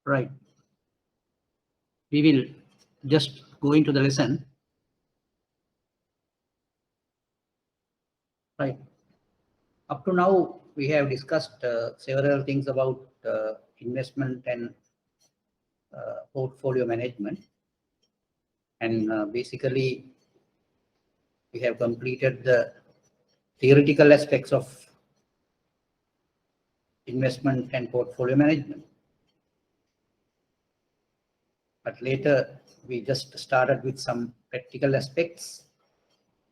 Right. We will just go into the lesson. Right. Up to now, we have discussed several things about investment and portfolio management. And basically, we have completed the theoretical aspects of investment and portfolio management. But later, we just started with some practical aspects.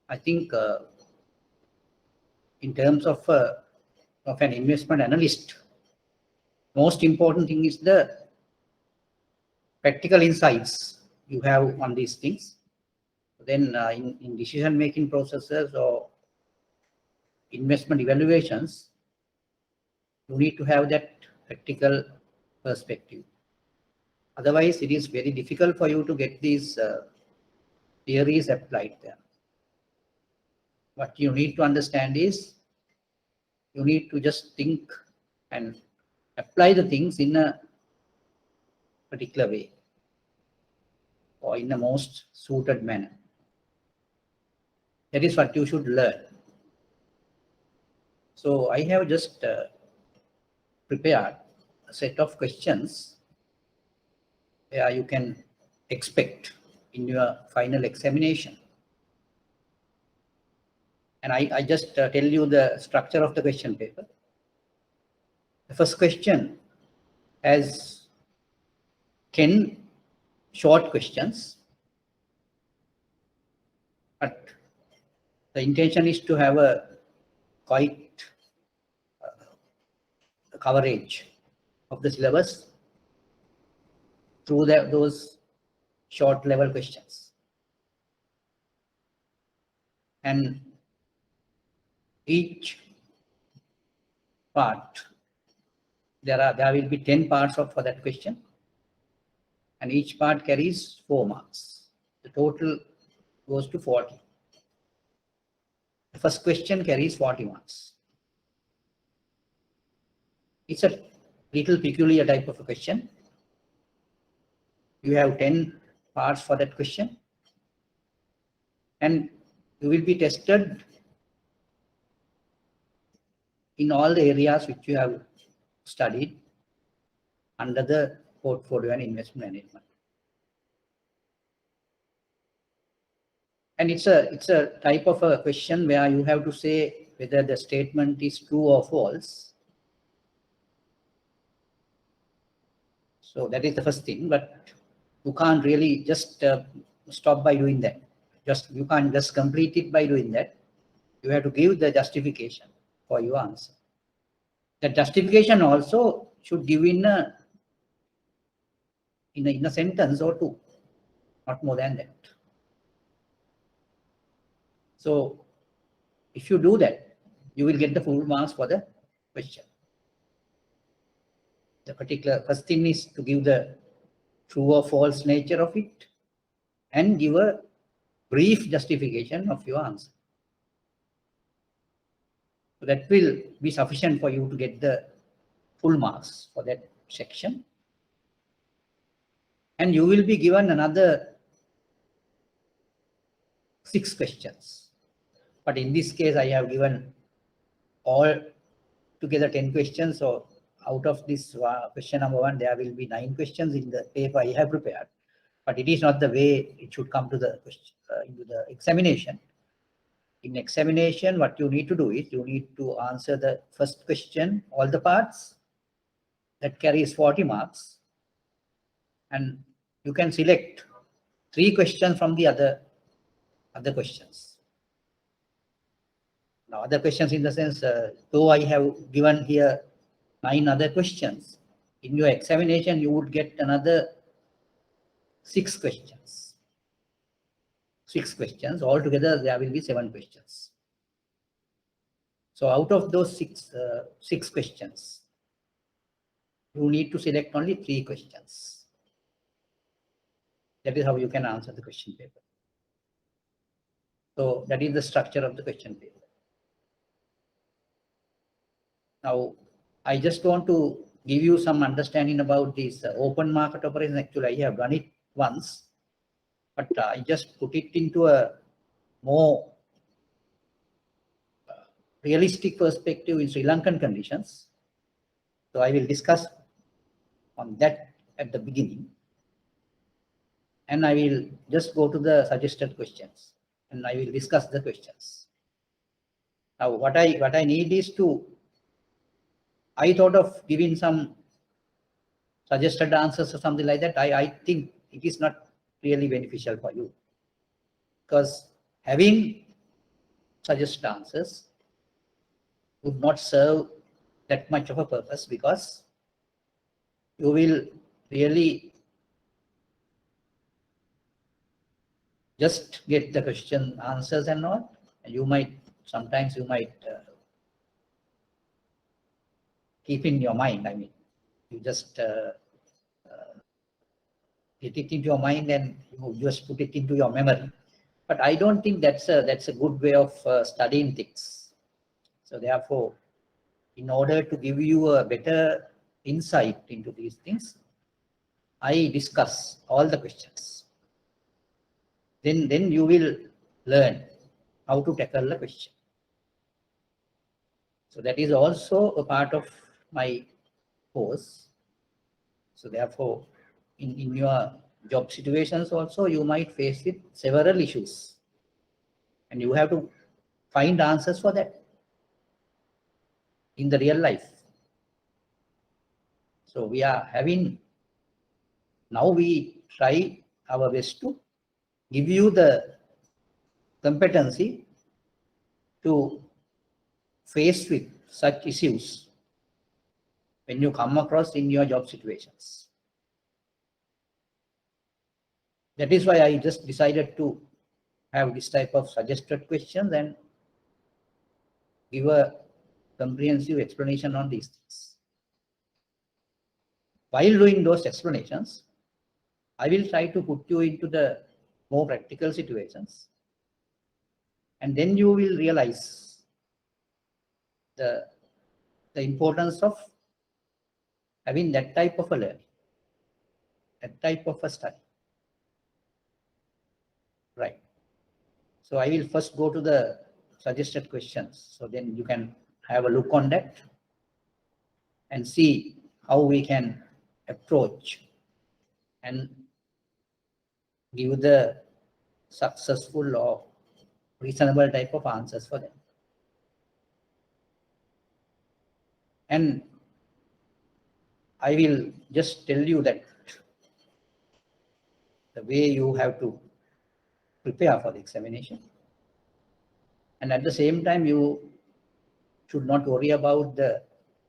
I think in terms of an investment analyst, most important thing is the practical insights you have on these things. Then in decision-making processes or investment evaluations, you need to have that practical perspective. Otherwise, it is very difficult for you to get these theories applied there. What you need to understand is you need to just think and apply the things in a particular way or in the most suited manner. That is what you should learn. So I have just prepared a set of questions where you can expect in your final examination. And I just tell you the structure of the question paper. The first question has 10 short questions, but the intention is to have a quite coverage of the syllabus through those short level questions. And each part, there will be 10 parts for that question, and each part carries 4 marks. The total goes to 40. The first question carries 40 marks. It's a little peculiar type of a question. You have 10 parts for that question, and you will be tested in all the areas which you have studied under the portfolio and investment management. And it's a type of a question where you have to say whether the statement is true or false. So that is the first thing, but you can't really just stop by doing that. You can't just complete it by doing that. You have to give the justification for your answer. The justification also should give in a sentence or two, not more than that. So if you do that, you will get the full marks for the question. The particular first thing is to give the true or false nature of it and give a brief justification of your answer. So that will be sufficient for you to get the full marks for that section. And you will be given another 6 questions. But in this case, I have given all together 10 questions. So out of this question number 1, there will be 9 questions in the paper I have prepared. But it is not the way it should come to the question, into the examination. In examination, what you need to do is you need to answer the first question, all the parts. That carries 40 marks. And you can select 3 questions from the other questions. Now, other questions in the sense, though I have given here 9 other questions, in your examination, you would get another 6 questions. 6 questions. Altogether, there will be 7 questions. So out of those 6 questions, you need to select only 3 questions. That is how you can answer the question paper. So that is the structure of the question paper. Now, I just want to give you some understanding about this open market operation. Actually, I have done it once, but I just put it into a more realistic perspective in Sri Lankan conditions. So I will discuss on that at the beginning, and I will just go to the suggested questions, and I will discuss the questions. Now, what I need is I thought of giving some suggested answers or something like that. I think it is not really beneficial for you, because having suggested answers would not serve that much of a purpose, because you will really just get the question answers and all. You might sometimes keep in your mind. I mean, you just get it into your mind and you just put it into your memory. But I don't think that's a good way of studying things. So therefore, in order to give you a better insight into these things, I discuss all the questions. Then you will learn how to tackle the question. So that is also a part of my course. So therefore, in your job situations also, you might face with several issues, and you have to find answers for that in the real life. So now we try our best to give you the competency to face with such issues when you come across in your job situations. That is why I just decided to have this type of suggested questions and give a comprehensive explanation on these things. While doing those explanations, I will try to put you into the more practical situations, and then you will realize the importance of having that type of a learning, that type of a study. Right. So I will first go to the suggested questions, so then you can have a look on that and see how we can approach and give the successful or reasonable type of answers for them. And I will just tell you that the way you have to prepare for the examination, and at the same time you should not worry about the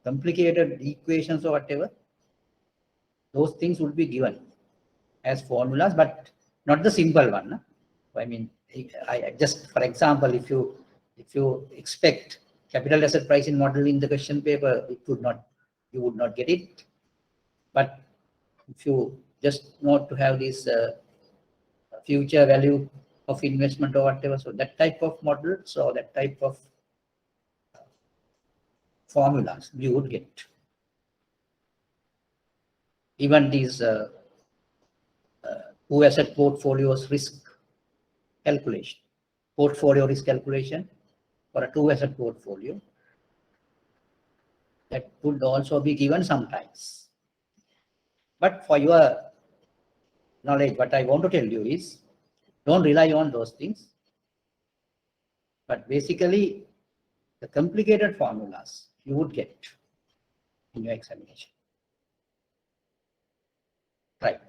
complicated equations or whatever. Those things would be given as formulas, but not the simple one. No? I mean, I just, for example, if you expect capital asset pricing model in the question paper, you would not get it. But if you just want to have this future value of investment or whatever, so that type of models or that type of formulas you would get. Even these two asset portfolios risk calculation, portfolio risk calculation for a two asset portfolio, that would also be given sometimes. But for your knowledge, what I want to tell you is, don't rely on those things, but basically the complicated formulas you would get in your examination. Right.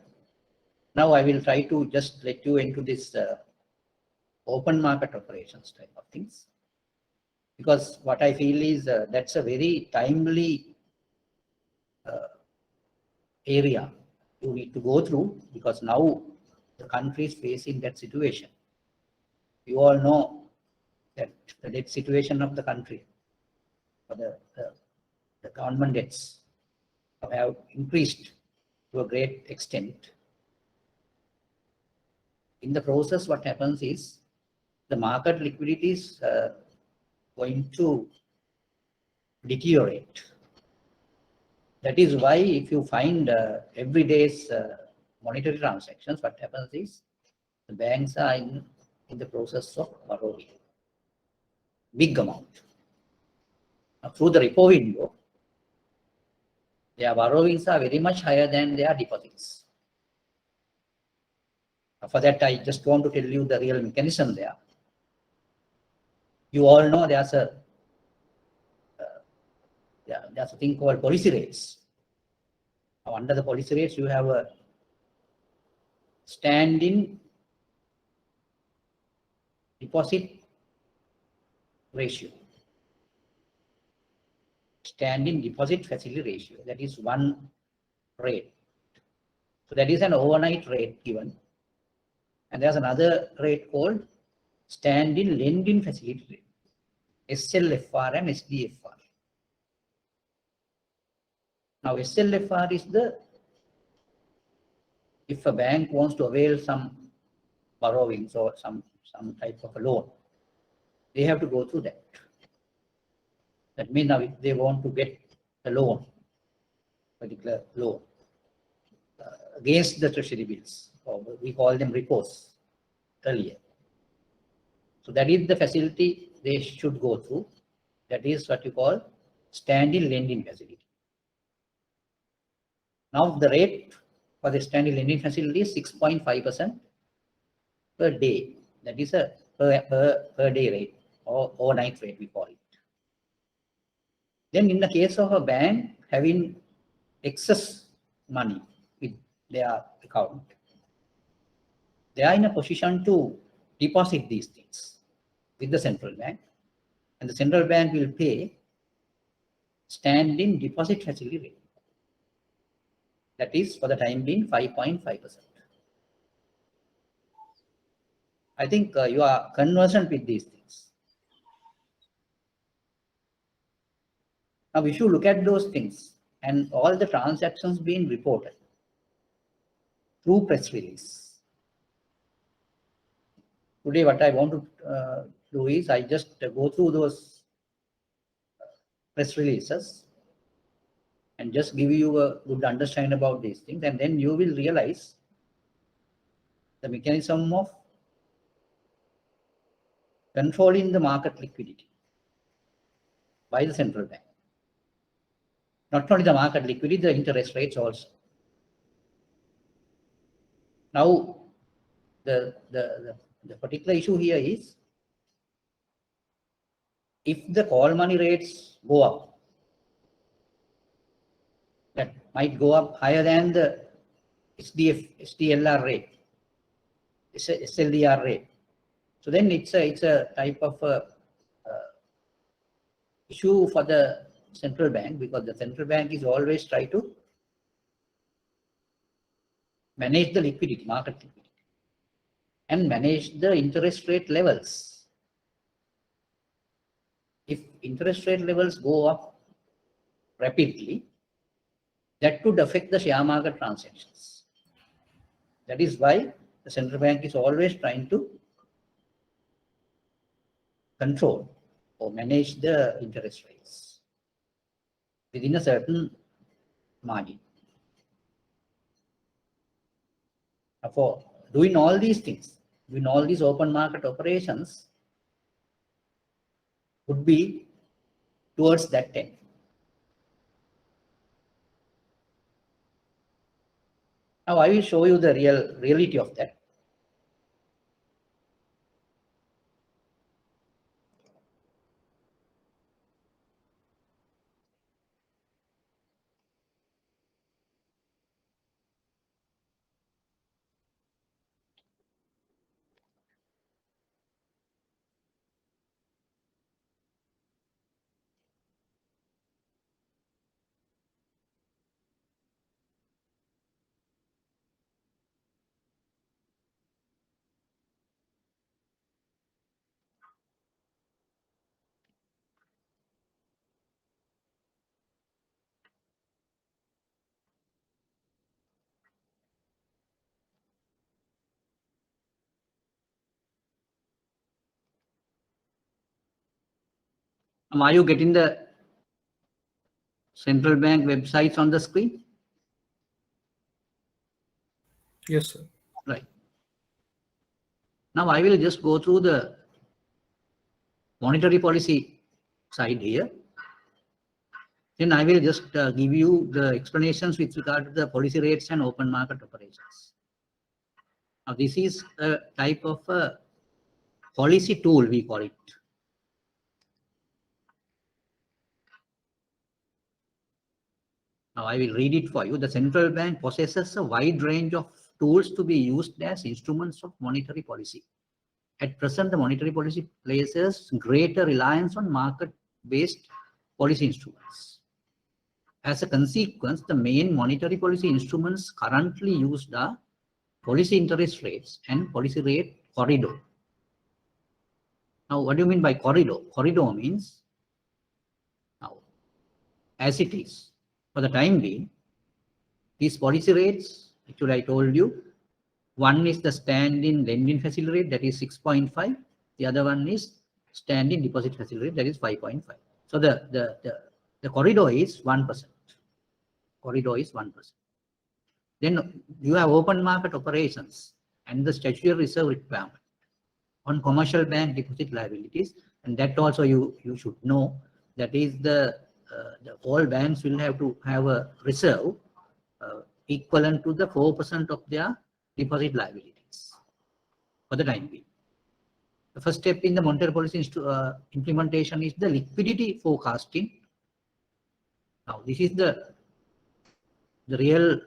Now I will try to just let you into this open market operations type of things, because what I feel is that's a very timely area you need to go through, because now the country is facing that situation. You all know that the debt situation of the country, or the government debts, have increased to a great extent. In the process, what happens is the market liquidity is going to deteriorate. That is why if you find every day's monetary transactions, what happens is the banks are in the process of borrowing big amount. Through the repo window, their borrowings are very much higher than their deposits. For that, I just want to tell you the real mechanism there. You all know there's a thing called policy rates. Under the policy rates, you have a stand-in deposit ratio. Stand-in deposit facility ratio. That is one rate. So that is an overnight rate given. And there's another rate called stand-in lend-in facility rate. SLFR and SDFR. Now SLFR is if a bank wants to avail some borrowings or some type of a loan, they have to go through that. That means now if they want to get a loan, particular loan, against the treasury bills, or we call them repos earlier. So that is the facility they should go through. That is what you call stand-in lending facility. Now the rate for the stand-in lending facility is 6.5% per day. That is a per day rate or overnight rate, we call it. Then in the case of a bank having excess money with their account, they are in a position to deposit these things with the central bank, and the central bank will pay stand-in deposit facility rate. That is for the time being 5.5%. I think you are conversant with these things. Now, if you look at those things and all the transactions being reported through press release. Today, what I want to do is I just go through those press releases and just give you a good understanding about these things, and then you will realize the mechanism of controlling the market liquidity by the central bank. Not only the market liquidity, the interest rates also. Now, the particular issue here is if the call money rates go up, that might go up higher than the SDLR rate, SLDR rate. So then it's a type of issue for the central bank, because the central bank is always try to manage the liquidity, market liquidity, and manage the interest rate levels. If interest rate levels go up rapidly, that could affect the share market transactions. That is why the central bank is always trying to control or manage the interest rates within a certain margin. For doing all these things, doing all these open market operations would be towards that end. Now I will show you the reality of that. Are you getting the central bank websites on the screen? Yes, sir. Right. Now I will just go through the monetary policy side here. Then I will just give you the explanations with regard to the policy rates and open market operations. Now this is a type of a policy tool, we call it. Now I will read it for you. The central bank possesses a wide range of tools to be used as instruments of monetary policy. At present, the monetary policy places greater reliance on market-based policy instruments. As a consequence, the main monetary policy instruments currently used are policy interest rates and policy rate corridor. Now, what do you mean by corridor? Corridor means, now, as it is, for the time being, these policy rates, actually I told you, one is the stand-in lending facility rate, that is 6.5. The other one is stand-in deposit facility rate, that is 5.5. So the corridor is 1%. Corridor is 1%. Then you have open market operations and the statutory reserve requirement on commercial bank deposit liabilities, and that also you should know. That is the all banks will have to have a reserve equivalent to the 4% of their deposit liabilities for the time being. The first step in the monetary policy implementation is the liquidity forecasting. Now this is the real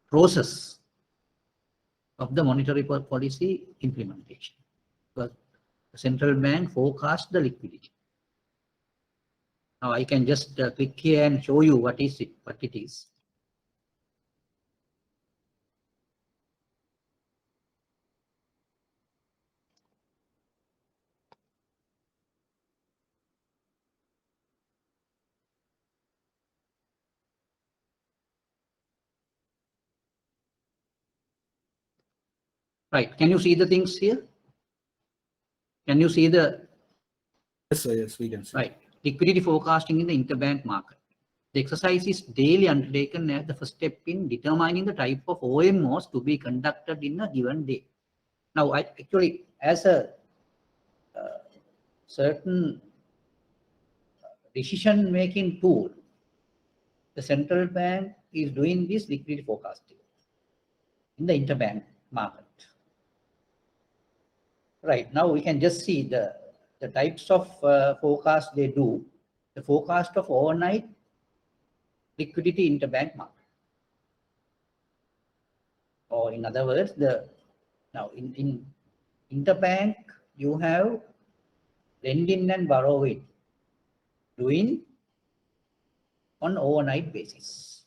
process of the monetary policy implementation, because the central bank forecasts the liquidity. Now I can just click here and show you what it is. Right, can you see the things here? Can you see the? Yes, sir. Yes, we can see. Right, liquidity forecasting in the interbank market. The exercise is daily undertaken as the first step in determining the type of OMOs to be conducted in a given day. Now, actually, as a certain decision-making tool, the central bank is doing this liquidity forecasting in the interbank market. Right, now we can just see the types of forecast they do. The forecast of overnight liquidity interbank market. Or in other words, now in interbank, you have lending and borrowing doing on overnight basis.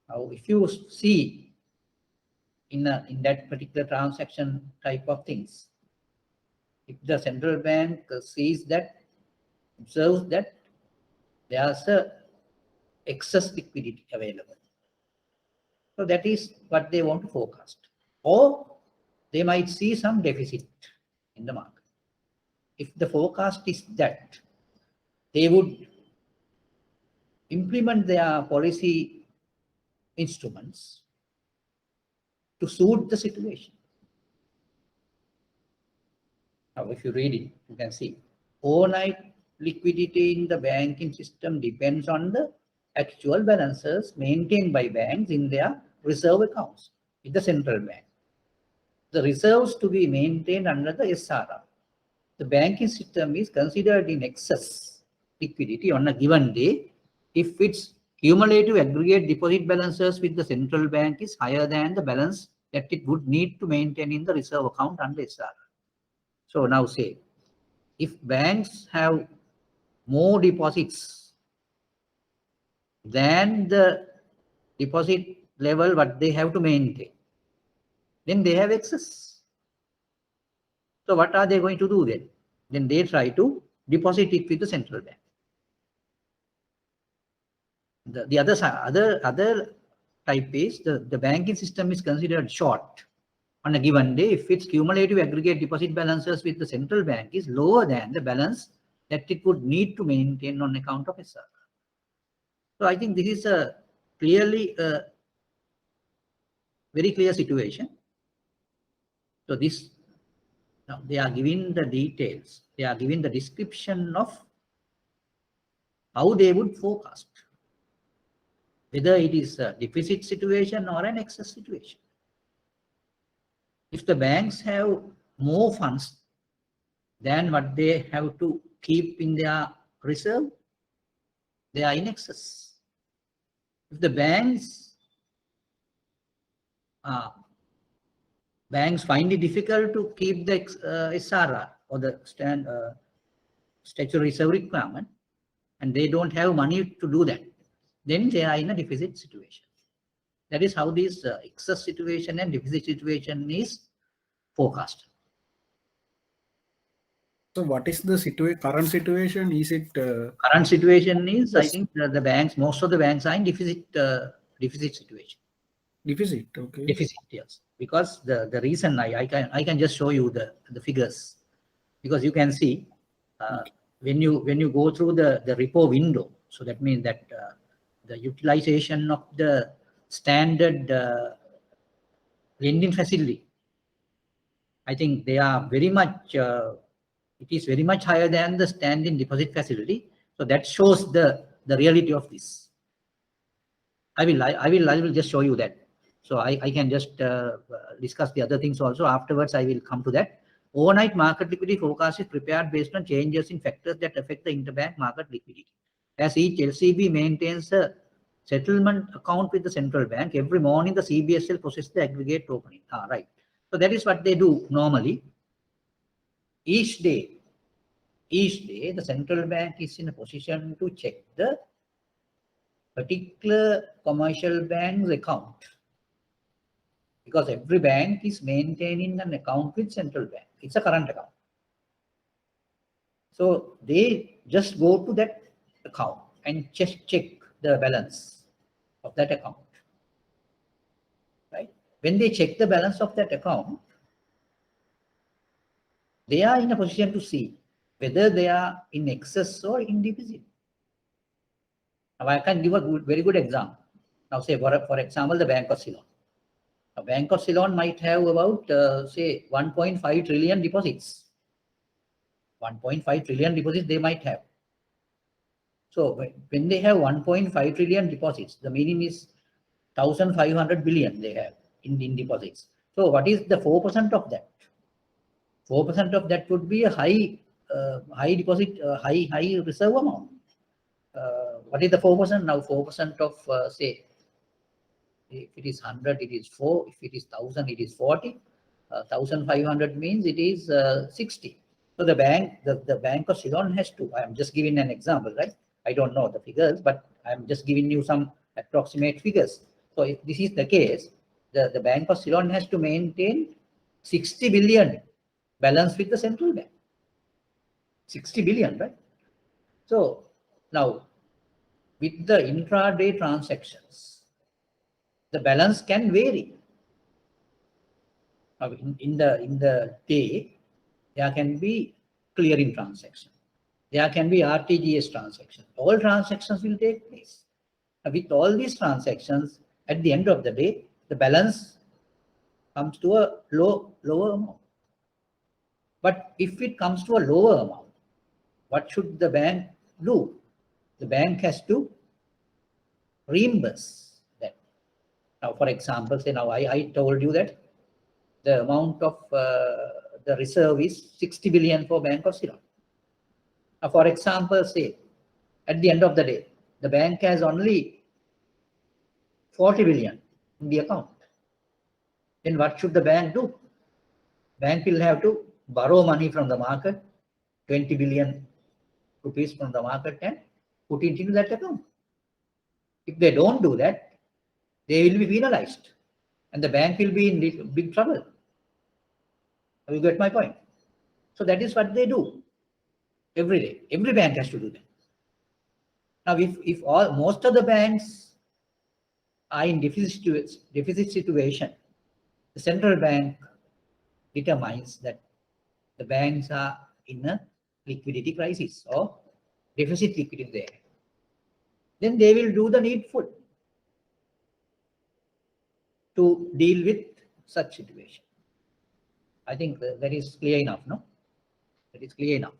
Now, if you see in that particular transaction type of things, if the central bank observes that there's a excess liquidity available, so that is what they want to forecast. Or they might see some deficit in the market. If the forecast is that, they would implement their policy instruments to suit the situation. Now, if you read it, you can see overnight liquidity in the banking system depends on the actual balances maintained by banks in their reserve accounts with the central bank. The reserves to be maintained under the SRR. The banking system is considered in excess liquidity on a given day if its cumulative aggregate deposit balances with the central bank is higher than the balance that it would need to maintain in the reserve account under SRR. So now say, if banks have more deposits than the deposit level what they have to maintain, then they have excess. So what are they going to do then? Then they try to deposit it with the central bank. The other type is the banking system is considered short on a given day if its cumulative aggregate deposit balances with the central bank is lower than the balance that it would need to maintain on account of SR. So I think this is a clearly a very clear situation. So this, now they are giving the details, they are giving the description of how they would forecast, whether it is a deficit situation or an excess situation. If the banks have more funds than what they have to keep in their reserve, they are in excess. If the banks find it difficult to keep the SRR or the statutory reserve requirement, and they don't have money to do that, then they are in a deficit situation. That is how this excess situation and deficit situation is forecast. So what is the current situation? Is it Current situation is, yes. I think the banks, most of the banks are in deficit situation. Deficit? Okay. Deficit, yes. Because the reason I can just show you the figures, because you can see Okay. when you go through the repo window. So that means that the utilization of the standard lending facility, I think they are very much. It is very much higher than the standing deposit facility. So that shows the reality of this. I will just show you that. So I can just discuss the other things also. Afterwards, I will come to that. Overnight market liquidity forecast is prepared based on changes in factors that affect the interbank market liquidity. As each LCB maintains a settlement account with the central bank, every morning the CBSL processes the aggregate opening. Right. So that is what they do normally. Each day, the central bank is in a position to check the particular commercial bank's account, because every bank is maintaining an account with central bank. It's a current account. So they just go to that account and just check the balance of that account. Right? When they check the balance of that account, they are in a position to see whether they are in excess or in deficit. Now I can give a very good example. Now say for example, the Bank of Ceylon. A Bank of Ceylon might have about say 1.5 trillion deposits. 1.5 trillion deposits they might have. So when they have 1.5 trillion deposits, the meaning is 1,500 billion they have in deposits. So what is the 4% of that? 4% of that would be a high deposit, high reserve amount. What is the 4%? Now 4% of say, if it is 100, it is 4. If it is 1,000, it is 40. 1,500 means it is 60. So the Bank of Ceylon has to. I am just giving an example, right? I don't know the figures, but I am just giving you some approximate figures. So if this is the case, the Bank of Ceylon has to maintain 60 billion balance with the central bank. 60 billion, right? So now with the intraday transactions, the balance can vary. Now in the day, there can be clearing transaction. There can be RTGS transaction. All transactions will take place. Now, with all these transactions, at the end of the day, the balance comes to a lower amount. But if it comes to a lower amount, what should the bank do? The bank has to reimburse that. Now, for example, say now I told you that the amount of the reserve is 60 billion for Bank of Ceylon. Now, for example, say at the end of the day, the bank has only 40 billion in the account. Then what should the bank do? Bank will have to borrow money from the market, 20 billion rupees from the market, and put it into that account. If they don't do that, they will be penalized and the bank will be in big trouble. You get my point? So that is what they do every day. Every bank has to do that. Now, if most of the banks are in deficit situation, the central bank determines that the banks are in a liquidity crisis or deficit liquidity there, then they will do the needful to deal with such situation. I think that is clear enough, no? That is clear enough.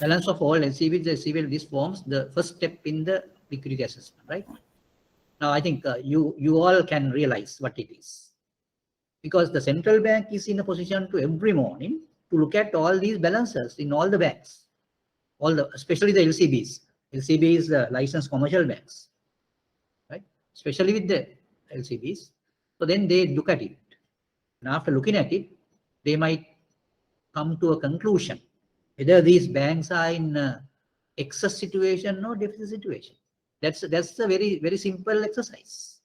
Balance of all LCVs, LCV, this forms the first step in the liquidity assessment, right? Now, I think you all can realize what it is. Because the central bank is in a position to every morning to look at all these balances in all the banks, especially the LCBs. LCB is the licensed commercial banks, right? Especially with the LCBs. So then they look at it. And after looking at it, they might come to a conclusion whether these banks are in excess situation or deficit situation. That's a very simple exercise.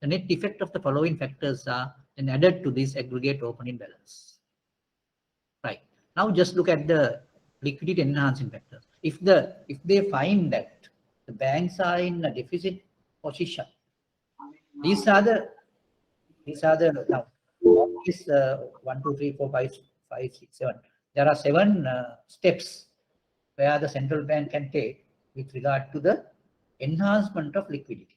The net effect of the following factors are then added to this aggregate opening balance. Right. Now just look at the liquidity enhancing factors. If they find that the banks are in a deficit position, these are the now is 1, 2, 3, 4, 5, 6, 7. There are 7 steps where the central bank can take with regard to the enhancement of liquidity.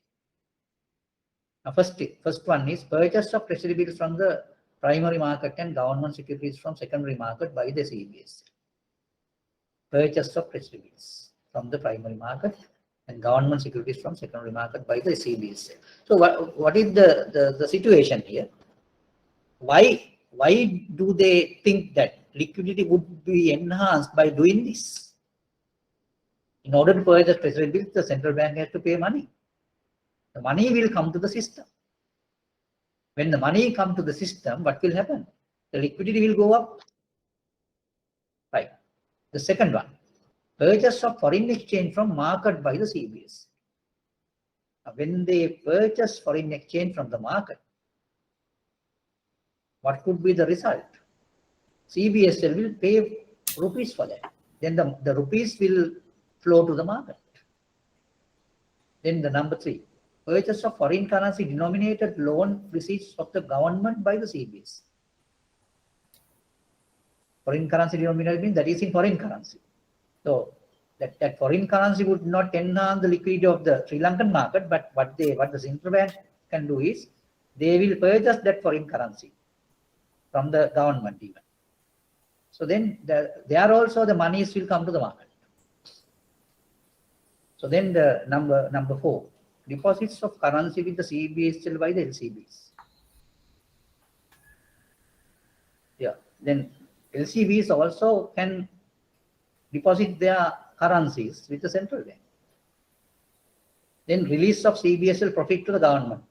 Now, first one is purchase of treasury bills from the primary market and government securities from secondary market by the CBS. Purchase of treasury bills from the primary market and government securities from secondary market by the CBS. So what is the situation here? Why do they think that liquidity would be enhanced by doing this? In order to purchase treasury bills, the central bank has to pay money. The money will come to the system. When the money comes to the system, what will happen? The liquidity will go up. Right. The second one, purchase of foreign exchange from market by the CBS. When they purchase foreign exchange from the market, what could be the result? CBSL will pay rupees for that. Then the rupees will flow to the market. Then the number 3, purchase of foreign currency denominated loan receipts of the government by the CBS. Foreign currency denominated means that is in foreign currency. So that foreign currency would not enhance the liquidity of the Sri Lankan market, but what the central bank can do is they will purchase that foreign currency from the government even. So then there also the monies will come to the market. So then the number 4, deposits of currency with the CBSL by the LCBs. Yeah, then LCBs also can deposit their currencies with the central bank. Then release of CBSL profit to the government.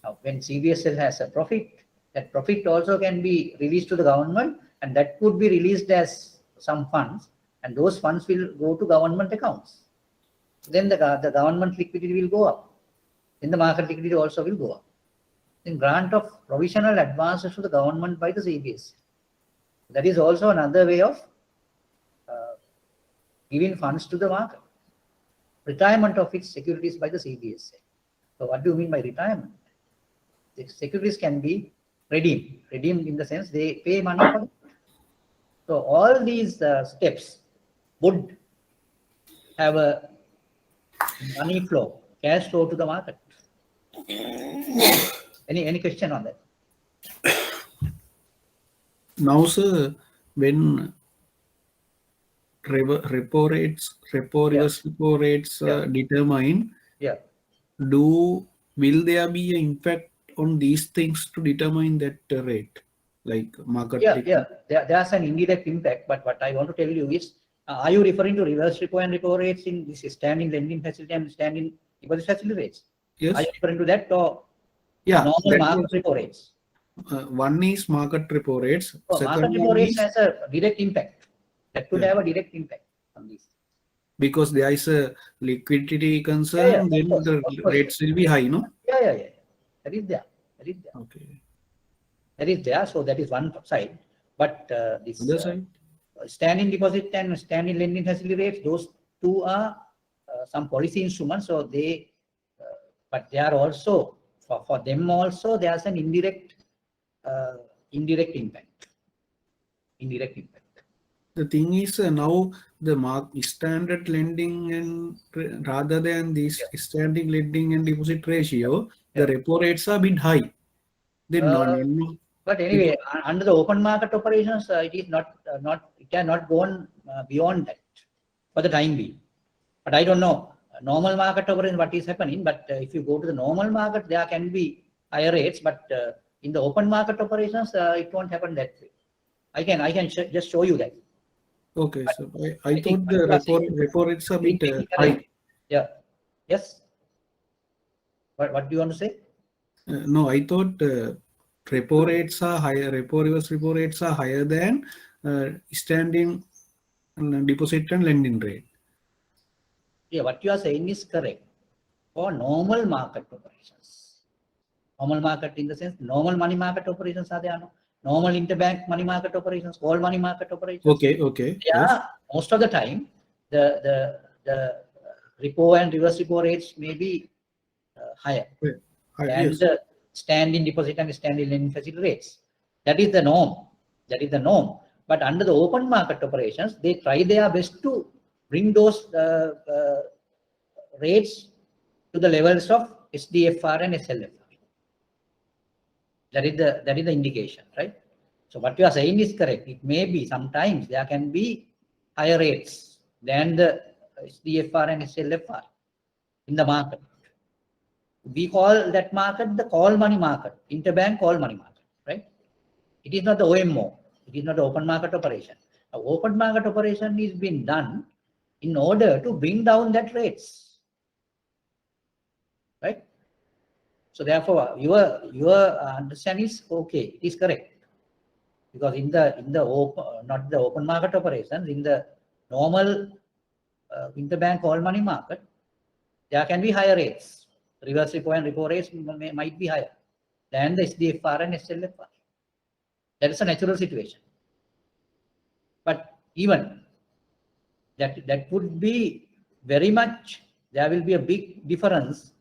Now, when CBSL has a profit, that profit also can be released to the government, and that could be released as some funds, and those funds will go to government accounts. Then the government liquidity will go up. Then the market liquidity also will go up. Then grant of provisional advances to the government by the CBS. That is also another way of giving funds to the market. Retirement of its securities by the CBS. So what do you mean by retirement? The securities can be redeemed in the sense they pay money for it. So all these steps would have a money flow, cash flow to the market. Any question on that? Now, sir, when repo rates determine, will there be an impact on these things to determine that rate, like market? There's an indirect impact, but what I want to tell you is, are you referring to reverse repo and repo rates in this standing lending facility and standing deposit facility rates? Yes. Are you referring to that or normal market repo rates? One is market repo rates. Market repo rates has a direct impact. That could have a direct impact on this. Because there is a liquidity concern, then the rates will be high, no? Yeah. That is there. Okay. That is there. So that is one side. But this other side, standing deposit and standing lending facility rates, those two are some policy instruments. So they, but they are also for them also there's an indirect indirect impact. Indirect impact. The thing is now the standard lending and rather than this standing lending and deposit ratio, the repo rates are a bit high. Then But anyway, under the open market operations, it is not it has not gone beyond that for the time being. But I don't know normal market operation what is happening. But if you go to the normal market, there can be higher rates. But in the open market operations, it won't happen that way. I can just show you that. Okay, but so I thought the repo rates are a bit high. Yeah. Yes. What do you want to say? No, I thought repo rates are higher. Reverse repo rates are higher than standing deposit and lending rate. Yeah, what you are saying is correct for normal market operations. Normal market in the sense, normal money market operations are there. No? Normal interbank money market operations, all money market operations. Okay. Yeah, yes. most of the time, the repo and reverse repo rates may be higher than Yes. the standing deposit and standing lending facility rates. That is the norm. That is the norm. But under the open market operations, they try their best to bring those rates to the levels of SDFR and SLFR. That is the indication, right? So what you are saying is correct. It may be sometimes there can be higher rates than the SDFR and SLFR in the market. We call that market the call money market, interbank call money market, right? It is not the OMO. It is not the open market operation. An open market operation is being done in order to bring down that rates, right? So therefore, your understanding is okay. It is correct, because in the open, not the open market operations, in the normal interbank call money market, there can be higher rates. Reverse repo and repo rates might be higher than the SDFR and SLFR. That is a natural situation. But even that would be very much, there will be a big difference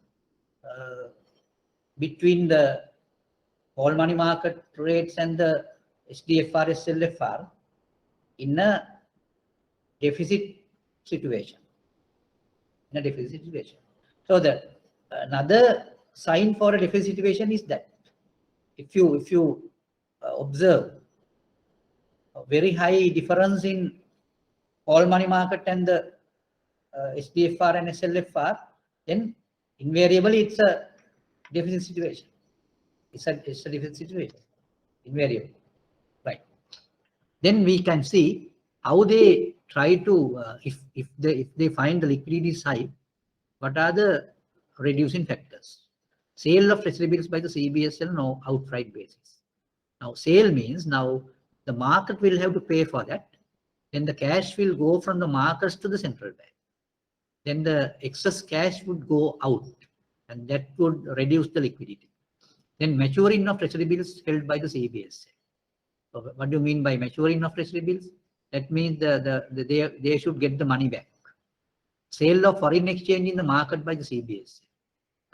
between the call money market rates and the SDFR, SLFR in a deficit situation. In a deficit situation. So another sign for a deficit situation is that if you observe a very high difference in call money market and the SDFR and SLFR, then invariably it's a deficit situation. It's a deficit situation, invariably, right? Then we can see how they try to if they find the liquidity is high, what are the reducing factors? Sale of treasury bills by the CBSL no outright basis. Now sale means now the market will have to pay for that. Then the cash will go from the markets to the central bank. Then the excess cash would go out, and that would reduce the liquidity. Then maturing of treasury bills held by the CBSL. So what do you mean by maturing of treasury bills? That means they should get the money back. Sale of foreign exchange in the market by the CBSL.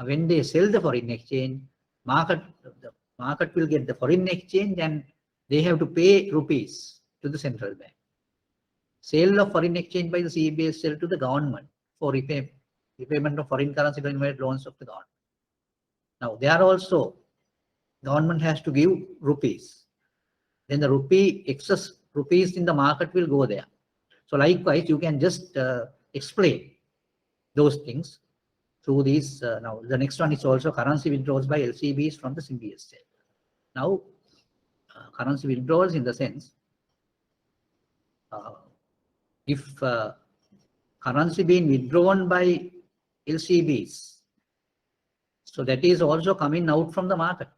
When they sell the foreign exchange, the market will get the foreign exchange and they have to pay rupees to the central bank. Sale of foreign exchange by the CBSL to the government for repayment of foreign currency denominated loans of the government. Now there also government has to give rupees. Then the excess rupees in the market will go there. So likewise, you can just explain those things through these. Now the next one is also currency withdrawals by LCBs from the CBSL. Now currency withdrawals in the sense, if currency being withdrawn by LCBs, so that is also coming out from the market,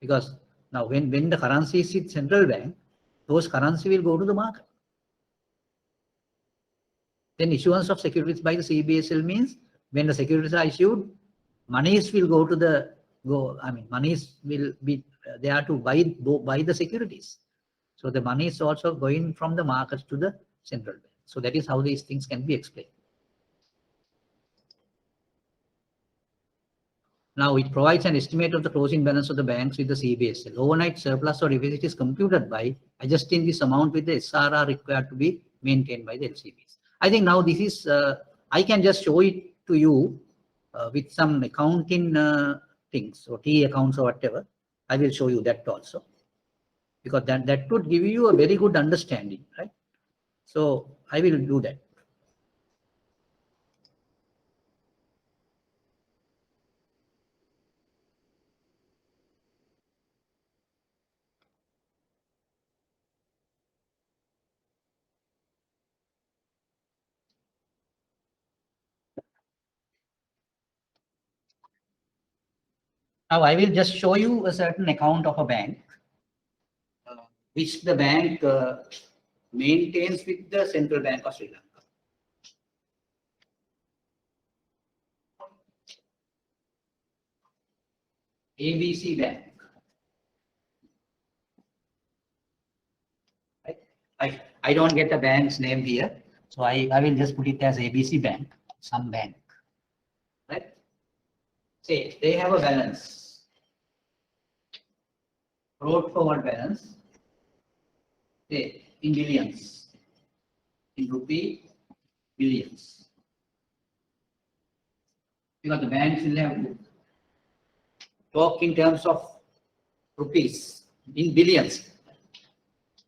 because now when the currency is in central bank, those currency will go to the market. Then issuance of securities by the CBSL means when the securities are issued, monies will go to the monies will be there to buy the securities. So the money is also going from the markets to the central bank. So that is how these things can be explained. Now it provides an estimate of the closing balance of the banks with the IBSL. Overnight surplus or deficit is computed by adjusting this amount with the SRR required to be maintained by the LCBs. I think now this is, I can just show it to you with some accounting things or T accounts or whatever. I will show you that also, because that would give you a very good understanding, right? So I will do that. Now I will just show you a certain account of a bank, which the bank maintains with the Central Bank of Sri Lanka. ABC Bank. Right? I don't get the bank's name here, so I will just put it as ABC Bank, some bank. Right? Say they have a balance, brought forward balance, say in billions, in rupee billions. Because the banks will have to talk in terms of rupees, in billions.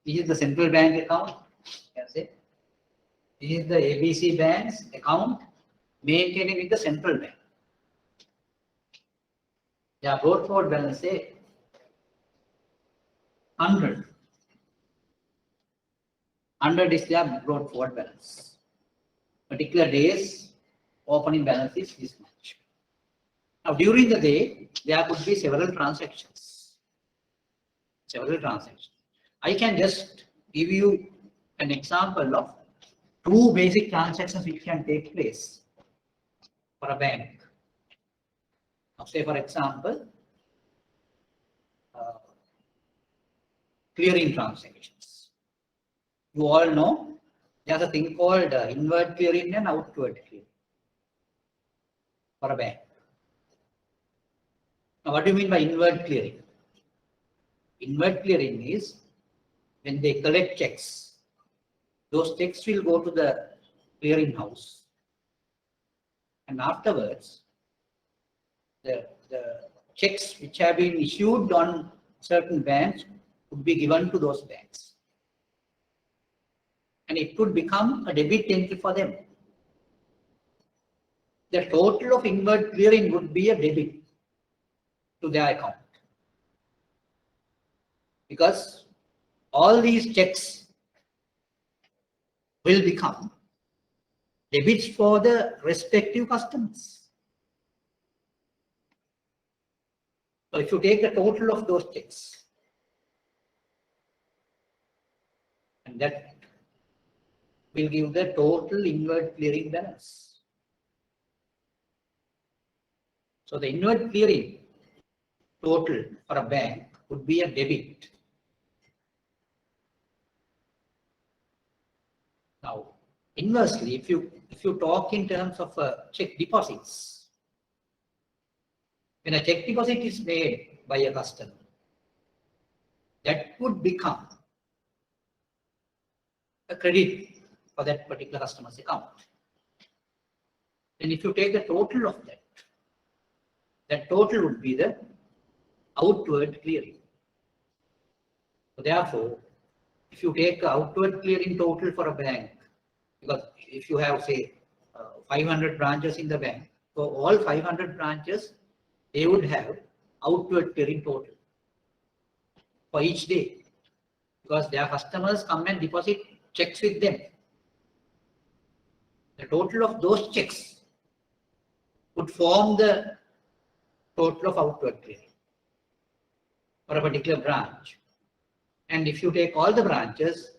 This is the central bank account. This is the ABC Bank's account maintaining with the central bank. Yeah, brought forward balance, say 100. 100 is their brought forward balance. Particular days opening balance is this much. Now during the day, there could be several transactions. I can just give you an example of two basic transactions which can take place for a bank. Now, say for example, clearing transactions. You all know there's a thing called inward clearing and outward clearing for a bank. Now, what do you mean by inward clearing? Inward clearing is when they collect checks, those checks will go to the clearing house, and afterwards the checks which have been issued on certain banks would be given to those banks, and it would become a debit entry for them. The total of inward clearing would be a debit to their account, because all these checks will become debits for the respective customers. So if you take the total of those checks, and that will give the total inward clearing balance. So the inward clearing total for a bank would be a debit. Now, inversely, if you talk in terms of check deposits, when a check deposit is made by a customer, that would become a credit for that particular customer's account. And if you take the total of that, that total would be the outward clearing. So therefore, if you take the outward clearing total for a bank, because if you have say 500 branches in the bank, so all 500 branches, they would have outward clearing total for each day, because their customers come and deposit checks with them. The total of those checks would form the total of outward clearing for a particular branch. And if you take all the branches,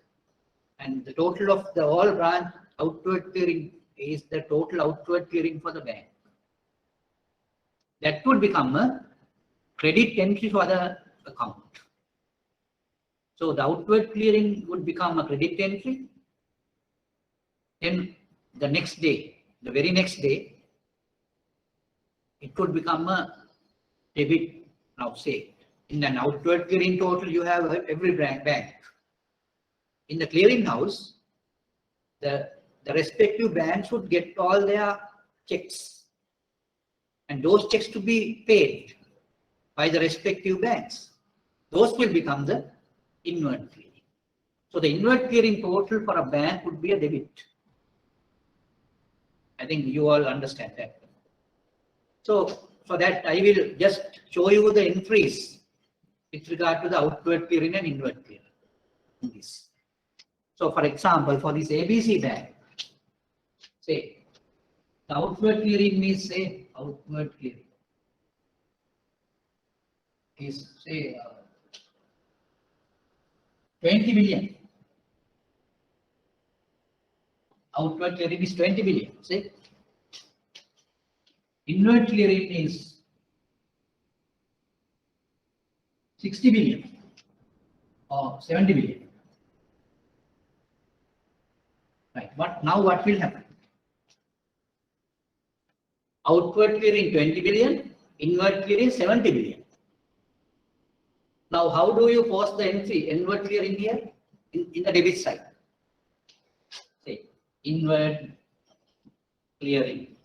and the total of the all branch outward clearing is the total outward clearing for the bank, that would become a credit entry for the account. So the outward clearing would become a credit entry. Then the next day, the very next day, it could become a debit. Now say, in an outward clearing total, you have every bank. In the clearing house, the respective banks would get all their checks, and those checks to be paid by the respective banks. Those will become the inward clearing. So the inward clearing total for a bank would be a debit. I think you all understand that. So for that, I will just show you the entries with regard to the outward clearing and inward clearing in this. So for example, for this ABC bank, say the outward clearing means, say outward clearing is say 20 billion. Outward clearing is 20 billion. Say inward clearing is 60 billion or 70 billion. Right. But now what will happen? Outward clearing 20 billion, inward clearing 70 billion. Now, how do you post the entry inward clearing here in the debit side? Say inward clearing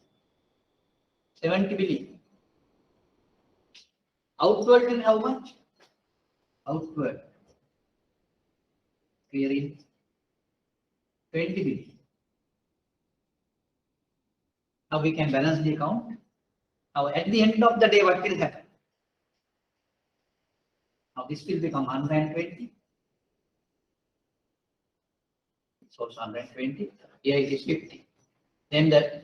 70 billion. Outward clearing how much? Outward clearing 20 billion. Now we can balance the account. Now at the end of the day, what will happen? Now this will become 120. So it's 120. Here it is 50. Then the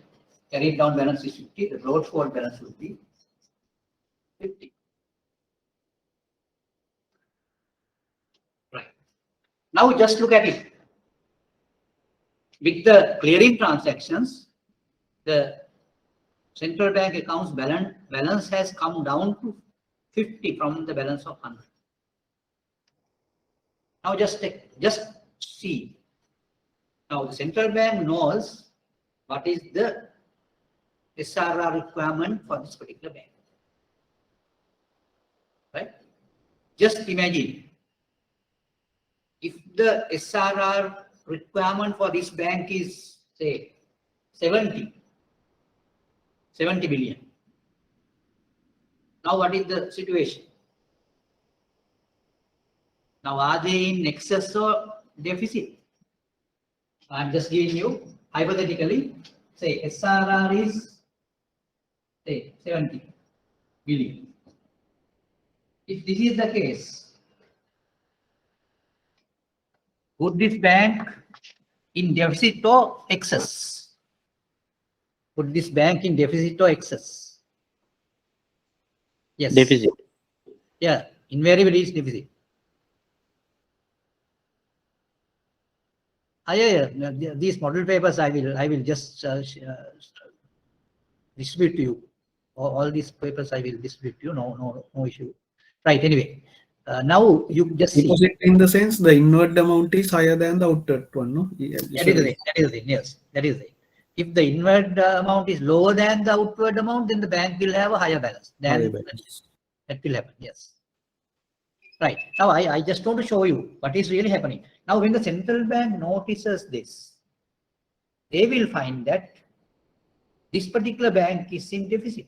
carried down balance is 50. The brought forward balance will be 50. Right. Now just look at it. With the clearing transactions, the central bank accounts balance has come down to 50 from the balance of 100. Now just see. Now the central bank knows what is the SRR requirement for this particular bank. Right? Just imagine if the SRR requirement for this bank is say 70 billion. Now what is the situation? Now are they in excess or deficit? I'm just giving you hypothetically, say SRR is say 70 billion. If this is the case, would this bank in deficit or excess? Would this bank in deficit or excess? Yes. Deficit. Yeah, invariably is deficit. Yeah. These model papers I will just distribute to you. All these papers I will distribute to you. No issue. Right. Anyway, now you just see. Deposit in the sense the inward amount is higher than the outward one, no? Yeah, That is it. Yes, that is it. If the inward amount is lower than the outward amount, then the bank will have a higher balance. That will happen. Yes. Right. Now I just want to show you what is really happening. Now when the central bank notices this, they will find that this particular bank is in deficit.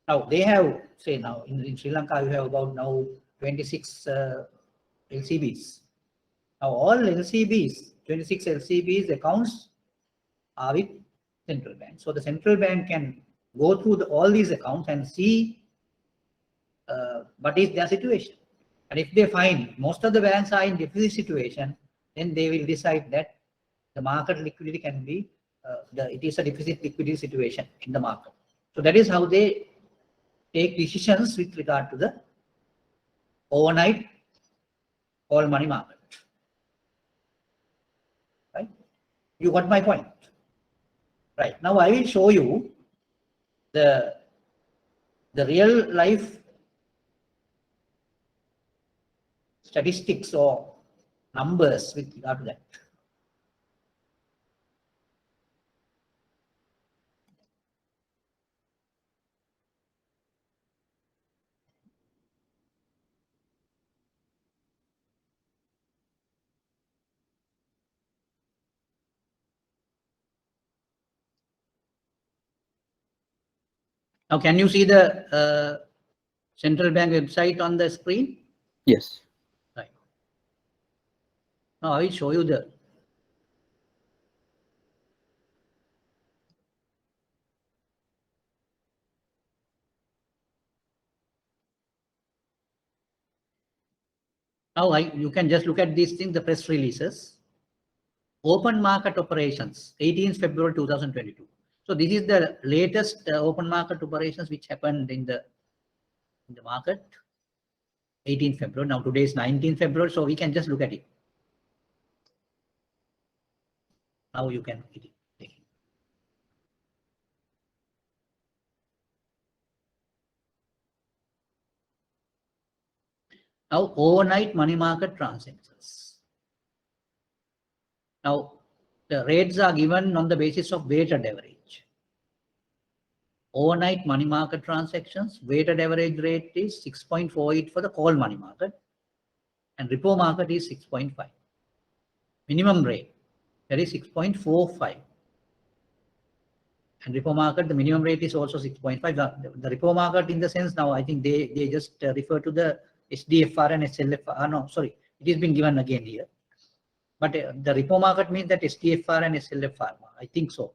Now they have, say now in Sri Lanka, you have about now 26 LCBs. Now all LCBs, 26 LCBs accounts are with central bank. So the central bank can go through all these accounts and see what is their situation. And if they find most of the banks are in deficit situation, then they will decide that the market liquidity can be, it is a deficit liquidity situation in the market. So that is how they take decisions with regard to the overnight all money market. Right? You got my point. Right. Now I will show you the real life statistics or numbers with regard to that. Now, can you see the central bank website on the screen? Yes. Right. Now, I will show you the now you can just look at these things, the press releases. Open market operations, 18th February 2022. So this is the latest open market operations which happened in the market, 18th February. Now today is 19th February, so we can just look at it. Now you can take it. Now overnight money market transactions. Now the rates are given on the basis of weighted average. Overnight money market transactions, weighted average rate is 6.48 for the call money market, and repo market is 6.5. Minimum rate, that is 6.45. And repo market, the minimum rate is also 6.5. The repo market, in the sense, now I think they just refer to the SDFR and SLFR. No, sorry, it has been given again here. But the repo market means that SDFR and SLFR, I think so.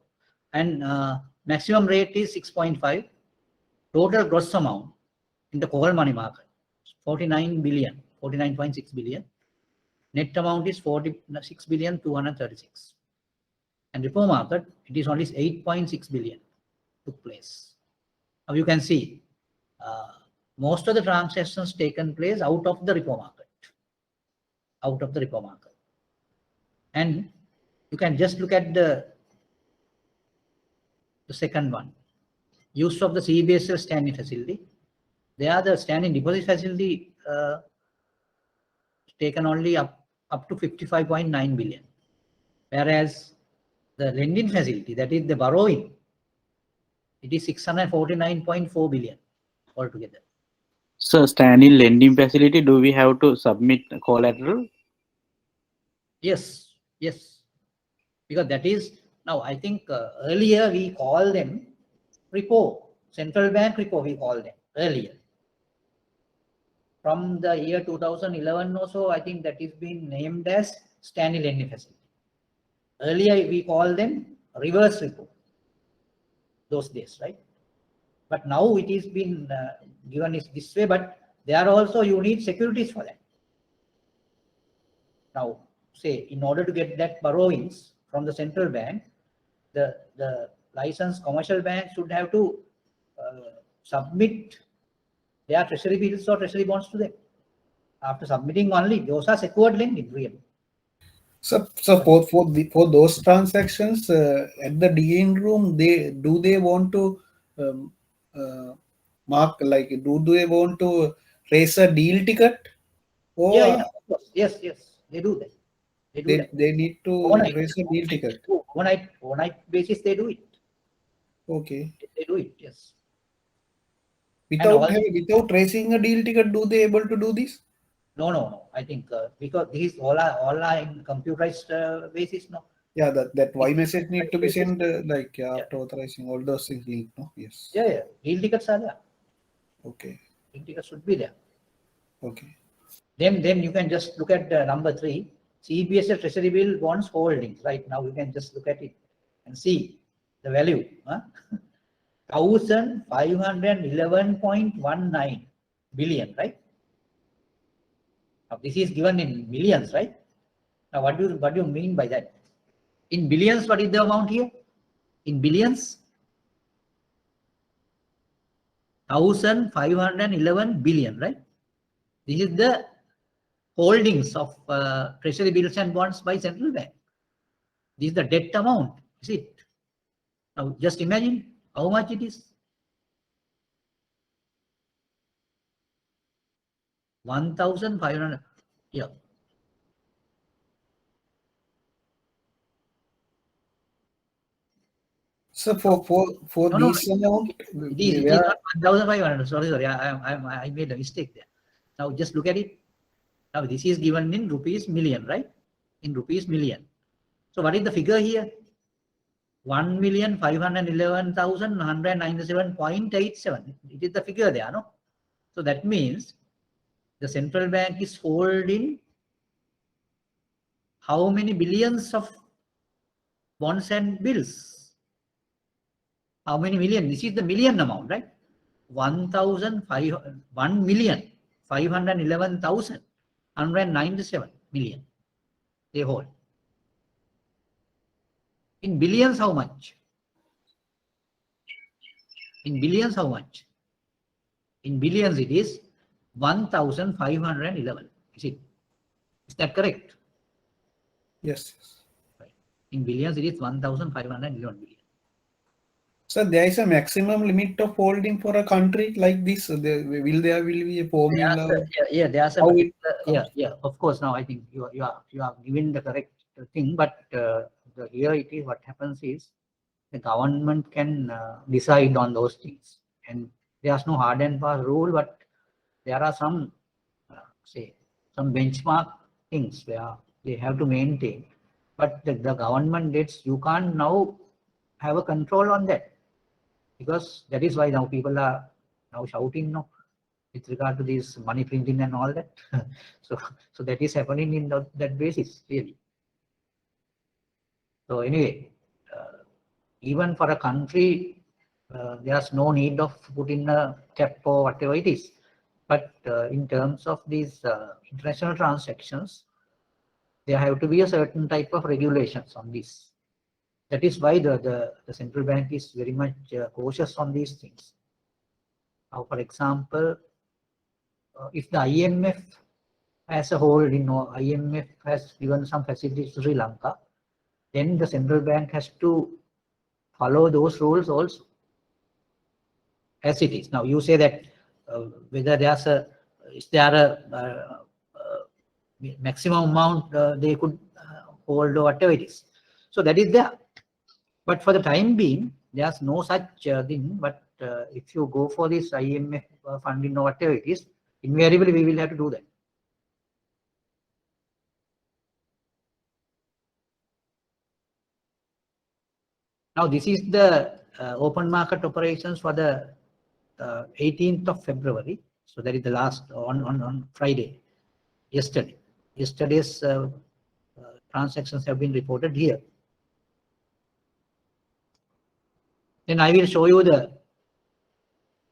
And maximum rate is 6.5. Total gross amount in the call money market, 49 billion, 49.6 billion. Net amount is 46 billion 236. And repo market, it is only 8.6 billion took place. Now you can see most of the transactions taken place out of the repo market. Out of the repo market. And you can just look at the second one. Use of the IBSL standing facility. There the standing deposit facility taken only up to 55.9 billion. Whereas the lending facility, that is the borrowing, it is 649.4 billion altogether. So standing lending facility, do we have to submit collateral? Yes, yes. Because that is, now I think earlier we call them repo, central bank repo we call them earlier. From the year 2011 or so, I think that is being named as standing lending facility. Earlier we call them reverse repo, those days, right? But now it is been given is this way, but there are also you need securities for that. Now, say in order to get that borrowings from the central bank, the licensed commercial bank should have to submit their treasury bills or treasury bonds to them. After submitting only, those are secured lending, really. So for those transactions at the dealing room, do they want to mark, like, do they want to raise a deal ticket? Or Yeah, of course. Yes, they do that. They need to overnight, raise a deal ticket. Overnight basis, they do it. Okay. They do it, yes. Without raising a deal ticket, do they able to do this? No. I think because these all are in computerized basis, no. Yeah, that Y message need to be sent after authorizing all those things. No, yes. Yeah. Deal tickets are there. Okay. Deal tickets should be there. Okay. Then you can just look at number 3, CBSL Treasury Bill bonds holdings. Right now you can just look at it and see the value. 1,511.19 billion, right? Now this is given in millions, right? Now what do you mean by that? In billions, what is the amount here? In billions, 1,511 billion, right? This is the holdings of treasury bills and bonds by central bank. This is the debt amount, is it? Now just imagine how much it is. 1,500. Yeah. So for this amount, it is not 1,500. Sorry. I made a mistake there. Now just look at it. Now this is given in rupees million, right? In rupees million. So what is the figure here? 1,511,197.87. It is the figure there, no? So that means the central bank is holding how many billions of bonds and bills? How many million? This is the million amount, right? 1,511,197 million they hold. In billions, how much? In billions, how much? In billions, it is 1,511. Is that correct? Yes. Right. In billions, it is 1,511 billion. So there is a maximum limit of holding for a country like this. Will there be a formula? There's a How it Of course, now I think you are giving the correct thing, but here it is. What happens is the government can decide on those things, and there's no hard and fast rule, but there are some some benchmark things where they have to maintain. But the government debts, you can't now have a control on that, because that is why now people are now shouting no with regard to this money printing and all that. so that is happening in that basis, really. So anyway, even for a country, there's no need of putting a cap or whatever it is. But in terms of these international transactions, there have to be a certain type of regulations on this. That is why the central bank is very much cautious on these things. Now, for example, if the IMF as a whole, IMF has given some facilities to Sri Lanka, then the central bank has to follow those rules also, as it is. Now, you say that whether is there a maximum amount they could hold or whatever it is. So that is there. But for the time being, there's no such thing. But if you go for this IMF funding or whatever it is, invariably we will have to do that. Now, this is the open market operations for the 18th of February. So that is the last on Friday, yesterday. Yesterday's transactions have been reported here. Then I will show you the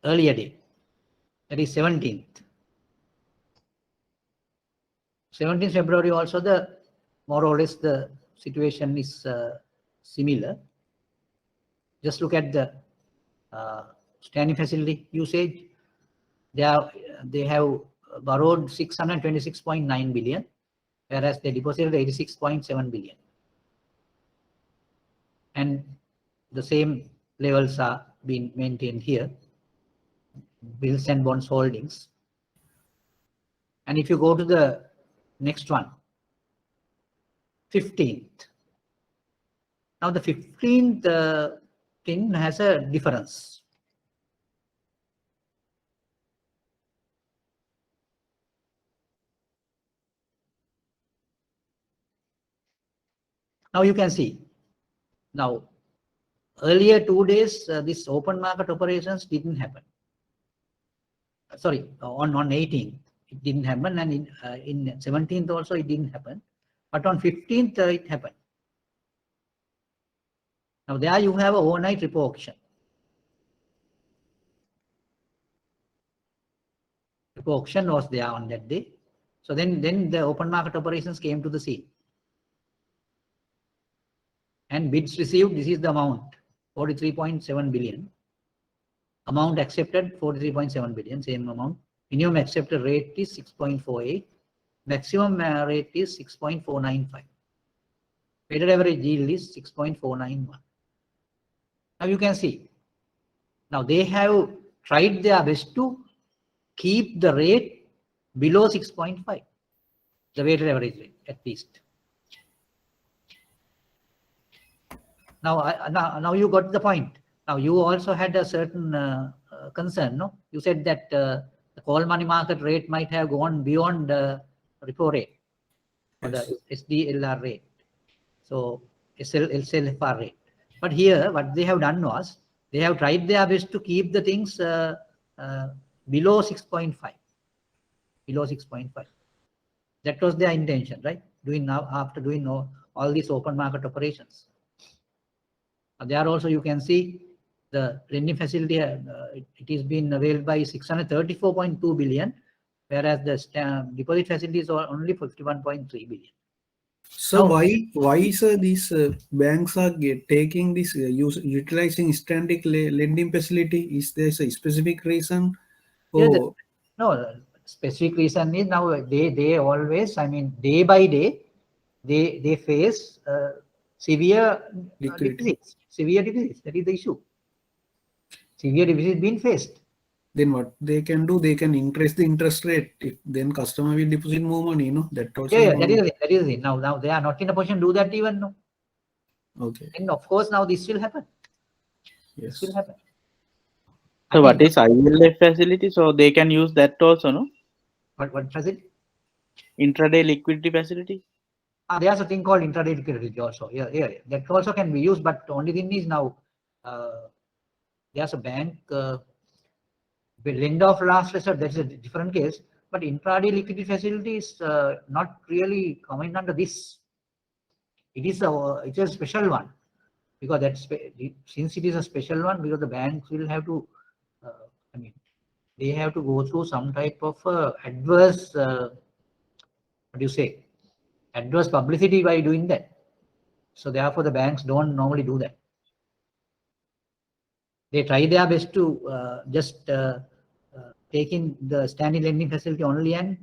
earlier day, that is 17th. 17th February also, the more or less the situation is similar. Just look at the standing facility usage. They have borrowed 626.9 billion, whereas they deposited 86.7 billion. And the same levels are being maintained here, bills and bonds holdings. And if you go to the next one, 15th. Now the 15th thing has a difference. Now you can see. Now, earlier 2 days, this open market operations didn't happen. Sorry, on 18th it didn't happen, and in 17th also it didn't happen. But on 15th it happened. Now there you have an overnight repo auction. Repo auction was there on that day. So then the open market operations came to the scene. And bids received, this is the amount, 43.7 billion. Amount accepted, 43.7 billion, same amount. Minimum accepted rate is 6.48. Maximum rate is 6.495. Weighted average yield is 6.491. Now you can see. Now they have tried their best to keep the rate below 6.5, the weighted average rate at least. Now you got the point. Now you also had a certain concern, no? You said that the call money market rate might have gone beyond the repo rate, or the SDLR rate, so SLFR rate. But here, what they have done was, they have tried their best to keep the things below 6.5. Below 6.5. That was their intention, right? Doing now, after doing all these open market operations. There also you can see the lending facility, it is being availed by 634.2 billion, whereas the deposit facility is only 51.3 billion. So Now, why sir, these banks are taking this utilizing standard lending facility? Is there a specific reason? yeah, Or no, the specific reason is now they always, I mean, day by day, they face severe liquidity. deficits. Severe deficits. That is the issue. Severe deficit being faced. Then what they can do? They can increase the interest rate. If then customer will deposit more money. That also. Yeah, that is the thing. That is the thing. Now they are not in a position to do that even now. Okay. And of course, now this will happen. Yes. This will happen. So what is ILF facility? So they can use that also, no? What facility? Intraday liquidity facility. There's a thing called intraday liquidity also. Yeah. That also can be used, but the only thing is now there's a bank lender of last resort. That's a different case. But intraday liquidity facility is not really coming under this. It's a special one, because since it is a special one, because the banks will have to, I mean, they have to go through some type of adverse, what do you say, adverse publicity by doing that. So therefore, the banks don't normally do that. They try their best to just take in the standing lending facility only and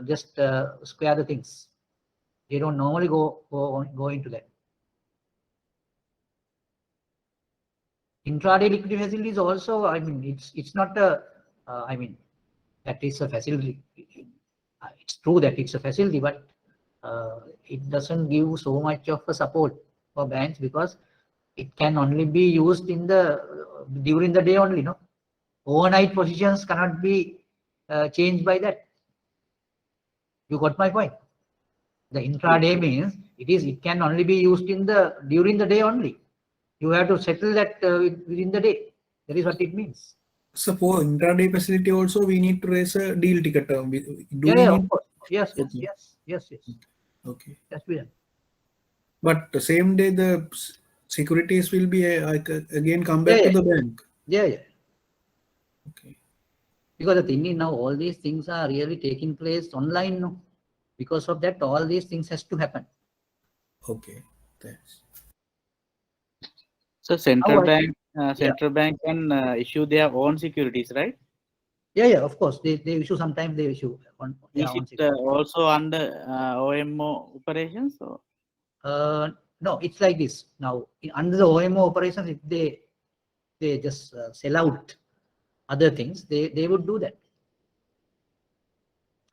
just square the things. They don't normally go into that. Intraday liquidity facility is also, I mean, it's not a, I mean, that is a facility. It's true that it's a facility, but it doesn't give so much of a support for banks, because it can only be used in during the day only. No, overnight positions cannot be changed by that. You got my point. The intraday means it can only be used during the day only. You have to settle that within the day. That is what it means. So for intraday facility also we need to raise a deal ticket. Do we Yeah, need? of course. Yes. Okay. That's been. But the same day the securities will be again come back Yeah. to the bank. Yeah. Okay. Because the thing is, now all these things are really taking place online now. Because of that, all these things has to happen. Okay. Thanks. So central bank can issue their own securities, right? Yeah. Of course, they issue. Sometimes they issue on their Is own it security. also under OMO operations? Or? No, it's like this. Now, under the OMO operations, if they just sell out other things, they would do that.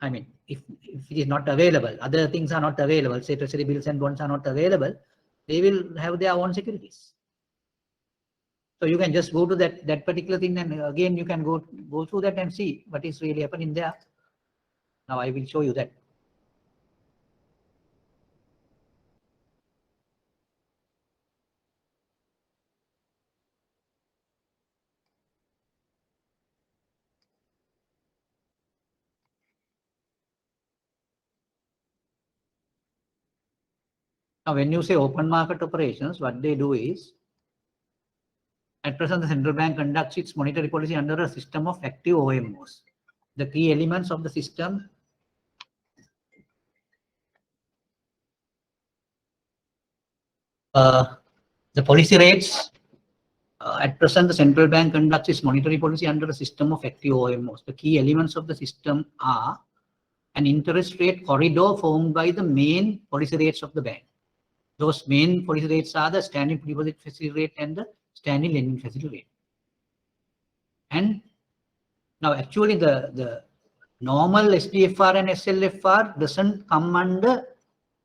I mean, if it is not available, other things are not available, say treasury bills and bonds are not available, they will have their own securities. So you can just go to that particular thing, and again you can go through that and see what is really happening there. Now I will show you that. Now, when you say open market operations, what they do is, at present, the central bank conducts its monetary policy under a system of active OMOs. The key elements of the system the policy rates. At present, the central bank conducts its monetary policy under a system of active OMOs. The key elements of the system are an interest rate corridor formed by the main policy rates of the bank. Those main policy rates are the standing deposit facility rate and the standing lending facility rate. And now, actually, the normal SDFR and SLFR doesn't come under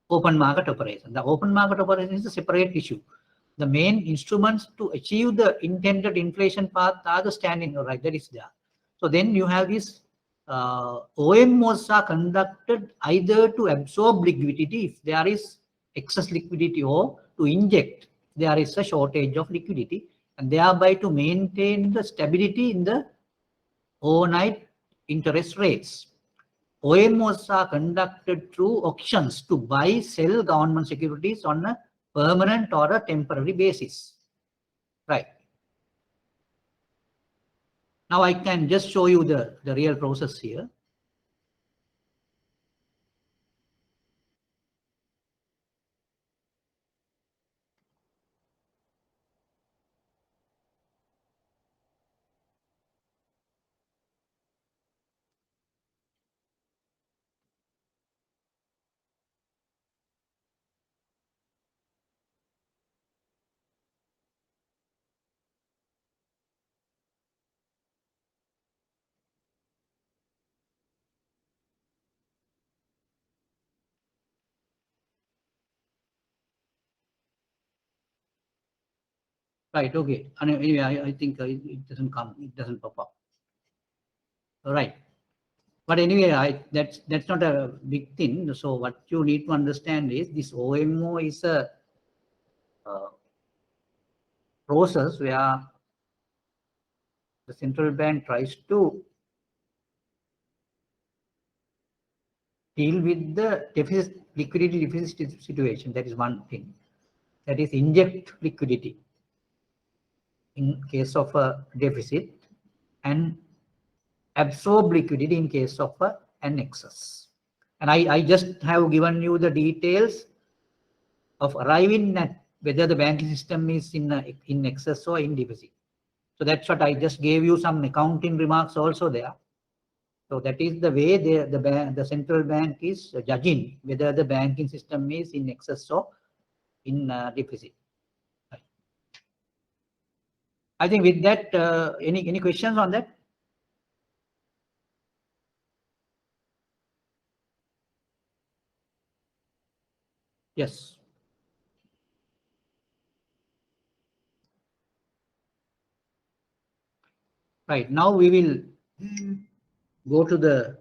open market operation. The open market operation is a separate issue. The main instruments to achieve the intended inflation path are the standing, right? That is there. So then you have these OMOs are conducted either to absorb liquidity if there is excess liquidity, or to inject there is a shortage of liquidity, and thereby to maintain the stability in the overnight interest rates. OMOs are conducted through auctions to buy, sell government securities on a permanent or a temporary basis. Right. Now I can just show you the real process here. Right, okay. And anyway, I think it doesn't come, it doesn't pop up. All right. But anyway, that's not a big thing. So what you need to understand is this OMO is a process where the central bank tries to deal with the deficit, liquidity deficit situation. That is one thing. That is inject liquidity in case of a deficit and absorb liquidity in case of an excess. And I just have given you the details of arriving at whether the banking system is in excess or in deficit. So that's what I just gave you some accounting remarks also there. So that is the way the central bank is judging whether the banking system is in excess or in deficit. I think with that, any questions on that? Yes. Right. Now we will go to the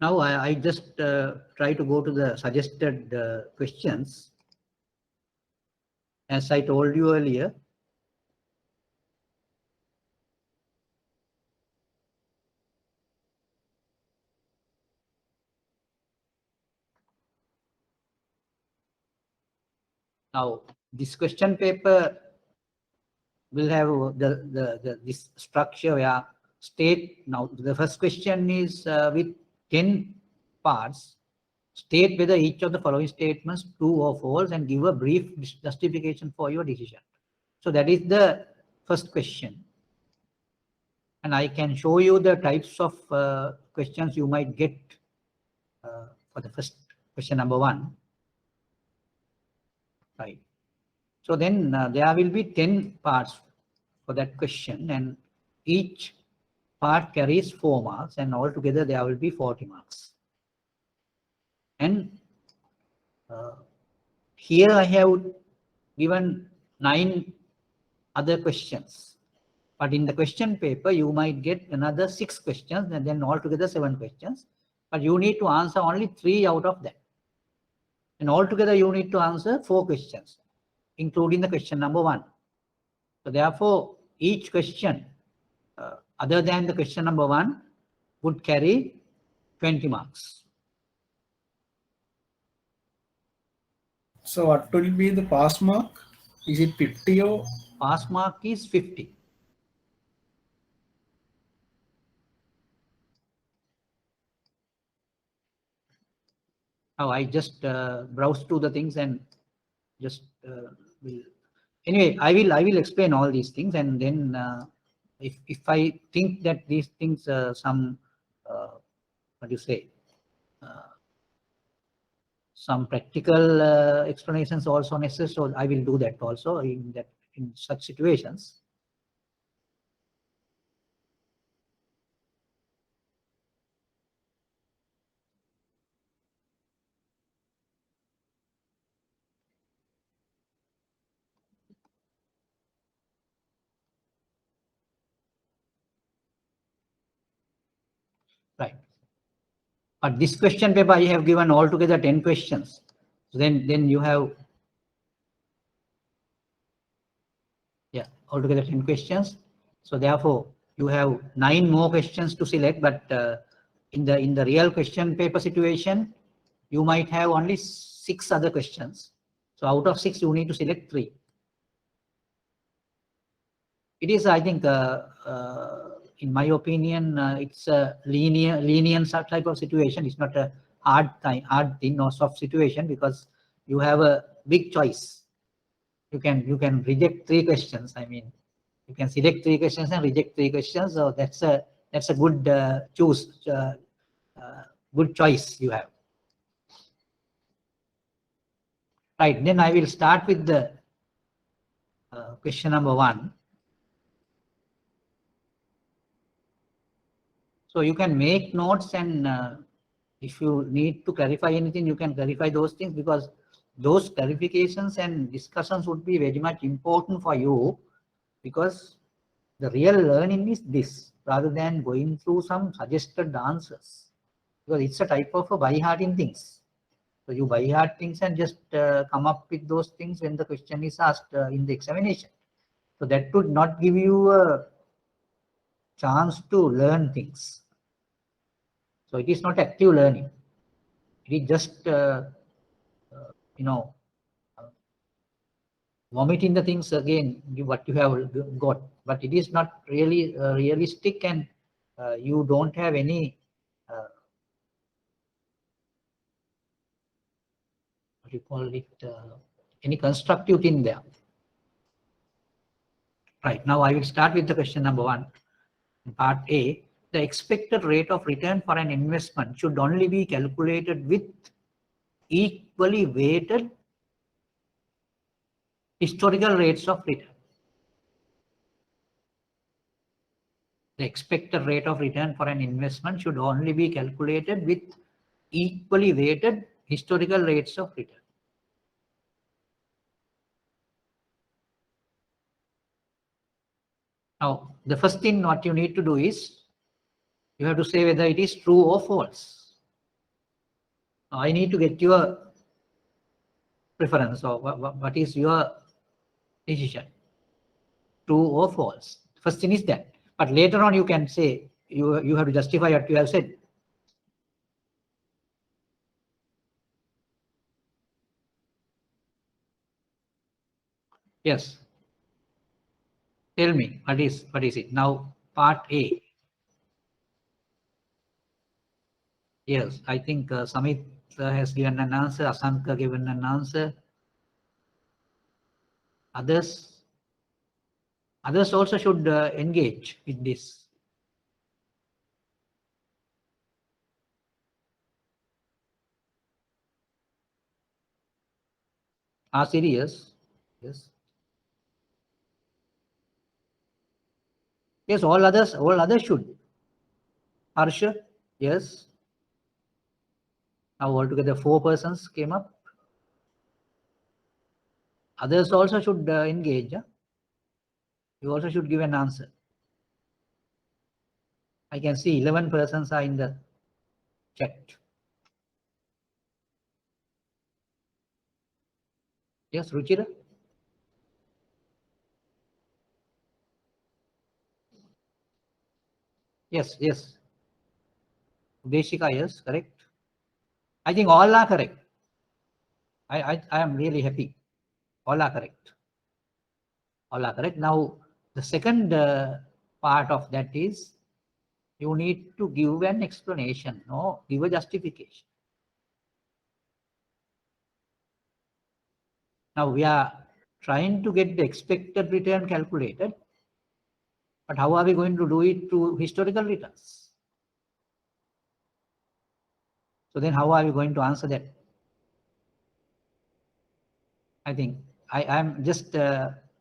now I just try to go to the suggested questions. As I told you earlier, now this question paper will have this structure where state, now the first question is with 10 parts. State whether each of the following statements true or false and give a brief justification for your decision. So that is the first question. And I can show you the types of questions you might get for the first question number 1. Right. So then there will be 10 parts for that question, and each part carries 4 marks, and altogether there will be 40 marks. And here I have given 9 other questions, but in the question paper you might get another 6 questions, and then altogether 7 questions, but you need to answer only 3 out of that, and altogether you need to answer 4 questions, including the question number 1. So therefore each question other than the question number 1 would carry 20 marks. So what will be the pass mark? Is it 50 or? Pass mark is 50. Now I just browse through the things and just will. Anyway, I will explain all these things, and then if I think that these things some what do you say, some practical explanations also necessary, so I will do that also in such situations. Right. But this question paper, I have given altogether 10 questions. So then you have, yeah, altogether 10 questions. So therefore, you have 9 more questions to select. But in the real question paper situation, you might have only 6 other questions. So out of 6, you need to select 3. It is, I think, in my opinion, it's a lenient type of situation. It's not a hard thing or soft situation, because you have a big choice. You can reject 3 questions. I mean, you can select 3 questions and reject 3 questions. So that's a good good choice you have. Right. Then I will start with the question number 1. So you can make notes, and if you need to clarify anything, you can clarify those things, because those clarifications and discussions would be very much important for you, because the real learning is this, rather than going through some suggested answers, because it's a type of a by-hearting things. So you by-heart things and just come up with those things when the question is asked in the examination. So that would not give you a chance to learn things. So it is not active learning. It is just, vomiting the things again, what you have got. But it is not really realistic, and you don't have any, what you call it, any constructive thing there. Right, now I will start with the question number 1. Part A, the expected rate of return for an investment should only be calculated with equally weighted historical rates of return. The expected rate of return for an investment should only be calculated with equally weighted historical rates of return. Now, the first thing what you need to do is, you have to say whether it is true or false. Now, I need to get your preference, or what is your decision, true or false. First thing is that. But later on, you can say, you have to justify what you have said. Yes. Tell me, what is it? Now, part A. Yes, I think Samit has given an answer, Asanka given an answer. Others also should engage with this. Are serious? Yes. Yes, all others should. Harsha? Yes. Now altogether 4 persons came up. Others also should engage. You also should give an answer. I can see 11 persons are in the chat. Yes, Ruchira? Yes. Deshika, yes, correct. I think all are correct. I am really happy. All are correct. All are correct. Now, the second part of that is, you need to give an explanation, no, give a justification. Now, we are trying to get the expected return calculated, but how are we going to do it through historical returns? So then how are we going to answer that? I think I am just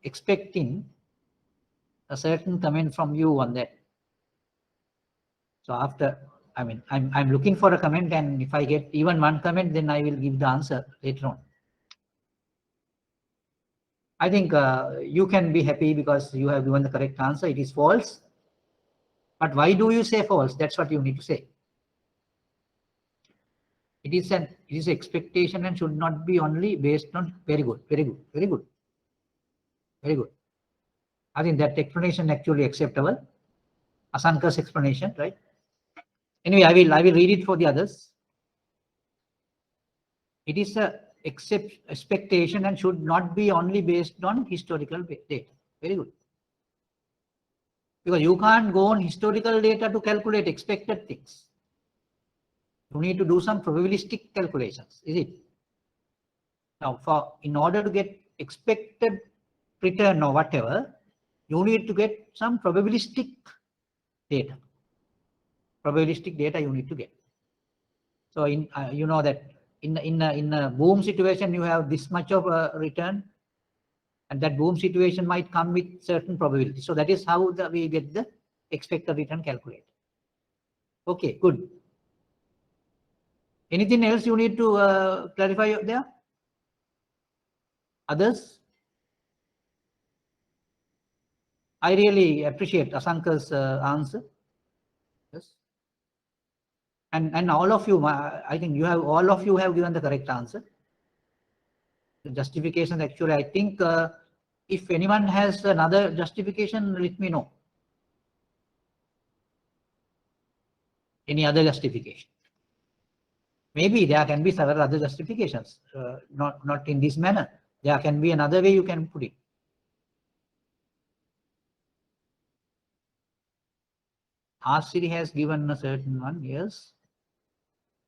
expecting a certain comment from you on that. So after, I mean, I'm looking for a comment, and if I get even one comment, then I will give the answer later on. I think you can be happy because you have given the correct answer. It is false. But why do you say false? That's what you need to say. It is expectation and should not be only based on. Very good, very good, very good, very good. I think that explanation actually acceptable. Asanka's explanation, right? Anyway, I will read it for the others. It is a expectation and should not be only based on historical data. Very good. Because you can't go on historical data to calculate expected things. You need to do some probabilistic calculations, is it? Now, in order to get expected return or whatever, you need to get some probabilistic data. Probabilistic data you need to get. So you know that in a boom situation you have this much of a return, and that boom situation might come with certain probability. So that is how we get the expected return calculated. Okay, good. Anything else you need to clarify there? Others? I really appreciate Asanka's answer. Yes. And all of you, I think all of you have given the correct answer. The justification actually, I think if anyone has another justification, let me know. Any other justification? Maybe there can be several other justifications, not in this manner. There can be another way you can put it. R-Siri has given a certain one, yes.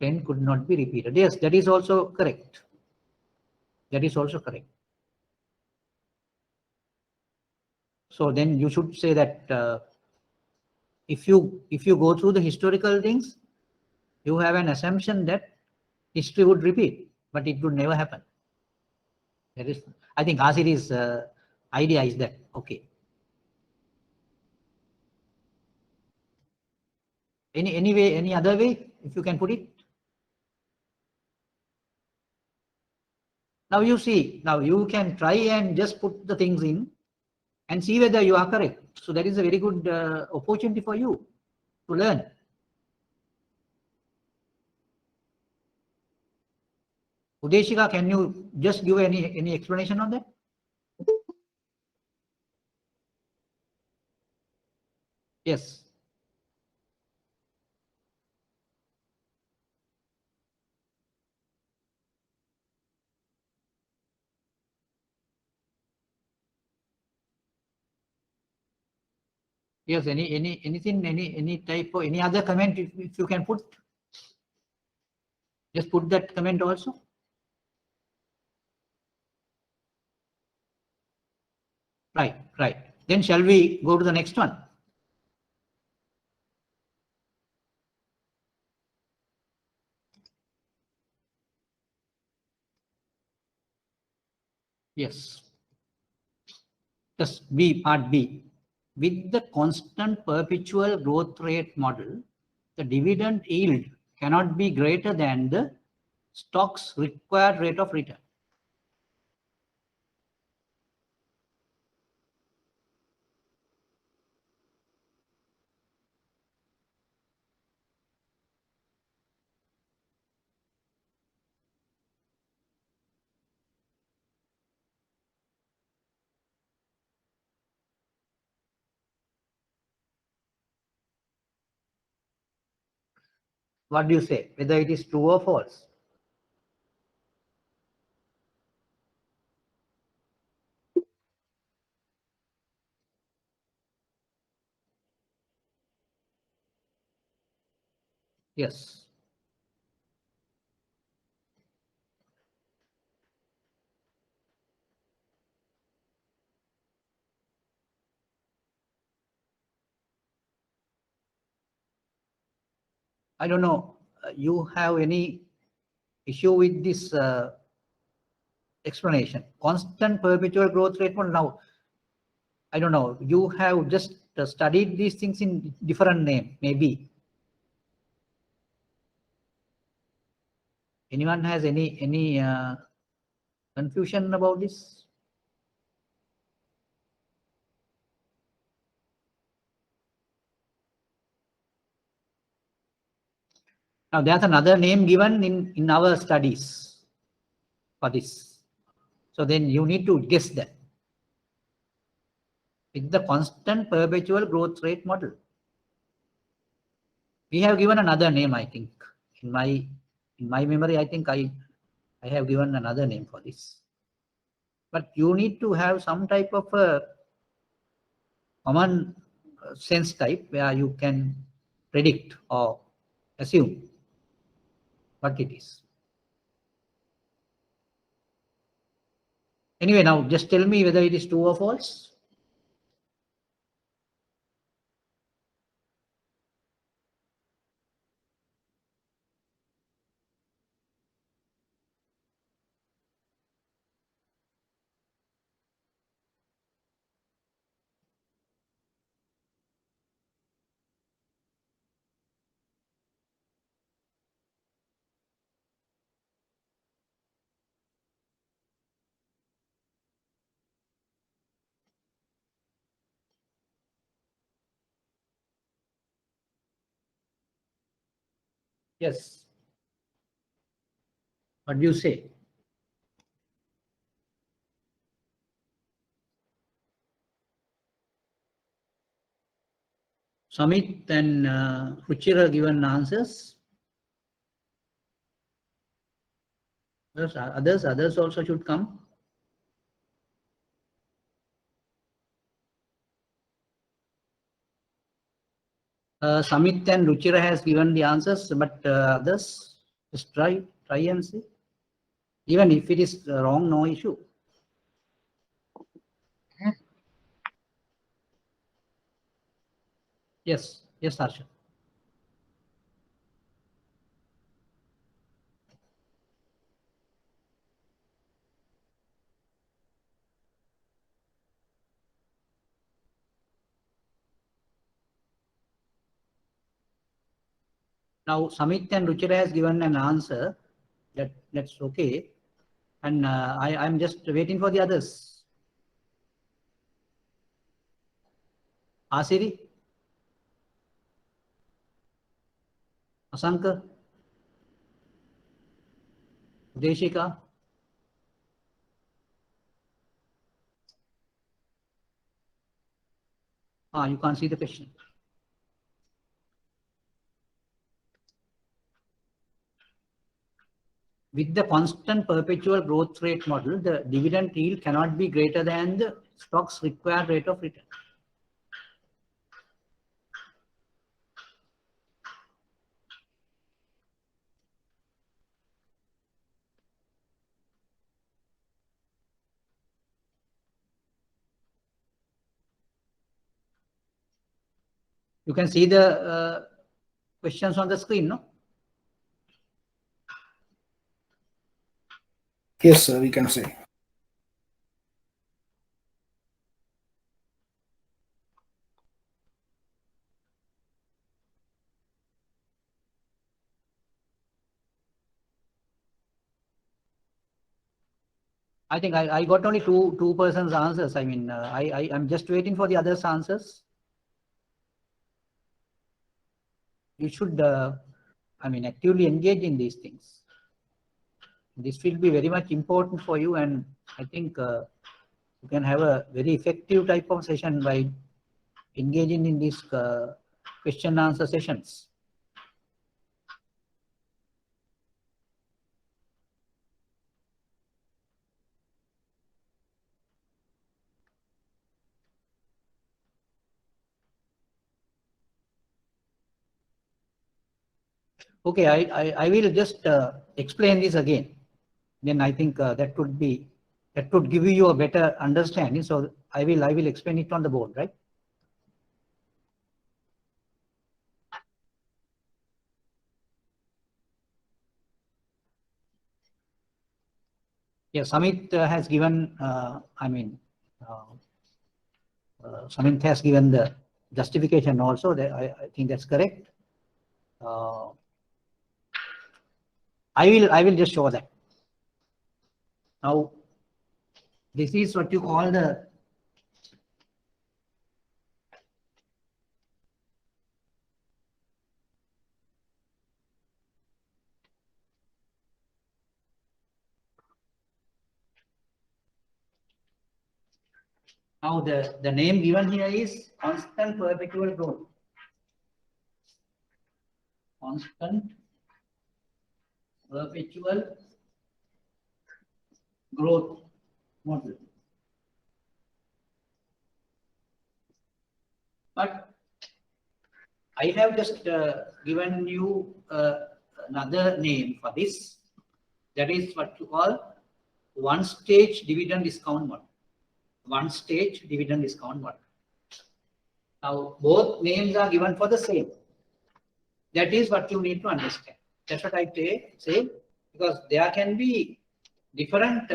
10 could not be repeated. Yes, that is also correct. That is also correct. So then you should say that if you go through the historical things, you have an assumption that history would repeat, but it would never happen. That is, I think R-Siri's idea is that. Okay. Any way, any other way, if you can put it? Now you see, now you can try and just put the things in and see whether you are correct. So that is a very good opportunity for you to learn. Udeshika, can you just give any explanation on that? Yes. Yes, anything, any type of any other comment if you can put, just put that comment also. Right, right. Then shall we go to the next one? Yes. Just B, part B. With the constant perpetual growth rate model, the dividend yield cannot be greater than the stock's required rate of return. What do you say? Whether it is true or false? Yes. I don't know. You have any issue with this explanation? Constant perpetual growth rate model. Now, I don't know. You have just studied these things in different name, maybe. Anyone has any confusion about this? Now there's another name given in our studies for this. So then you need to guess that. It's the constant perpetual growth rate model. We have given another name, I think. In my memory, I think I have given another name for this. But you need to have some type of a common sense type where you can predict or assume what it is. Anyway, now just tell me whether it is true or false. Yes. What do you say? Samit and Ruchira given answers. Others also should come. Samit and Ruchira has given the answers, but others just try and see. Even if it is wrong, no issue. Yes, Harsha. Now Samit and Ruchira has given an answer. That's okay, and I'm just waiting for the others. Asiri, Asanka, Deshika. You can't see the question. With the constant perpetual growth rate model, the dividend yield cannot be greater than the stock's required rate of return. You can see the questions on the screen, no? Yes, sir, we can say. I think I got only two persons' answers. I mean, I'm just waiting for the others' answers. You should, I mean, actively engage in these things. This will be very much important for you, and I think you can have a very effective type of session by engaging in these question and answer sessions. Okay, I will just explain this again. Then I think that would give you a better understanding. So I will explain it on the board, right? Yeah, Samit has given. I mean, Samit has given the justification also. That I think that's correct. I will just show that. Now, this is what you call the Now the name given here is constant perpetual growth. Constant perpetual growth model. But I have just given you another name for this. That is what you call one-stage dividend discount model. One-stage dividend discount model. Now, both names are given for the same. That is what you need to understand. That's what I say, because there can be different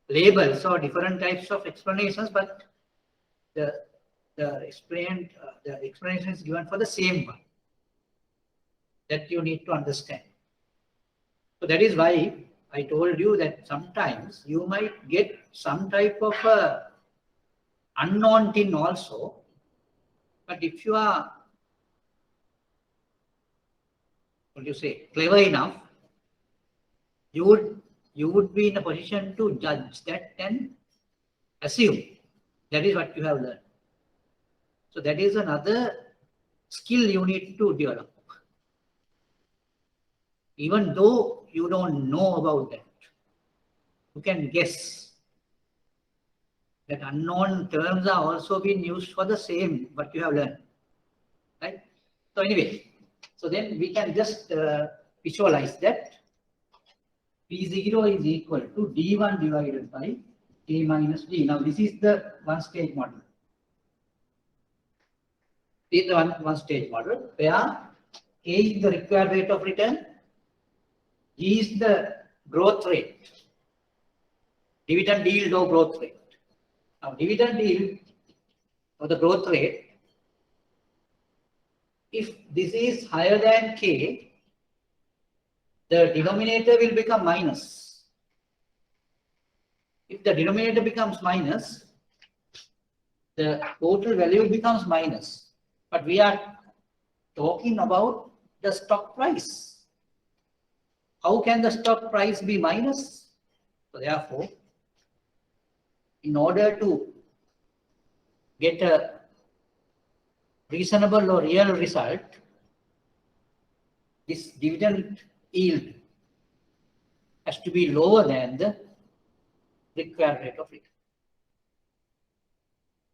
labels or different types of explanations, but the explanation is given for the same one. That you need to understand. So that is why I told you that sometimes you might get some type of unknown thing also. But if you are, what do you say, clever enough, you would be in a position to judge that and assume that is what you have learned. So that is another skill you need to develop. Even though you don't know about that, you can guess that unknown terms are also being used for the same what you have learned, right? So anyway, so then we can just visualize that P0 is equal to D1 divided by K minus D. Now this is the one-stage model. This is the one stage model where K is the required rate of return, G is the growth rate, dividend yield or growth rate. Now, dividend yield or the growth rate, if this is higher than K, the denominator will become minus. If the denominator becomes minus, the total value becomes minus. But we are talking about the stock price. How can the stock price be minus? So therefore, in order to get a reasonable or real result, this dividend yield has to be lower than the required rate of return.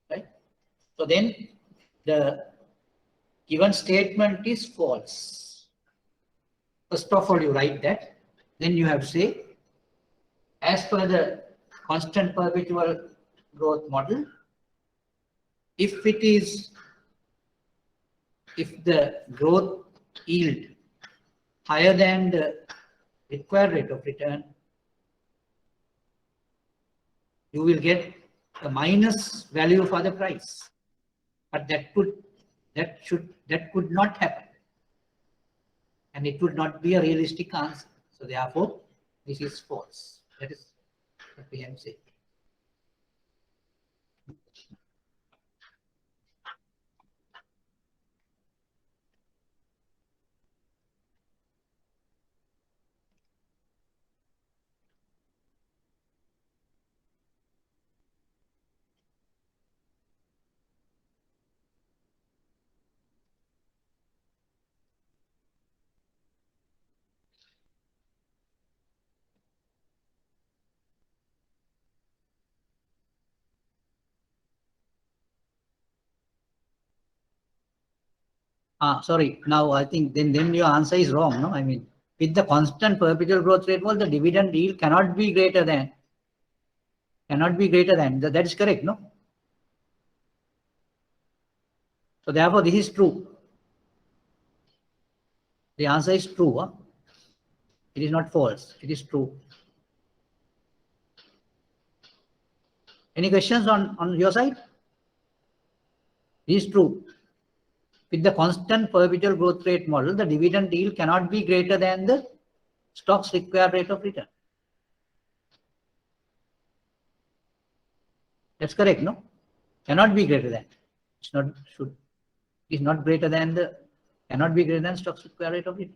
Right? So then the given statement is false. First of all, you write that. Then you have to say, as per the constant perpetual growth model, if the growth yield higher than the required rate of return, you will get a minus value for the price. But that could not happen. And it would not be a realistic answer. So therefore, this is false. That is what we have said. Sorry. Now I think then your answer is wrong. No, I mean, with the constant perpetual growth rate, well, the dividend yield cannot be greater than. That is correct, no? So therefore, this is true. The answer is true. Huh? It is not false. It is true. Any questions on your side? It is true. With the constant perpetual growth rate model, the dividend yield cannot be greater than the stock's required rate of return. That's correct, no? Cannot be greater than. It's not should. Is not greater than the. Cannot be greater than stock's required rate of return.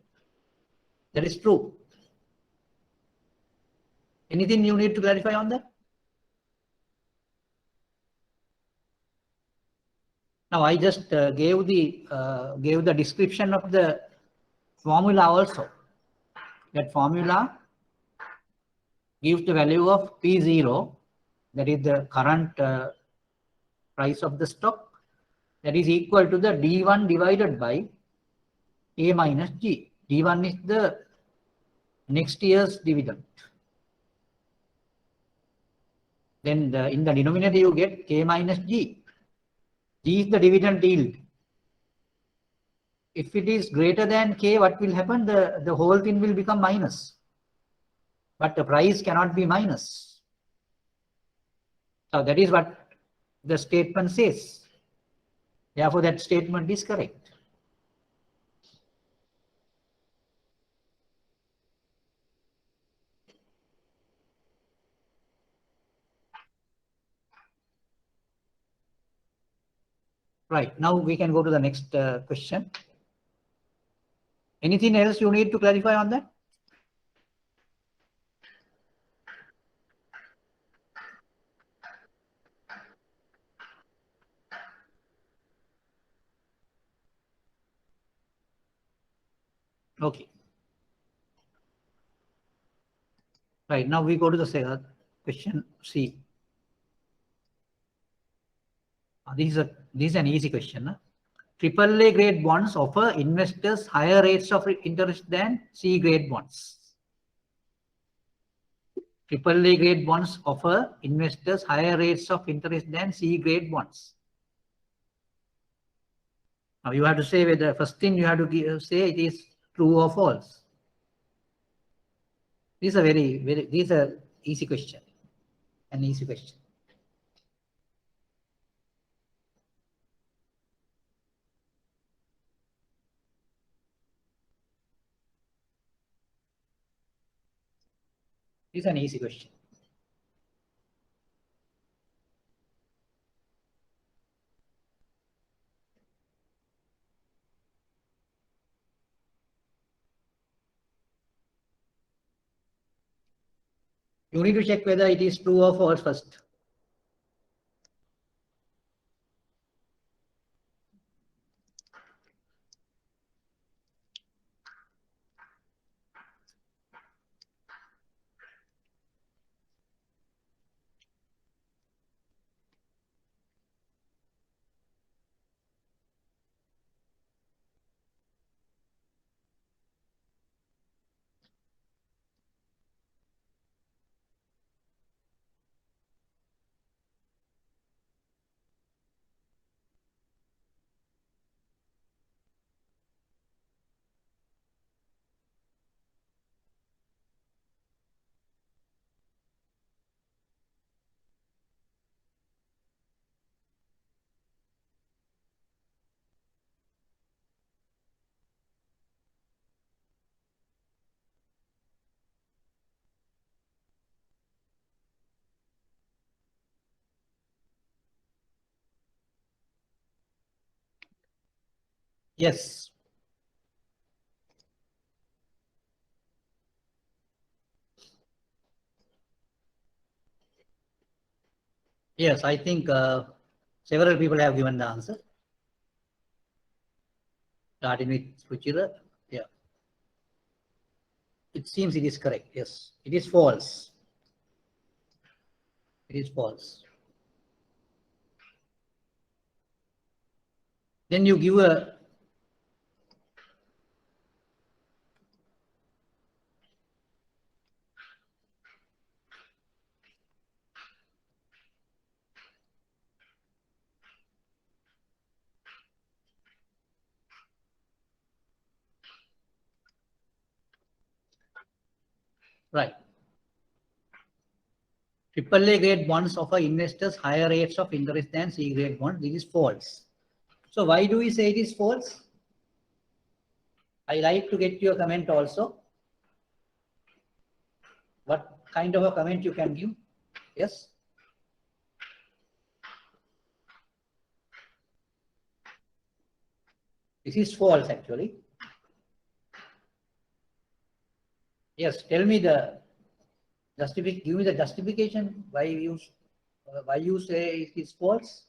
That is true. Anything you need to clarify on that? Now I just gave the description of the formula also. That formula gives the value of P0, that is the current price of the stock, that is equal to the D1 divided by A minus G. D1 is the next year's dividend. Then in the denominator you get K minus G. G is the dividend yield. If it is greater than K, what will happen? The whole thing will become minus. But the price cannot be minus. So that is what the statement says. Therefore, that statement is correct. Right, now we can go to the next question. Anything else you need to clarify on that? Okay. Right, now we go to the question C. This is an easy question. AAA grade bonds offer investors higher rates of interest than C grade bonds. AAA grade bonds offer investors higher rates of interest than C grade bonds. Now you have to say whether, first thing you have to say it is true or false. This is a this is an easy question. An easy question. This is an easy question. You need to check whether it is true or false first. Yes. Yes, I think several people have given the answer. Starting with Ruchira. Yeah. It seems it is correct. Yes. It is false. It is false. Then you give a right. AAA grade bonds offer investors higher rates of interest than C grade bonds. This is false. So why do we say it is false? I like to get your comment also. What kind of a comment you can give? Yes. This is false actually. Yes. Tell me the give me the justification why you say it is false.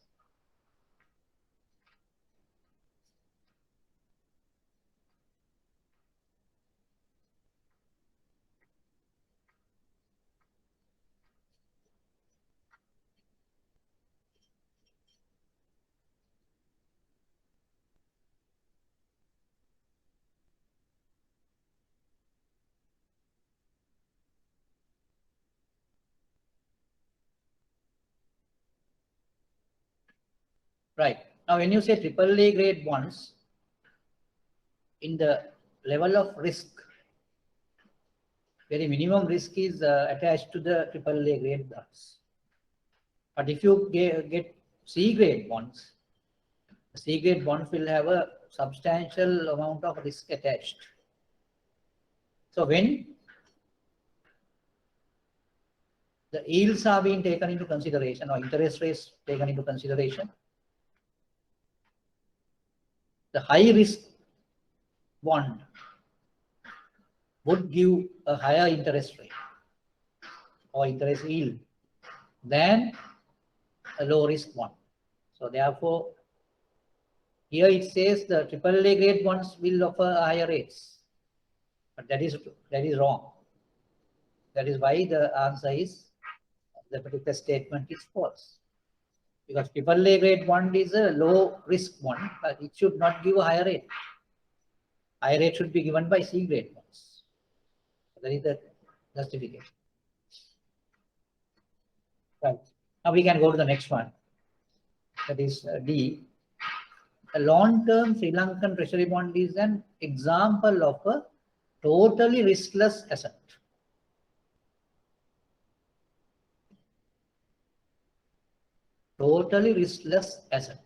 Right. Now, when you say AAA grade bonds, in the level of risk, very minimum risk is attached to the AAA grade bonds. But if you get C grade bonds, C grade bonds will have a substantial amount of risk attached. So when the yields are being taken into consideration or interest rates taken into consideration, the high risk bond would give a higher interest rate or interest yield than a low risk one. So therefore, here it says the AAA grade bonds will offer higher rates, but that is wrong. That is why the answer is the particular statement is false. Because AAA grade bond is a low risk one, but it should not give a higher rate. Higher rate should be given by C grade bonds. So that is the justification. Right. Now we can go to the next one. That is D. A long-term Sri Lankan treasury bond is an example of a totally riskless asset. Totally riskless asset.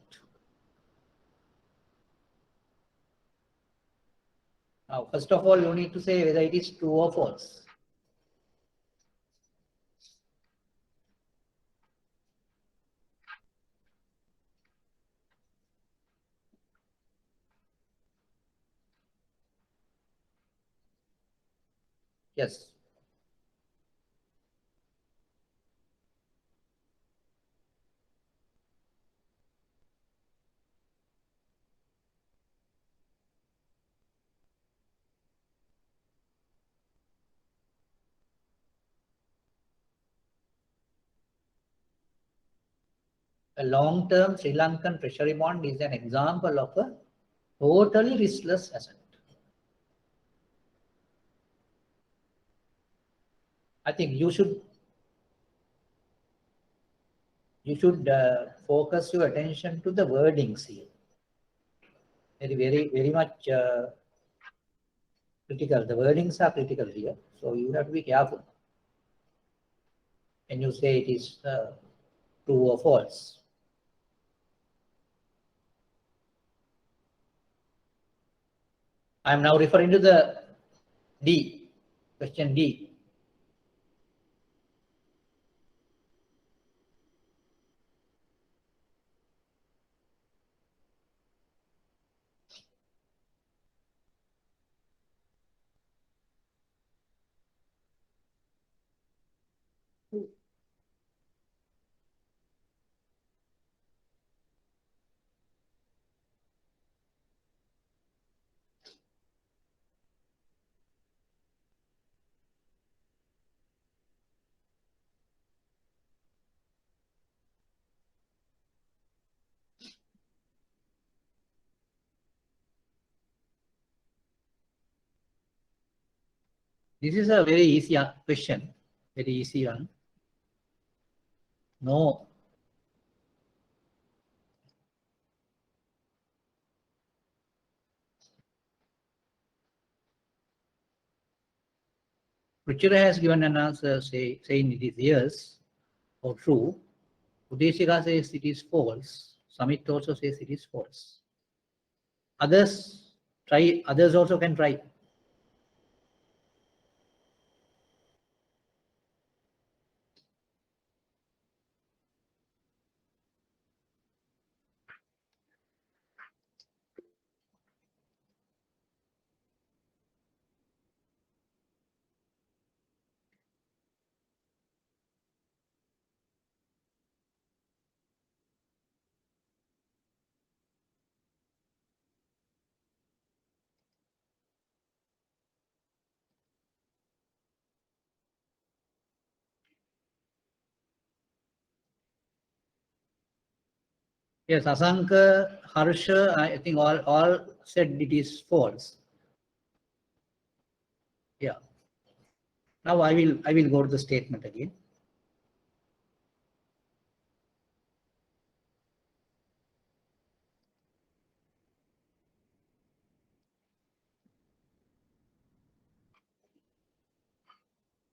Now, first of all, you need to say whether it is true or false. Yes. A long-term Sri Lankan treasury bond is an example of a totally riskless asset. I think you should focus your attention to the wordings here. Very much critical. The wordings are critical here, so you have to be careful when you say it is true or false. I am now referring to the D, question D. This is a very easy question, very easy one. No. Ruchira has given an answer saying it is yes or true. Udeshika says it is false. Samit also says it is false. Others also can try. Yes, Asanka, Harsha, I think all said it is false. Yeah. Now I will go to the statement again.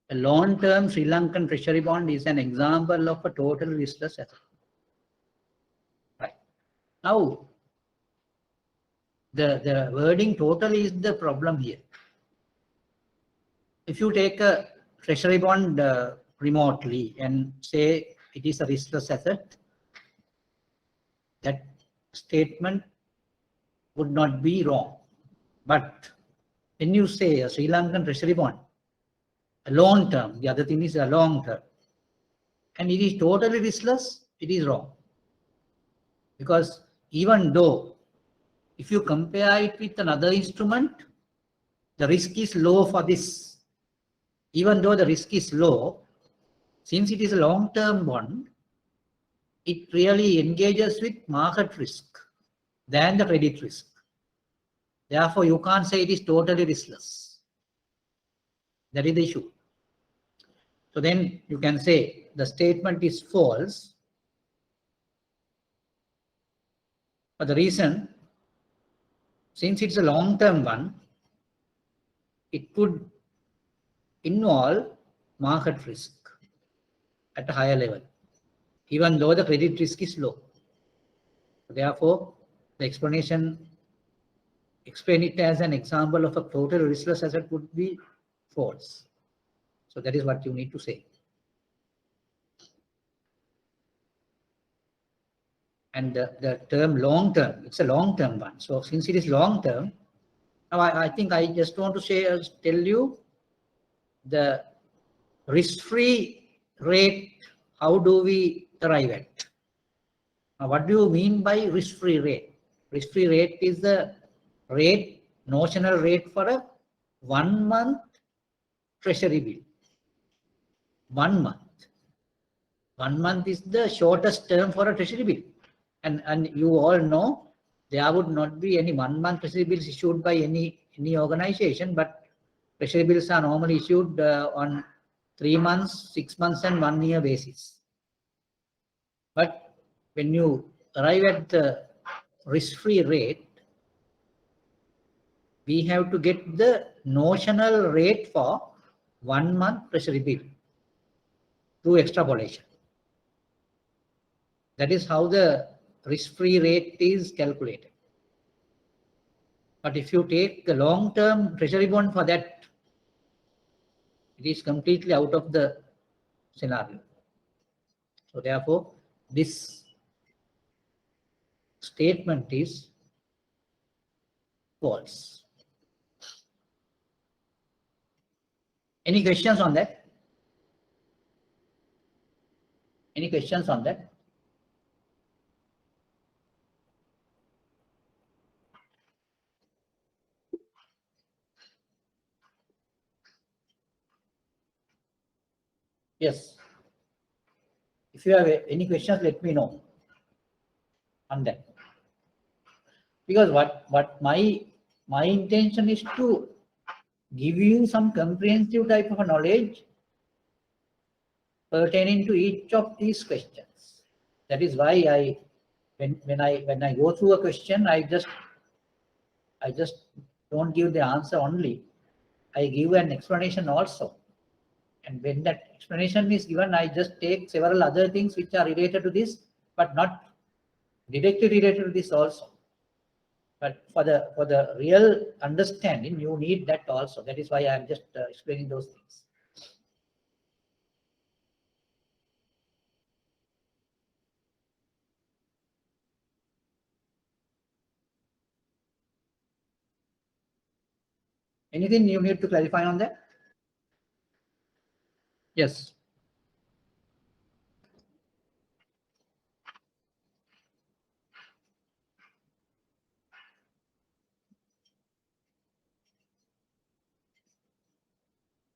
A long-term Sri Lankan treasury bond is an example of a total riskless asset. Right. Now, the wording total is the problem here. If you take a treasury bond remotely and say it is a riskless asset, that statement would not be wrong. But when you say a Sri Lankan treasury bond, a long term, the other thing is a long term, and it is totally riskless, it is wrong. Because even though if you compare it with another instrument, the risk is low for this. Even though the risk is low, since it is a long-term bond, it really engages with market risk than the credit risk. Therefore, you can't say it is totally riskless. That is the issue. So then you can say the statement is false for the reason, since it's a long-term one, it could involve market risk at a higher level, even though the credit risk is low. Therefore, the explanation, explain it as an example of a total riskless asset would be false. So that is what you need to say. And the term long term, it's a long term one. So since it is long term, now I think I just want to say, tell you the risk-free rate, how do we arrive at? Now, what do you mean by risk-free rate? Risk-free rate is the rate, notional rate for a 1 month treasury bill. 1 month. 1 month is the shortest term for a treasury bill. And you all know there would not be any 1 month treasury bills issued by any organization, but treasury bills are normally issued on 3 months, 6 months, and 1 year basis. But when you arrive at the risk-free rate, we have to get the notional rate for 1 month treasury bill through extrapolation. That is how the risk-free rate is calculated. But if you take the long-term treasury bond for that, it is completely out of the scenario. So therefore, this statement is false. Any questions on that? Any questions on that? Yes. If you have any questions, let me know on that. Because what my intention is to give you some comprehensive type of knowledge pertaining to each of these questions. That is why when I go through a question, I just don't give the answer only. I give an explanation also. And when that explanation is given, I just take several other things which are related to this, but not directly related to this also. But for the real understanding, you need that also. That is why I am just explaining those things. Anything you need to clarify on that? Yes.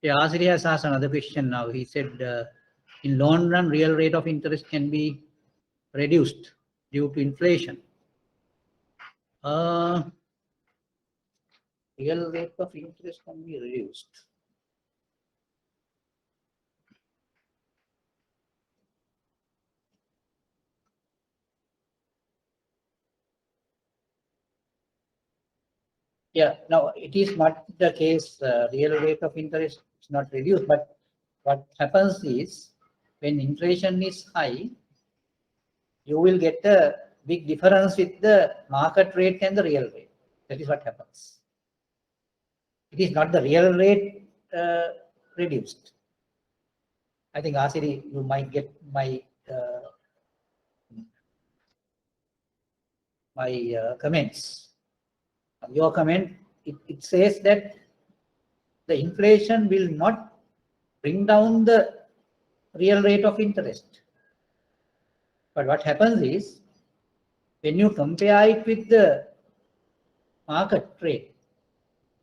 Yeah, Asiri has asked another question now. He said, in long run, real rate of interest can be reduced due to inflation. Real rate of interest can be reduced. Yeah, now it is not the case, real rate of interest is not reduced, but what happens is when inflation is high, you will get a big difference with the market rate and the real rate. That is what happens. It is not the real rate reduced. I think Asiri, you might get my comments. Your comment, it says that the inflation will not bring down the real rate of interest. But what happens is, when you compare it with the market rate,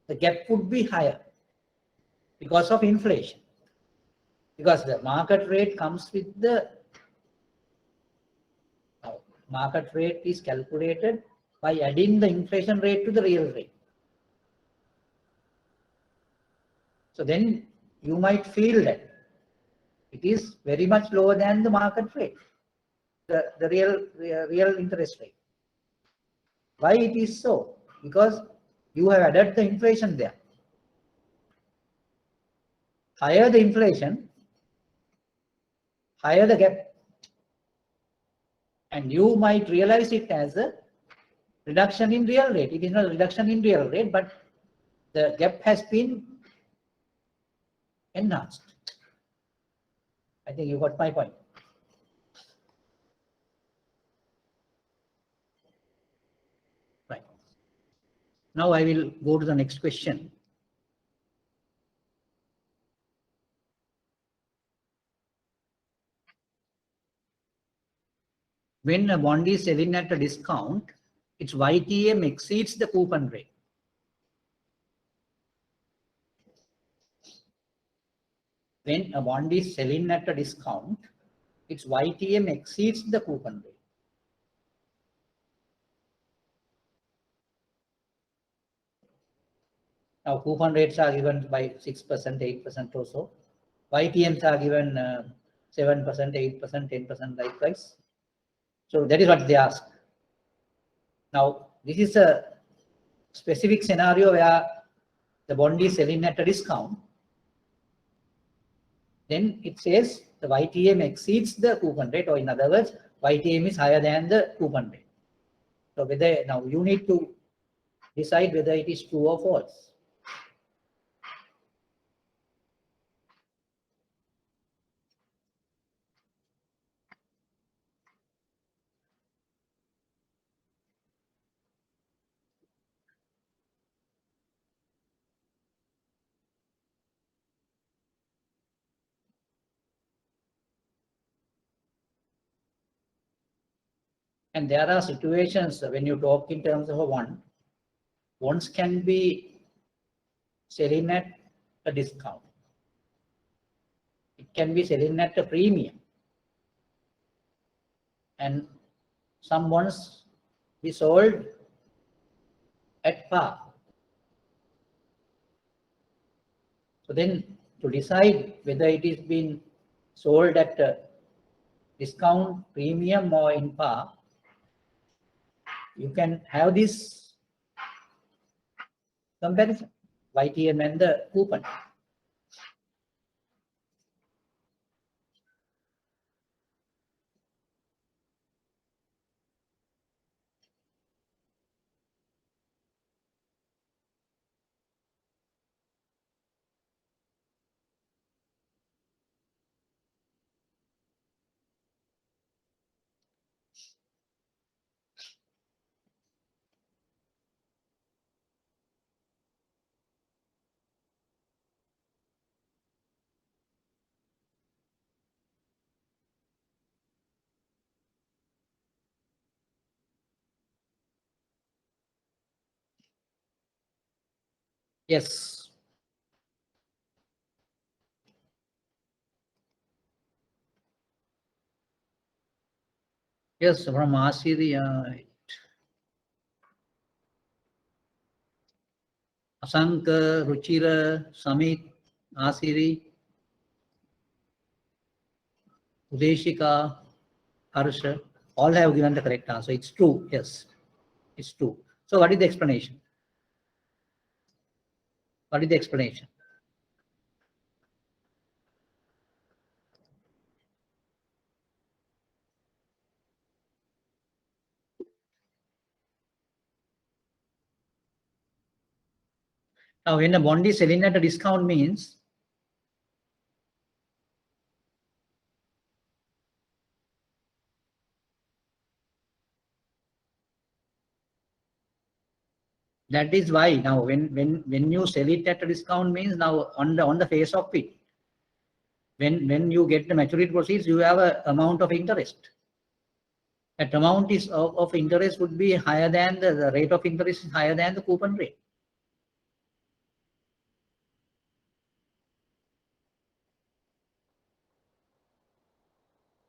the gap would be higher because of inflation. Because the market rate comes with the market rate is calculated by adding the inflation rate to the real rate. So then you might feel that it is very much lower than the market rate, the real interest rate. Why it is so? Because you have added the inflation there. Higher the inflation, higher the gap. And you might realize it as a reduction in real rate. It is not a reduction in real rate, but the gap has been enhanced. I think you got my point. Right. Now I will go to the next question. When a bond is selling at a discount, its YTM exceeds the coupon rate. When a bond is selling at a discount, its YTM exceeds the coupon rate. Now, coupon rates are given by 6%, 8% or so. YTMs are given 7%, 8%, 10% likewise. So that is what they ask. Now, this is a specific scenario where the bond is selling at a discount. Then it says the YTM exceeds the coupon rate, or in other words, YTM is higher than the coupon rate. So whether now you need to decide whether it is true or false. And there are situations when you talk in terms of a bond, bonds can be selling at a discount. It can be selling at a premium. And some bonds be sold at par. So then to decide whether it is being sold at a discount, premium or in par, you can have this comparison, YTM and the coupon. Yes. Yes, from Asiri, Asanka, Ruchira, Samit, Asiri, Udeshika, Harsha, all have given the correct answer. It's true. Yes, it's true. So what is the explanation? What is the explanation? Now, when a bond is selling at a discount means that is why now when you sell it at a discount means now on the face of it, when you get the maturity proceeds, you have a amount of interest. That amount is of interest would be higher than the rate of interest is higher than the coupon rate.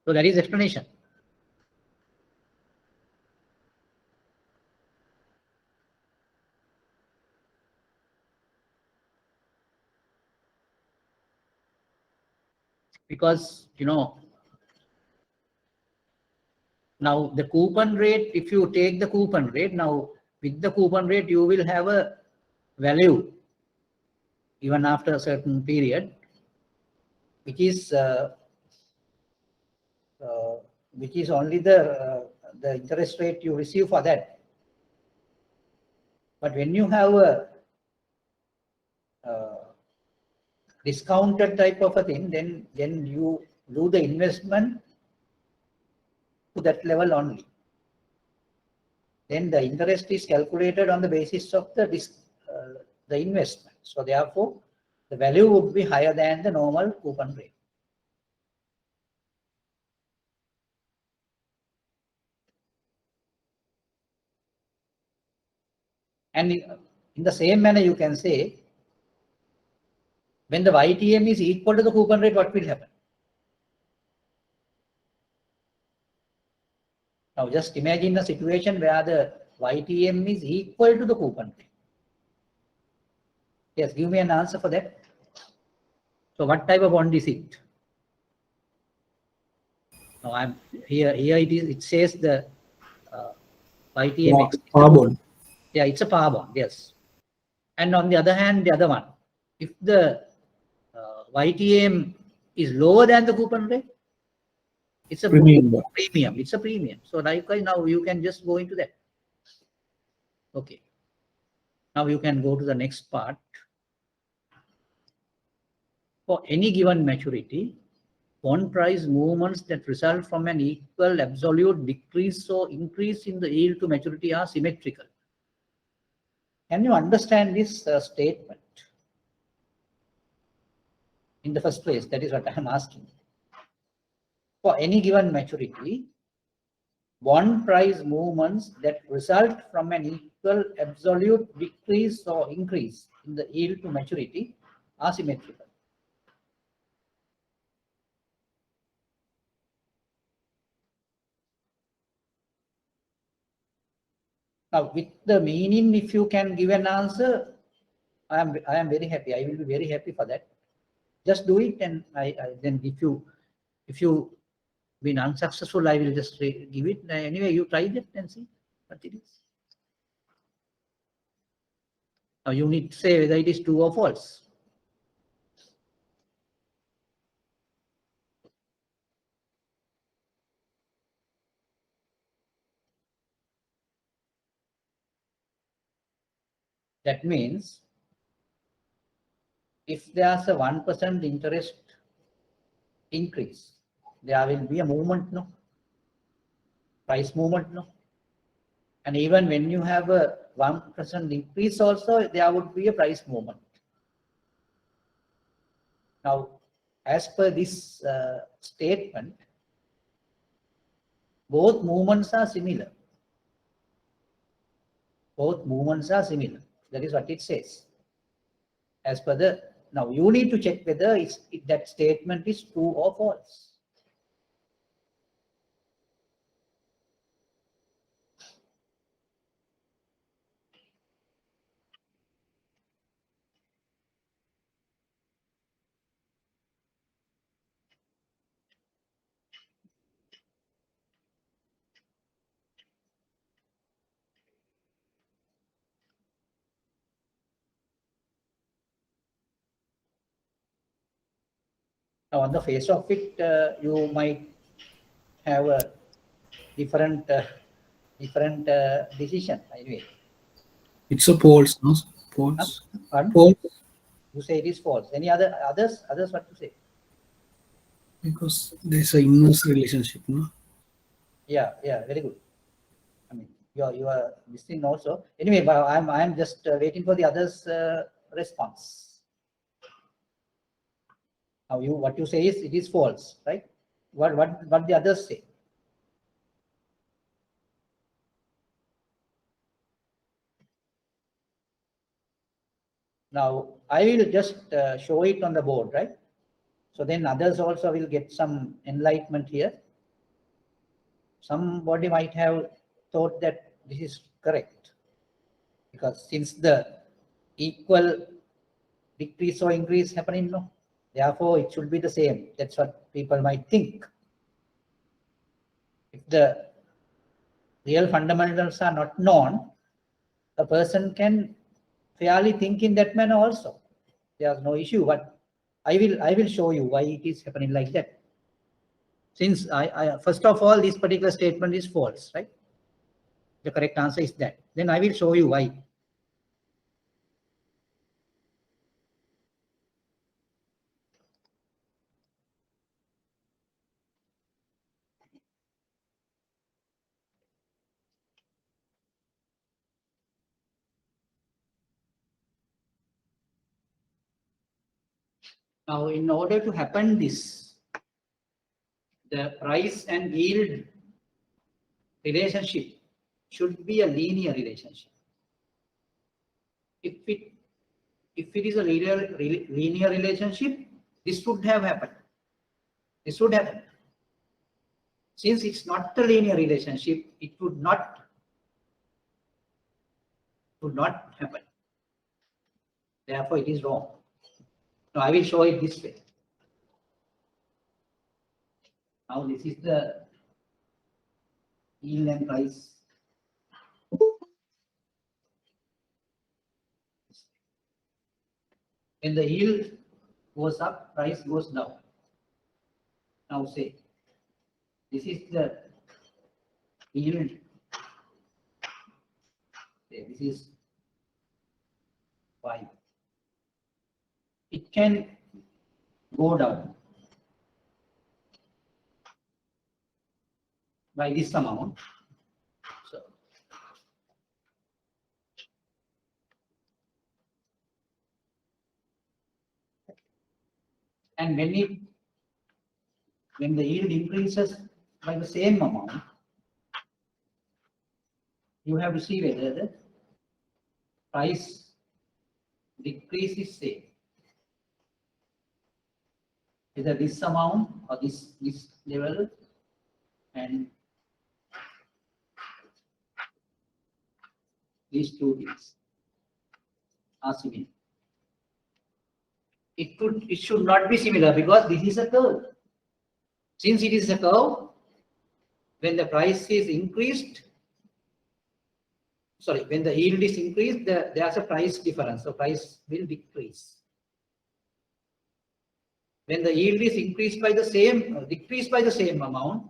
So that is explanation. Because now the coupon rate, if you take the coupon rate, now with the coupon rate you will have a value even after a certain period, which is only the interest rate you receive for that. But when you have a discounted type of a thing, then you do the investment to that level only. Then the interest is calculated on the basis of the investment. So therefore, the value would be higher than the normal coupon rate. And in the same manner, you can say, when the YTM is equal to the coupon rate, what will happen? Now just imagine a situation where the YTM is equal to the coupon rate. Yes, give me an answer for that. So what type of bond is it? Now I'm here it says the YTM. Par bond. Yeah, it's a par bond, yes. And on the other hand, the other one, if the YTM is lower than the coupon rate, it's a Premium. It's a premium. So likewise, now you can just go into that. Okay. Now you can go to the next part. For any given maturity, bond price movements that result from an equal absolute decrease or increase in the yield to maturity are symmetrical. Can you understand this statement? In the first place, that is what I am asking. For any given maturity, bond price movements that result from an equal absolute decrease or increase in the yield to maturity are symmetrical. Now, with the meaning, if you can give an answer, I am very happy. I will be very happy for that. Just do it, and then if you been unsuccessful, I will just give it. Anyway, you try it and see what it is. Now you need to say whether it is true or false. That means if there's a 1% interest increase, there will be a movement, no? Price movement, no? And even when you have a 1% increase also, there would be a price movement. Now, as per this statement, both movements are similar. Both movements are similar. That is what it says. As per the, now you need to check whether that statement is true or false. Now, on the face of it, you might have a different decision. Anyway, It's a false, no? False. Pardon? False. You say it is false. Any others what to say? Because there's an inverse relationship, no? Yeah, very good. I mean, you are listening also. Anyway, but I'm just waiting for the others' response. Now what you say is it is false, right? What the others say? Now I will just show it on the board, right? So then others also will get some enlightenment here. Somebody might have thought that this is correct, because since the equal decrease or increase happening, no, therefore it should be the same. That's what people might think. If the real fundamentals are not known, a person can fairly think in that manner also. There's no issue, but I will show you why it is happening like that. Since I first of all, this particular statement is false, right? The correct answer is that. Then I will show you why. Now, in order to happen this, the price and yield relationship should be a linear relationship. If it is a linear relationship, this would have happened. This would happen. Since it's not a linear relationship, it would not happen. Therefore, it is wrong. Now, I will show it this way. Now, this is the yield and price. When the yield goes up, price goes down. Now, say, this is the yield. Say, this is Y. It can go down by this amount. So, and when the yield increases by the same amount, you have to see whether the price decrease is same. Either this amount or this level, and these two things are similar. It should not be similar because this is a curve. Since it is a curve, when the price is increased, sorry, when the yield is increased, there's a price difference, so price will decrease. When the yield is increased by the same, decreased by the same amount,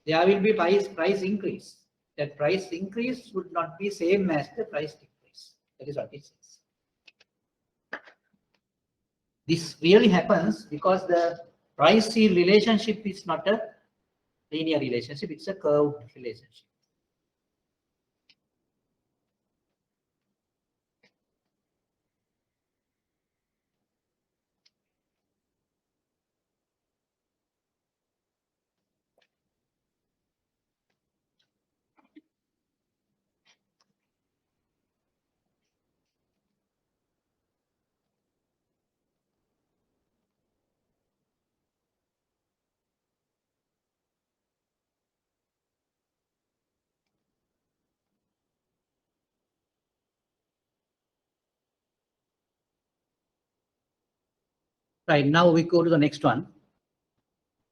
there will be price increase. That price increase would not be same as the price decrease. That is what it says. This really happens because the price yield relationship is not a linear relationship, it's a curved relationship. Right, now we go to the next one.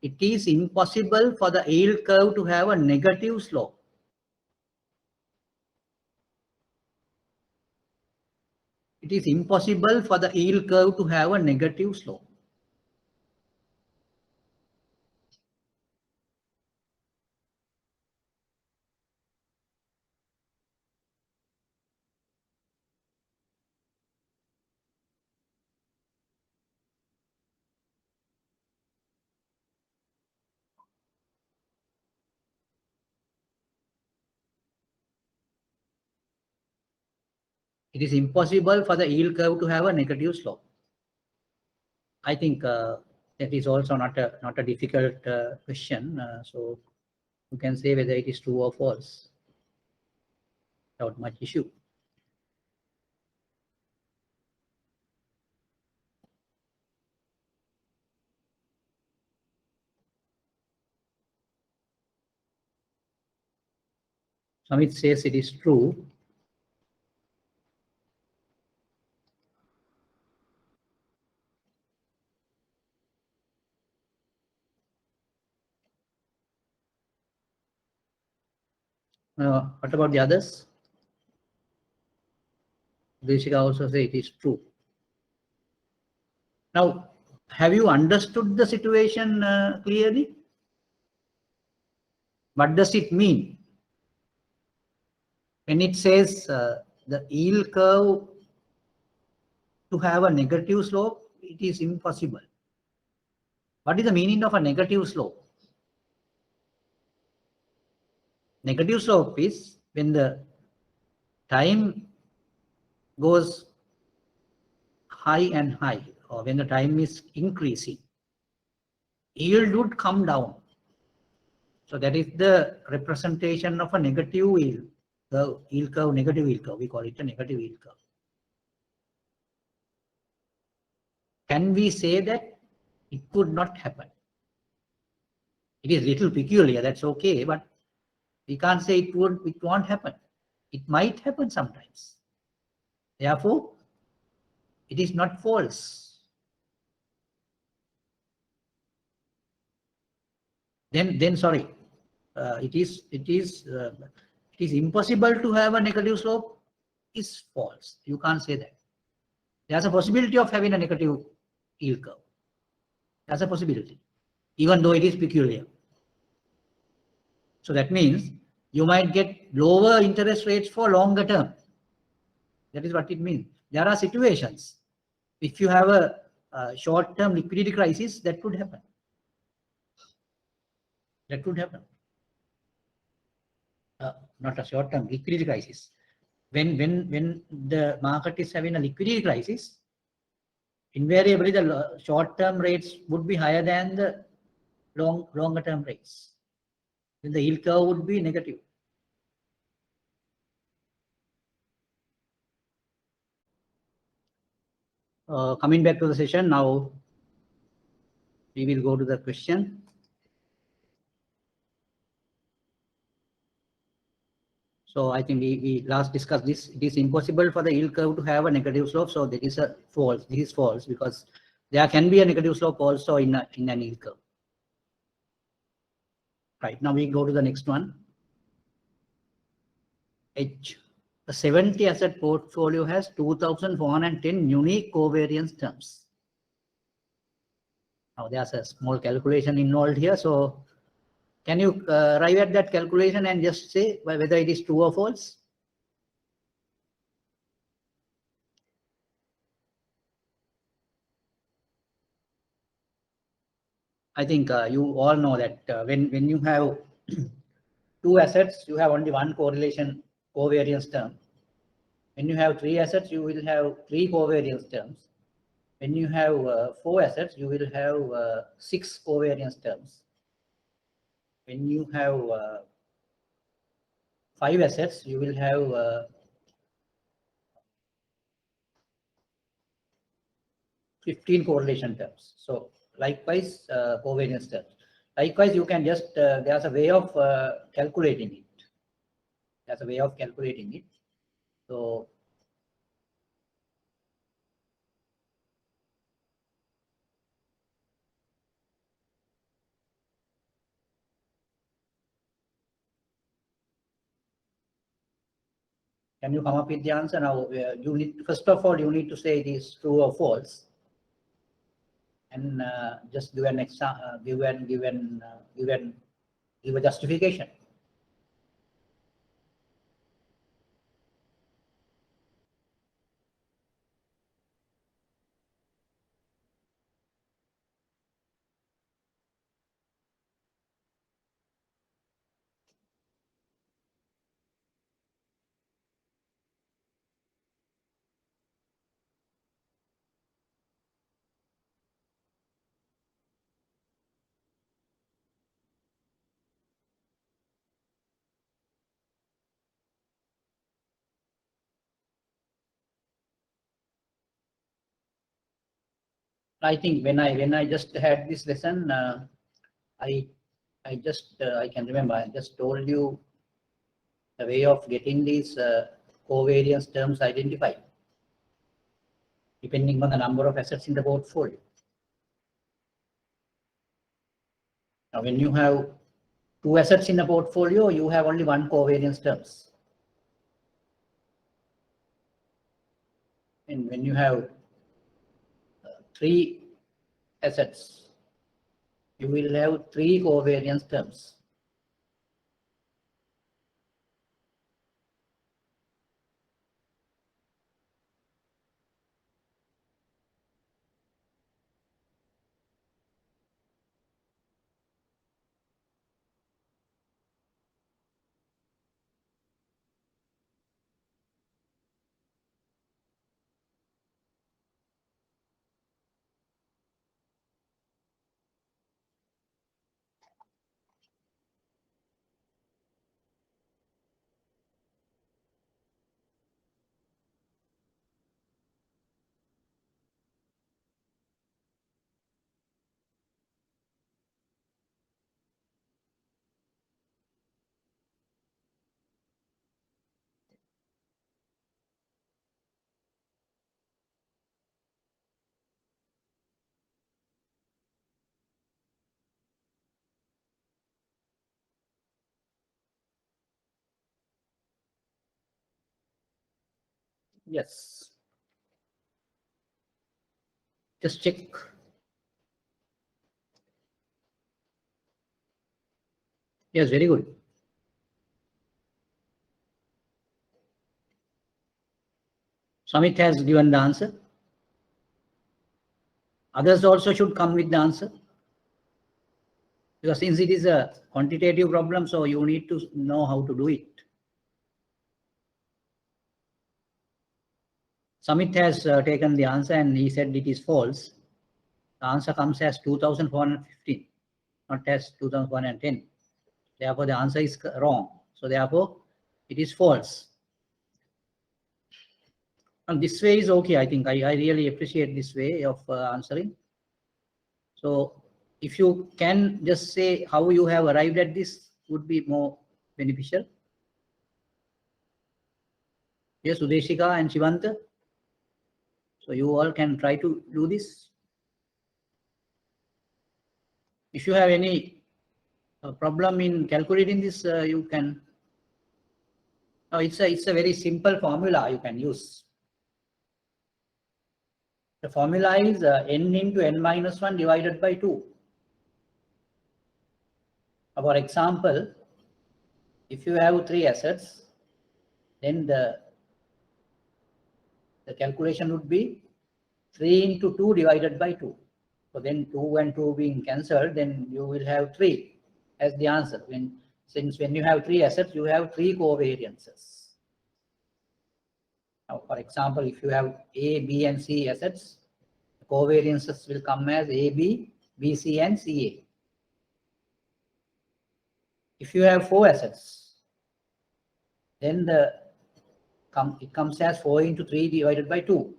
It is impossible for the yield curve to have a negative slope. It is impossible for the yield curve to have a negative slope. it is impossible for the yield curve to have a negative slope. I think that is also not a difficult question. So you can say whether it is true or false without much issue. Samit says it is true. What about the others? Deshika also say it is true. Now, have you understood the situation clearly? What does it mean? When it says the yield curve to have a negative slope, it is impossible. What is the meaning of a negative slope? Negative slope is when the time goes high and high, or when the time is increasing, yield would come down. So that is the representation of a negative yield curve, negative yield curve. We call it a negative yield curve. Can we say that it could not happen? It is little peculiar, that's okay, but we can't say it won't happen. It might happen sometimes. Therefore, it is not false. Then sorry, it is impossible to have a negative slope is false. You can't say that. There's a possibility of having a negative yield curve. That's a possibility, even though it is peculiar. So that means you might get lower interest rates for longer term. That is what it means. There are situations. If you have a short-term liquidity crisis, that could happen. That could happen. Not a short-term liquidity crisis. When the market is having a liquidity crisis, invariably the short-term rates would be higher than the longer-term rates. Then the yield curve would be negative. Coming back to the session now, we will go to the question. So I think we last discussed this. It is impossible for the yield curve to have a negative slope. So that is a false. This is false because there can be a negative slope also in an yield curve. Right, now we go to the next one. H. A 70 asset portfolio has 2,410 unique covariance terms. Now there's a small calculation involved here. So can you arrive at that calculation and just say whether it is true or false? I think you all know that when you have two assets, you have only one covariance term. When you have three assets, you will have three covariance terms. When you have four assets, you will have six covariance terms. When you have five assets, you will have 15 correlation terms. So likewise, covariance terms. Likewise, you can just, there's a way of calculating it. There's a way of calculating it. So can you come up with the answer now? You need, first of all, you need to say it is true or false, and just give an give a justification. I think when I just had this lesson, I can remember, I just told you the way of getting these covariance terms identified, depending on the number of assets in the portfolio. Now, when you have 2 assets in a portfolio, you have only 1 covariance terms. And when you have 3 assets, you will have 3 covariance terms. Yes. Just check. Yes, very good. Samit has given the answer. Others also should come with the answer. Because since it is a quantitative problem, so you need to know how to do it. Samit has taken the answer and he said it is false. The answer comes as 2415, not as 2110. Therefore, the answer is wrong. So therefore, it is false. And this way is okay, I think. I really appreciate this way of answering. So if you can just say how you have arrived at this, would be more beneficial. Yes, Udeshika and Shivanta. So you all can try to do this. If you have any problem in calculating this, you can. No, it's a very simple formula you can use. The formula is n into n minus 1 divided by 2. For example, if you have 3 assets, then the calculation would be 3 into 2 divided by 2. So then 2 and 2 being cancelled, then you will have 3 as the answer. Since when you have 3 assets, you have 3 covariances. Now, for example, if you have A, B, and C assets, the covariances will come as AB, BC, and CA. If you have 4 assets, then it comes as 4 into 3 divided by 2.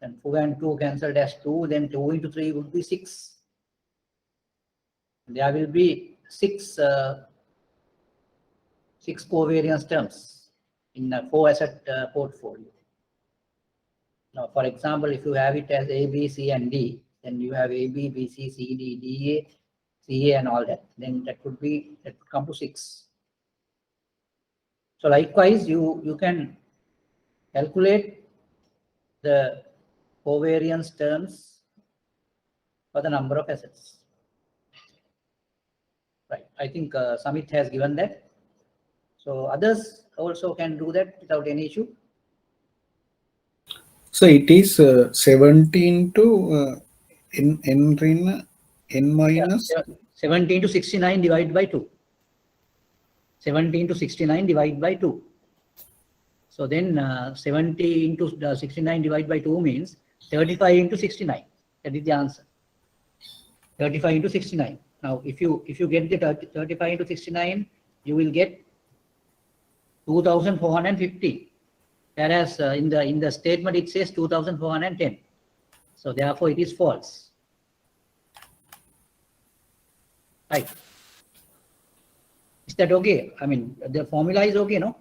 And 4 and 2 cancelled as 2, then 2 into 3 would be 6. There will be 6 covariance terms in a 4 asset portfolio. Now, for example, if you have it as A, B, C, and D, then you have A, B, B, C, C, D, D, A, C, A, and all that. Then that would come to 6. So likewise, you can calculate the covariance terms for the number of assets. Right. I think Samit has given that. So others also can do that without any issue. So it is 17 to n minus. Yeah, 17 to 69 divided by 2. 17 to 69 divided by 2. So then 70 into 69 divided by 2 means 35 into 69. That is the answer. 35 into 69. Now, if you get the 35 into 69, you will get 2450. Whereas in the statement it says 2410. So therefore it is false. Right. Is that okay? I mean, the formula is okay, no?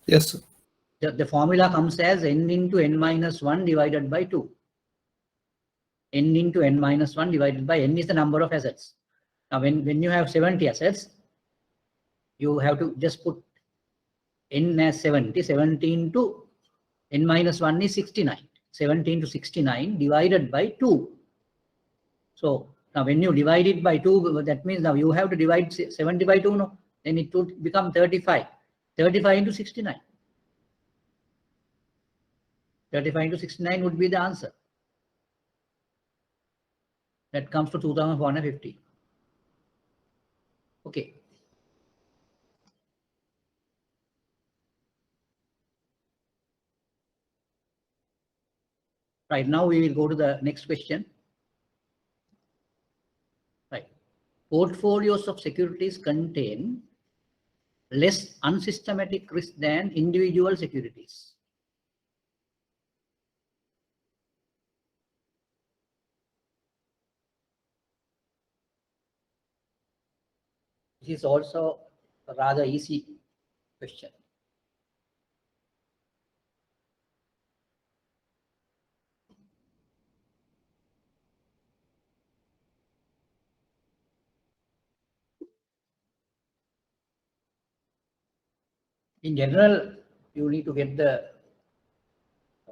Yes, sir. The formula comes as n into n minus 1 divided by 2. N into n minus 1 divided by n is the number of assets. Now, when you have 70 assets, you have to just put n as 70. 70 into n minus 1 is 69. 70 into 69 divided by 2. So now when you divide it by 2, that means now you have to divide 70 by 2, no? Then it would become 35. 35 into 69. 35 into 69 would be the answer. That comes to 2450. Okay. Right, now we will go to the next question. Right. Portfolios of securities contain less unsystematic risk than individual securities. This is also a rather easy question. In general, you need to get the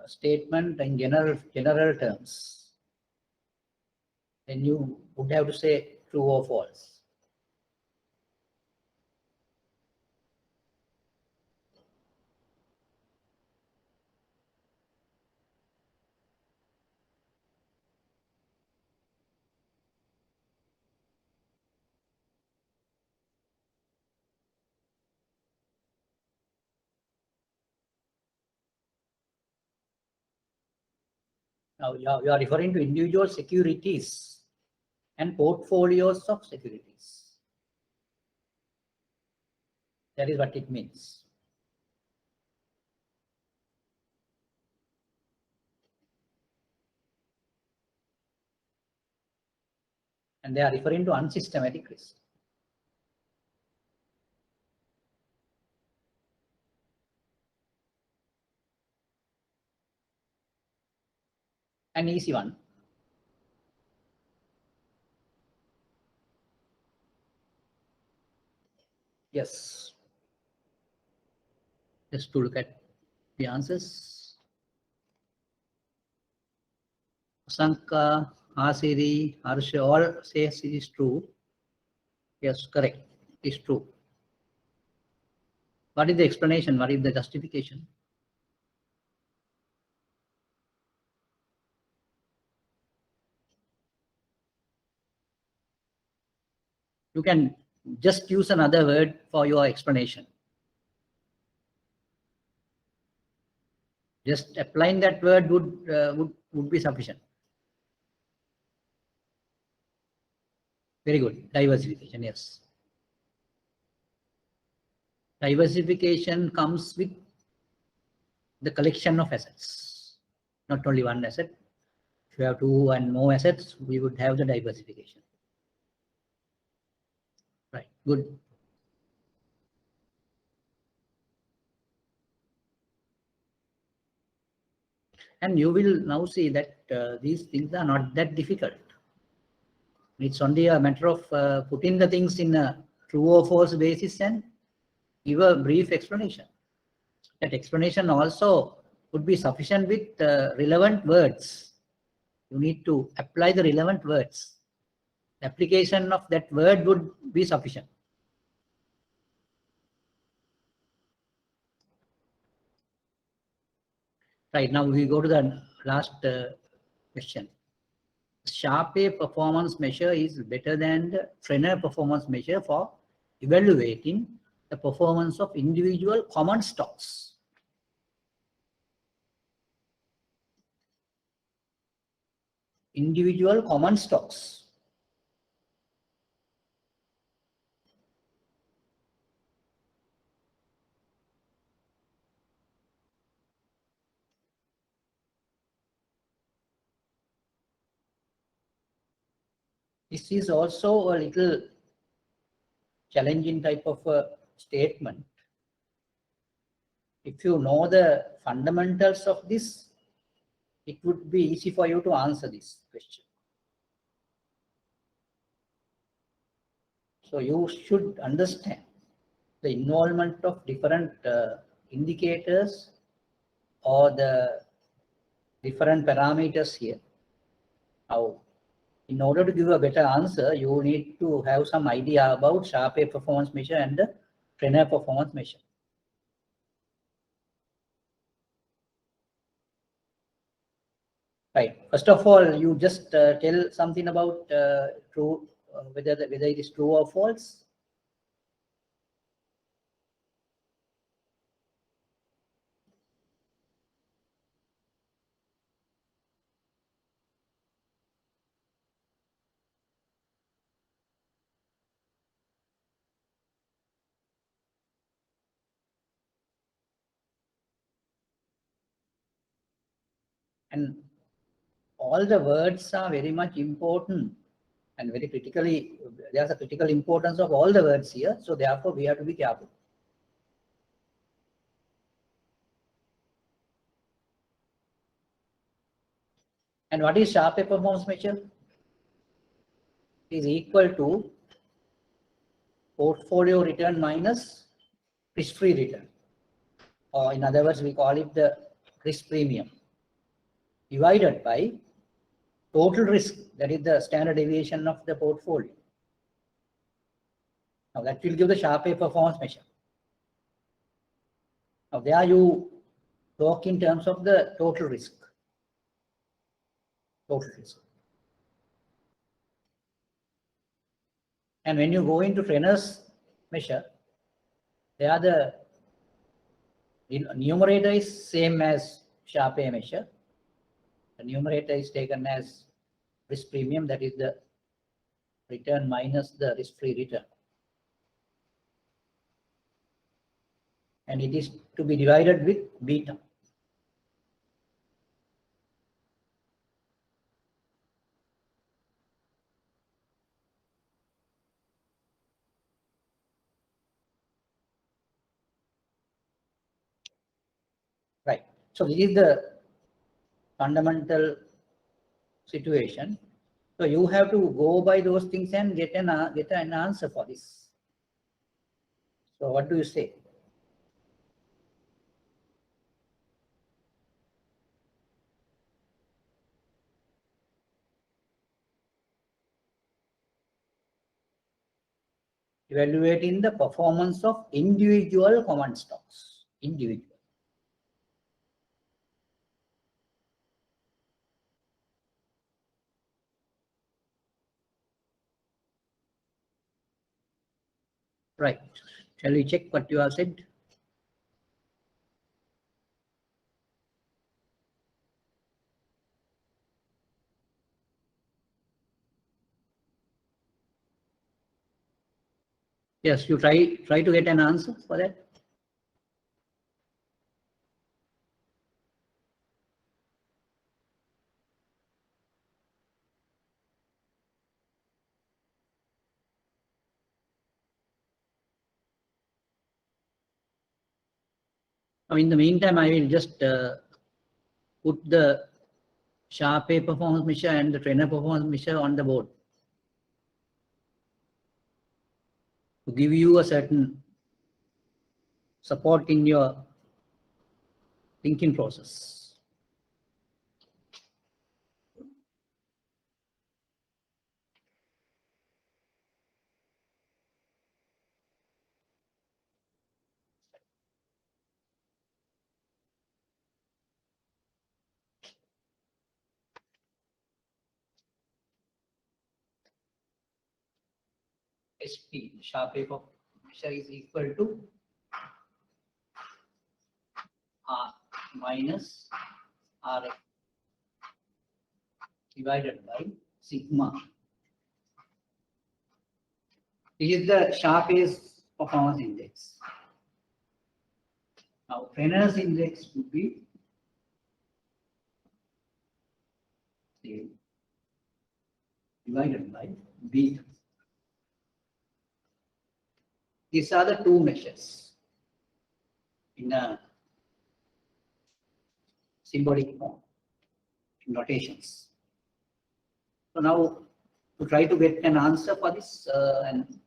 statement in general terms. Then you would have to say true or false. Now you are referring to individual securities and portfolios of securities. That is what it means. And they are referring to unsystematic risk. An easy one. Yes. Just to look at the answers. Sanka, Asiri, Harsha, all says it is true. Yes, correct. It is true. What is the explanation? What is the justification? You can just use another word for your explanation. Just applying that word would be sufficient. Very good. Diversification, yes. Diversification comes with the collection of assets, not only one asset. If you have two and more assets, we would have the diversification. Right, good. And you will now see that these things are not that difficult. It's only a matter of putting the things in a true or false basis and give a brief explanation. That explanation also would be sufficient with relevant words. You need to apply the relevant words. The application of that word would be sufficient. Right, now we go to the last question. Sharpe performance measure is better than the Frenner performance measure for evaluating the performance of individual common stocks. Individual common stocks. This is also a little challenging type of a statement. If you know the fundamentals of this, it would be easy for you to answer this question. So you should understand the involvement of different indicators or the different parameters here. Now, in order to give a better answer, you need to have some idea about Sharpe performance measure and the Trainer performance measure. Right. First of all, you just tell something about true, whether it is true or false. And all the words are very much important and very critically, there's a critical importance of all the words here. So therefore, we have to be careful. And what is Sharpe performance measure? It is equal to portfolio return minus risk-free return. Or in other words, we call it the risk premium divided by total risk, that is the standard deviation of the portfolio. Now that will give the Sharpe performance measure. Now there you talk in terms of the total risk. Total risk. And when you go into Trainer's measure, there the numerator is same as Sharpe measure. The numerator is taken as risk premium, that is the return minus the risk-free return. And it is to be divided with beta. Right. So this is the fundamental situation. So you have to go by those things and get an answer for this. So what do you say? Evaluating the performance of individual common stocks. Individual. Right. Shall we check what you have said? Yes, you try to get an answer for that. Now, in the meantime, I will just put the Sharpe performance measure and the Trainer performance measure on the board to give you a certain support in your thinking process. SP, Sharpe measure, is equal to R minus RF divided by sigma. This is the Sharpe's performance index. Now, Trainer's index would be divided by B. These are the two measures in a symbolic form, notations. So now to try to get an answer for this and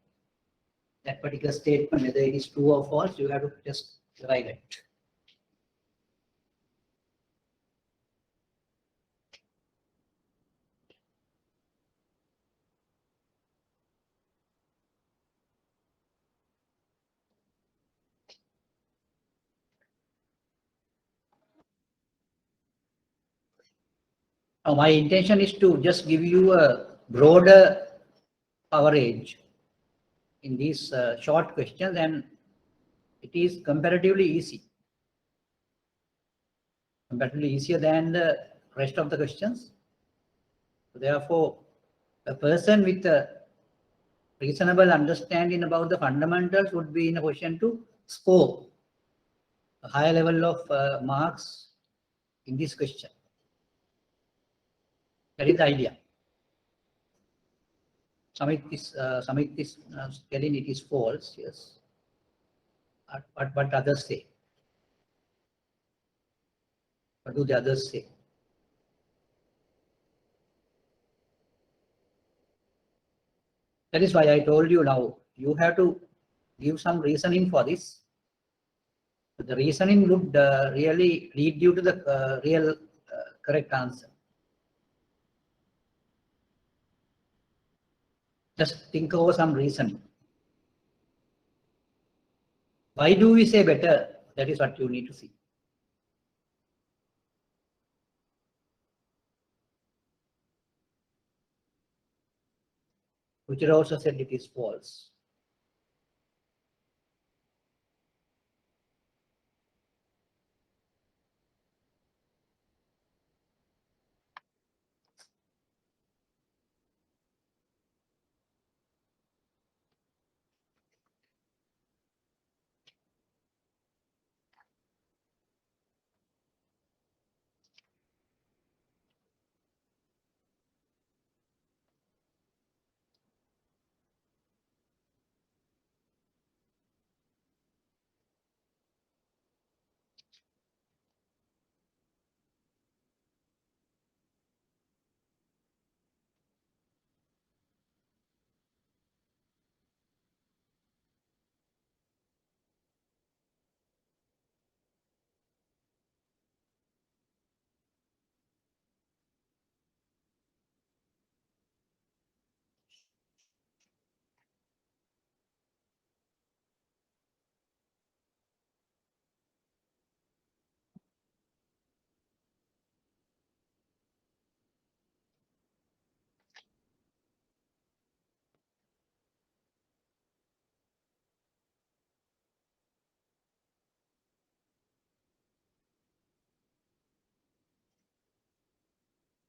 that particular statement, whether it is true or false, you have to just derive it. Now my intention is to just give you a broader coverage in these short questions, and it is comparatively easy. Comparatively easier than the rest of the questions. Therefore, a person with a reasonable understanding about the fundamentals would be in a position to score a higher level of marks in this question. That is the idea. Samit is telling it is false, yes. But what others say? What do the others say? That is why I told you now, you have to give some reasoning for this. The reasoning would really lead you to the real correct answer. Just think over some reasoning. Why do we say better? That is what you need to see. Which also said it is false.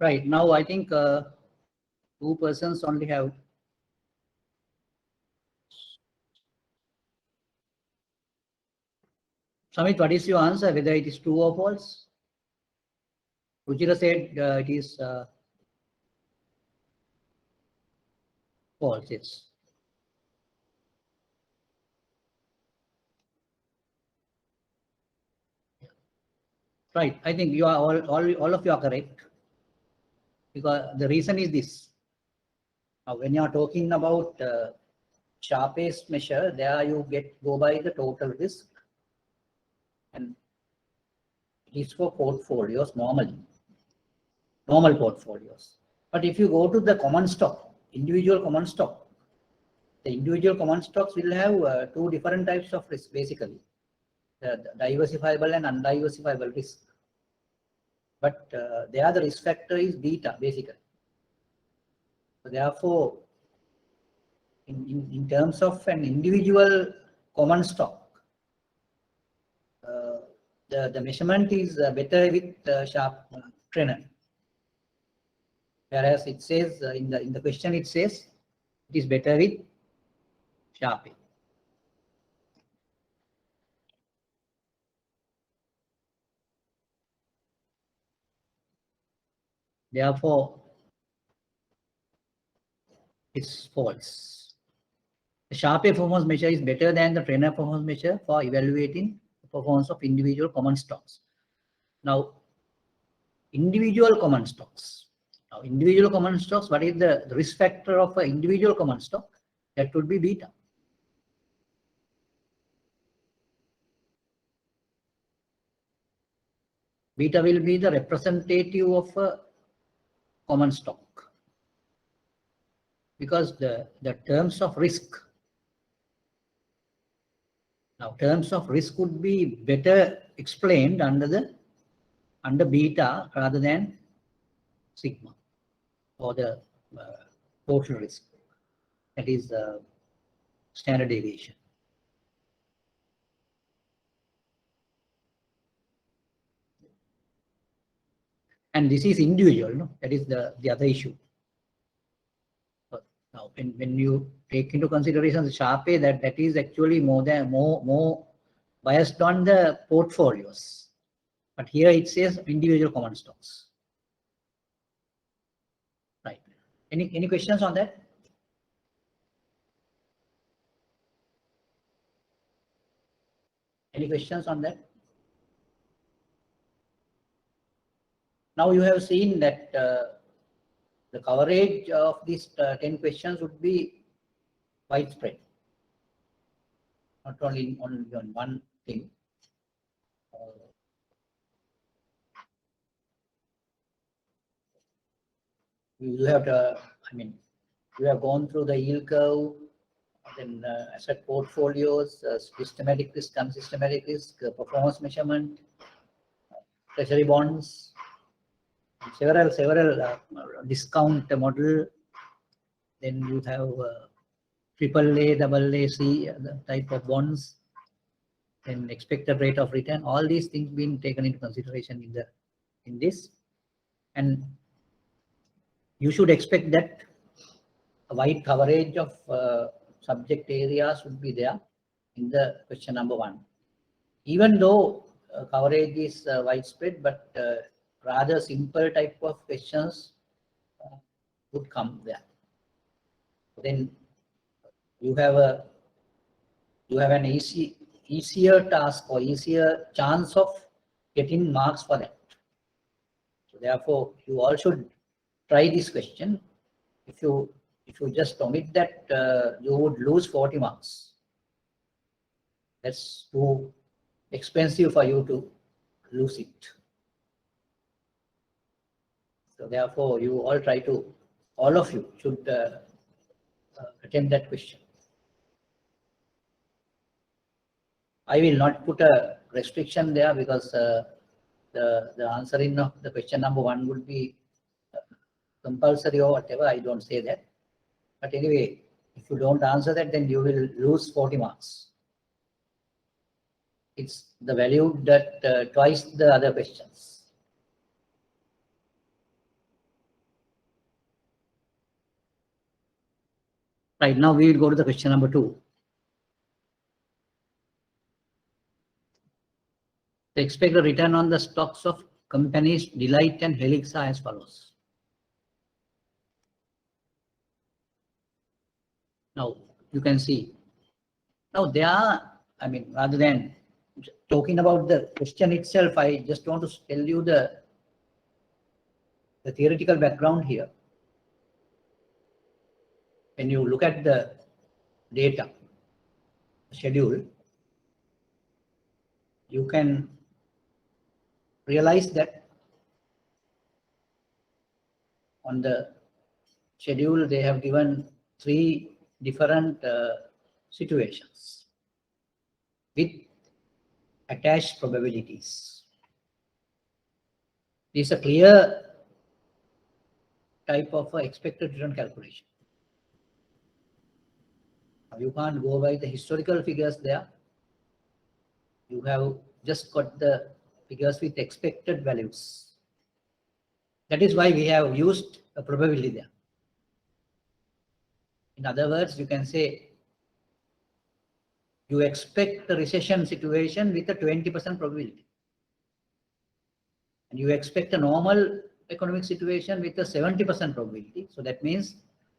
Right, now I think two persons only have. Samit, what is your answer, whether it is true or false? Rujira said it is false, yes. Right, I think you are all of you are correct. Because the reason is this. Now, when you are talking about sharpest measure, there you go by the total risk, and it is for portfolios normally, normal portfolios. But if you go to the common stock, individual common stock, the individual common stocks will have two different types of risk basically, the diversifiable and undiversifiable risk. But there the risk factor is beta basically. So therefore, in terms of an individual common stock, the measurement is better with sharp trainer. Whereas it says in the question it says it is better with sharpie. Therefore, It's false. The Sharpe performance measure is better than the trainer performance measure for evaluating the performance of individual common stocks. Now, individual common stocks. Now, individual common stocks, what is the risk factor of an individual common stock? That would be beta. Beta will be the representative of a common stock, because the terms of risk. Now, terms of risk would be better explained under beta rather than sigma, or the total risk. That is standard deviation. And this is individual, no? That is the other issue. But now, when you take into consideration the Sharpe, that is actually more biased on the portfolios. But here it says individual common stocks. Right. Any questions on that? Any questions on that? Now you have seen that the coverage of these 10 questions would be widespread, not only on one thing. You have to, we have gone through the yield curve, then asset portfolios, systematic risk, unsystematic risk, performance measurement, treasury bonds, several discount model. Then you have AAA, AA, C the type of bonds, and expected rate of return. All these things being taken into consideration in this, and you should expect that a wide coverage of subject areas would be there in the question number 1. Even though coverage is widespread, but rather simple type of questions would come there. Then you have an easier task or easier chance of getting marks for that. So therefore, you all should try this question. If you just omit that, you would lose 40 marks. That's too expensive for you to lose it. So therefore, you all try to, all of you should attempt that question. I will not put a restriction there, because the answering of the question number 1 would be compulsory or whatever. I don't say that. But anyway, if you don't answer that, then you will lose 40 marks. It's the value that twice the other questions. Right, now we will go to the question number 2. The expected return on the stocks of companies Delight and Helix are as follows. Now you can see. Now there are, rather than talking about the question itself, I just want to tell you the theoretical background here. When you look at the data schedule, you can realize that on the schedule they have given 3 different situations with attached probabilities. This is a clear type of expected return calculation. You can't go by the historical figures there. You have just got the figures with expected values. That is why we have used a probability there. In other words, you can say you expect a recession situation with a 20% probability. And you expect a normal economic situation with a 70% probability. So that means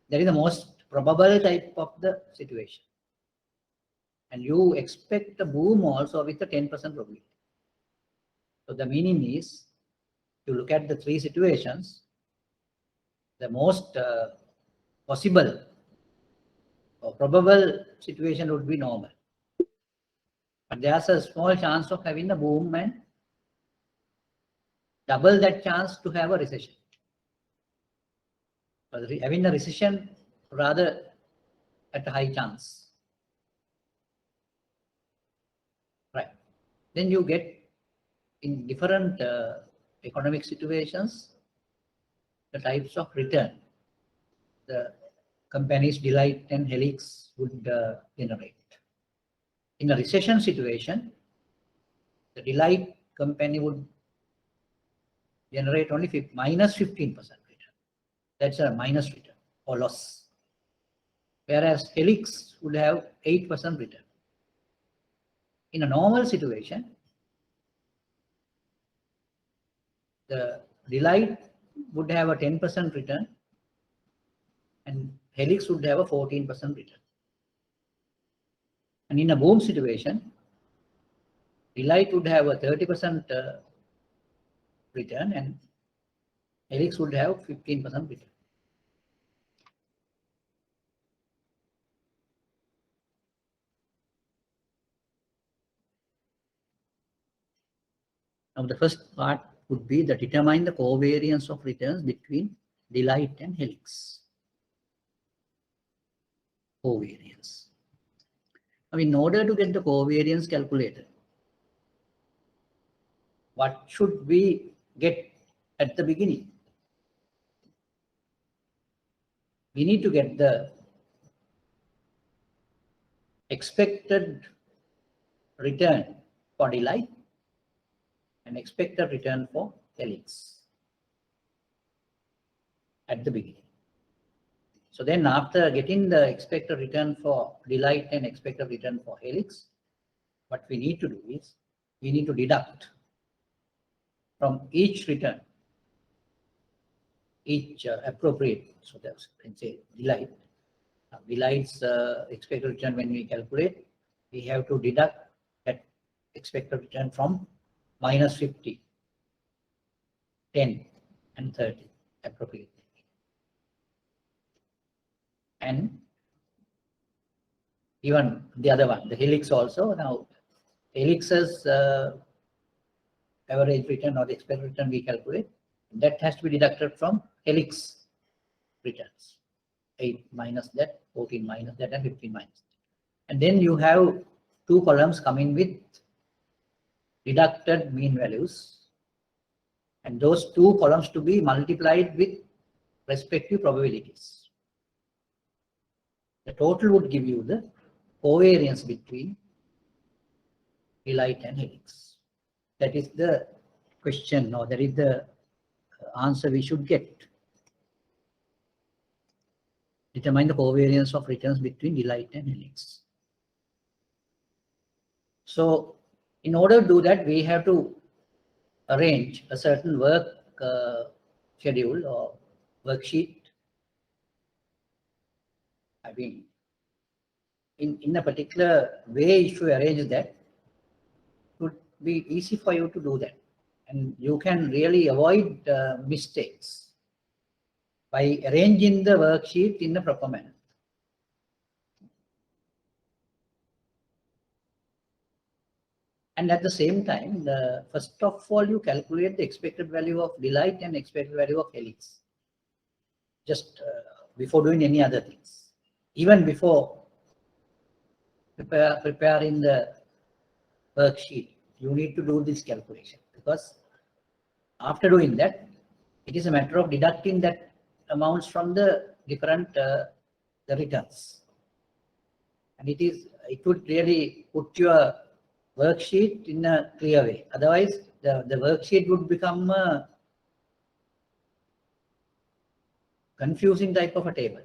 that is the most probable type of the situation. And you expect a boom also with a 10% probability. So the meaning is, to look at the three situations, the most possible or probable situation would be normal. But there's a small chance of having a boom and double that chance to have a recession. But having a recession rather at a high chance. Right. Then you get in different economic situations, the types of return the companies Delight and Helix would generate. In a recession situation, the Delight company would generate only minus 15% return. That's a minus return or loss. Whereas Helix would have 8% return. In a normal situation, the Delight would have a 10% return and Helix would have a 14% return. And in a boom situation, Delight would have a 30% return and Helix would have 15% return. Now the first part would be the determine the covariance of returns between Delight and Helix. Covariance. Now in order to get the covariance calculator, what should we get at the beginning? We need to get the expected return for Delight and expected return for Helix at the beginning. So then after getting the expected return for Delight and expected return for Helix, what we need to do is we need to deduct from each return, each appropriate, so that's, you can say Delight. Delight's expected return, when we calculate, we have to deduct that expected return from minus 50, 10, and 30 appropriately. And even the other one, the Helix also. Now, Helix's average return or the expected return we calculate, that has to be deducted from Helix returns. 8 minus that, 14 minus that, and 15 minus that. And then you have two columns coming with deducted mean values. And those two columns to be multiplied with respective probabilities. The total would give you the covariance between Delight and Helix. That is the question, or that is the answer we should get. Determine the covariance of returns between Delight and Helix. So in order to do that, we have to arrange a certain work schedule or worksheet. I mean, in a particular way, if you arrange that, it would be easy for you to do that. And you can really avoid mistakes by arranging the worksheet in the proper manner. And at the same time, first of all, you calculate the expected value of Delight and expected value of Helix. Just before doing any other things. Even before preparing the worksheet, you need to do this calculation, because after doing that, it is a matter of deducting that amounts from the different the returns, and it would really put your worksheet in a clear way. Otherwise, the worksheet would become a confusing type of a table.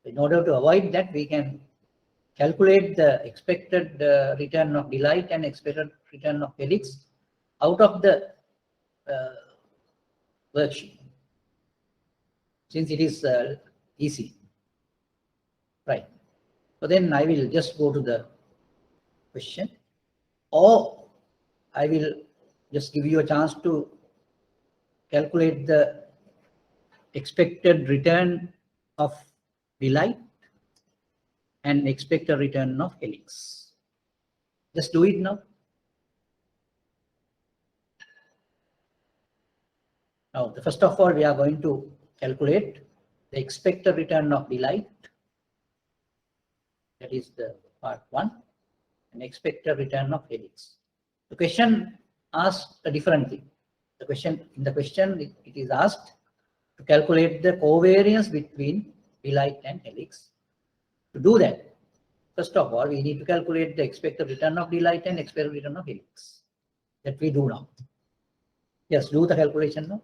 In order to avoid that, we can calculate the expected return of Delight and expected return of Helix out of the worksheet, since it is easy. Right. So then I will just go to the question, or I will just give you a chance to calculate the expected return of delight and expected return of helix. Just do it now. Now, first of all, we are going to calculate the expected return of delight. That is the part 1, and expected return of helix. The question asks a different thing. In the question, it is asked to calculate the covariance between delight and helix. To do that, first of all, we need to calculate the expected return of delight and expected return of helix. That we do now. Yes, do the calculation now.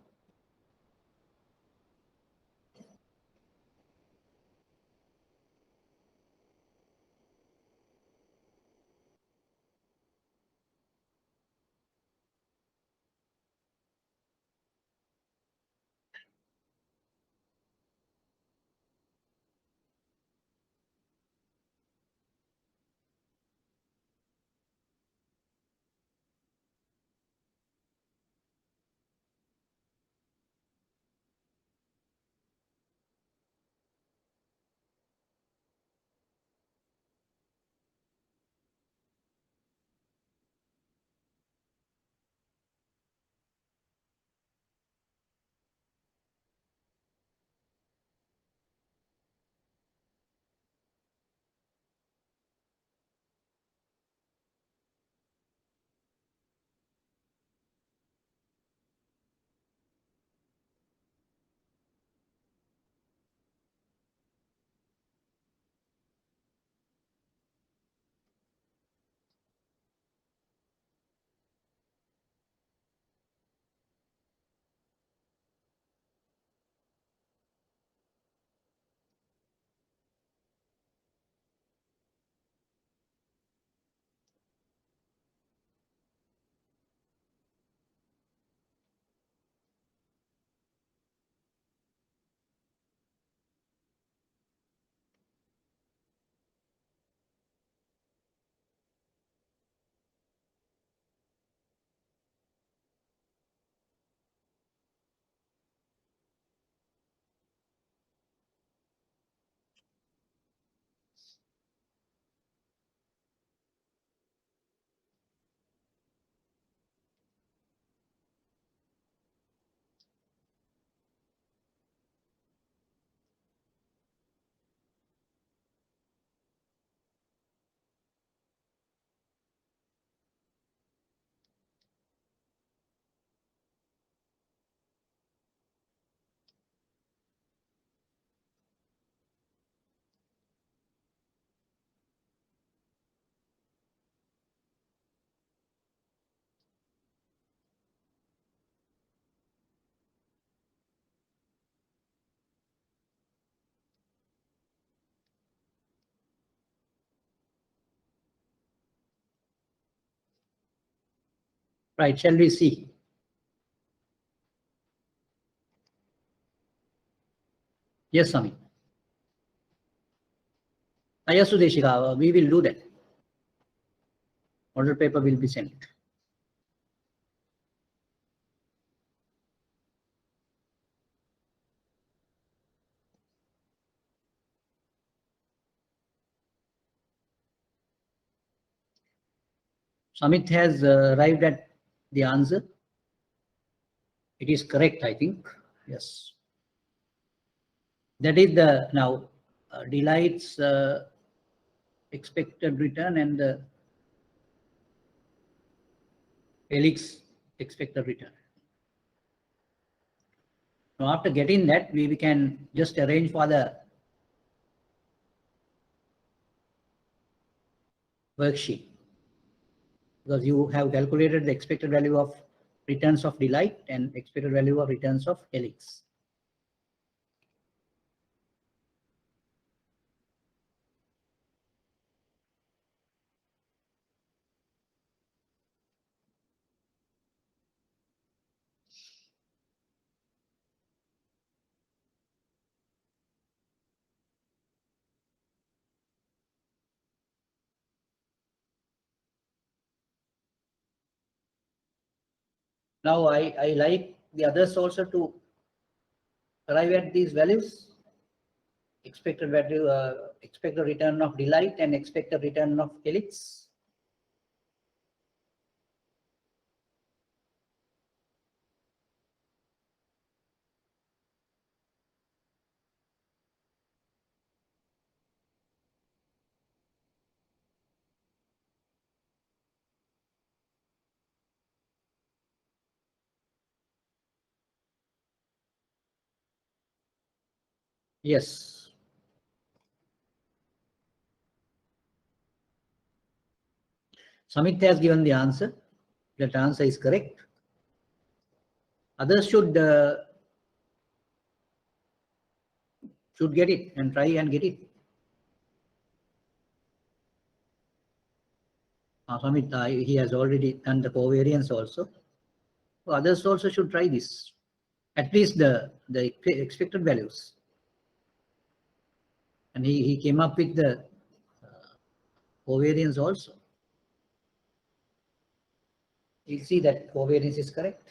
Right, shall we see? Yes, Swami. Yes, Sudeshika, we will do that. Model paper will be sent. Samit has arrived at the answer. It is correct, I think. Yes. That is the now delight's expected return and the helix expected return. Now, after getting that, we can just arrange for the worksheet, because you have calculated the expected value of returns of delight and expected value of returns of helix. Now I like the others also to arrive at these values. Expected value, expected return of delight and expected return of helix. Yes. Samit has given the answer. That answer is correct. Others should get it and try and get it. Samit, he has already done the covariance also. So others also should try this. At least the expected values. And he came up with the covariance also. You see that covariance is correct.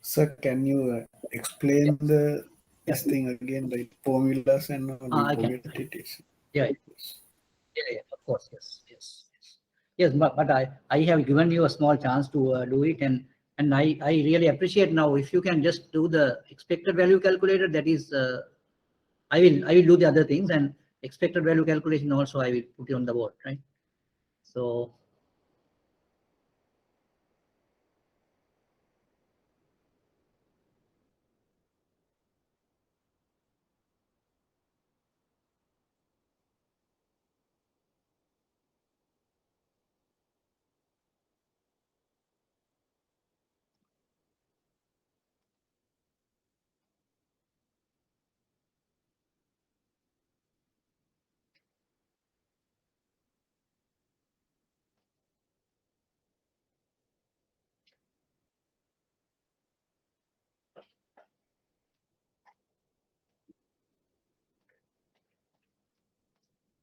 Sir, can you explain this thing again, the formulas and all? We I can. forget it. Yeah, yeah, of course, yes, but I have given you a small chance to do it, and I really appreciate now if you can just do the expected value calculator. That is, I will do the other things, and expected value calculation also I will put it on the board, right? So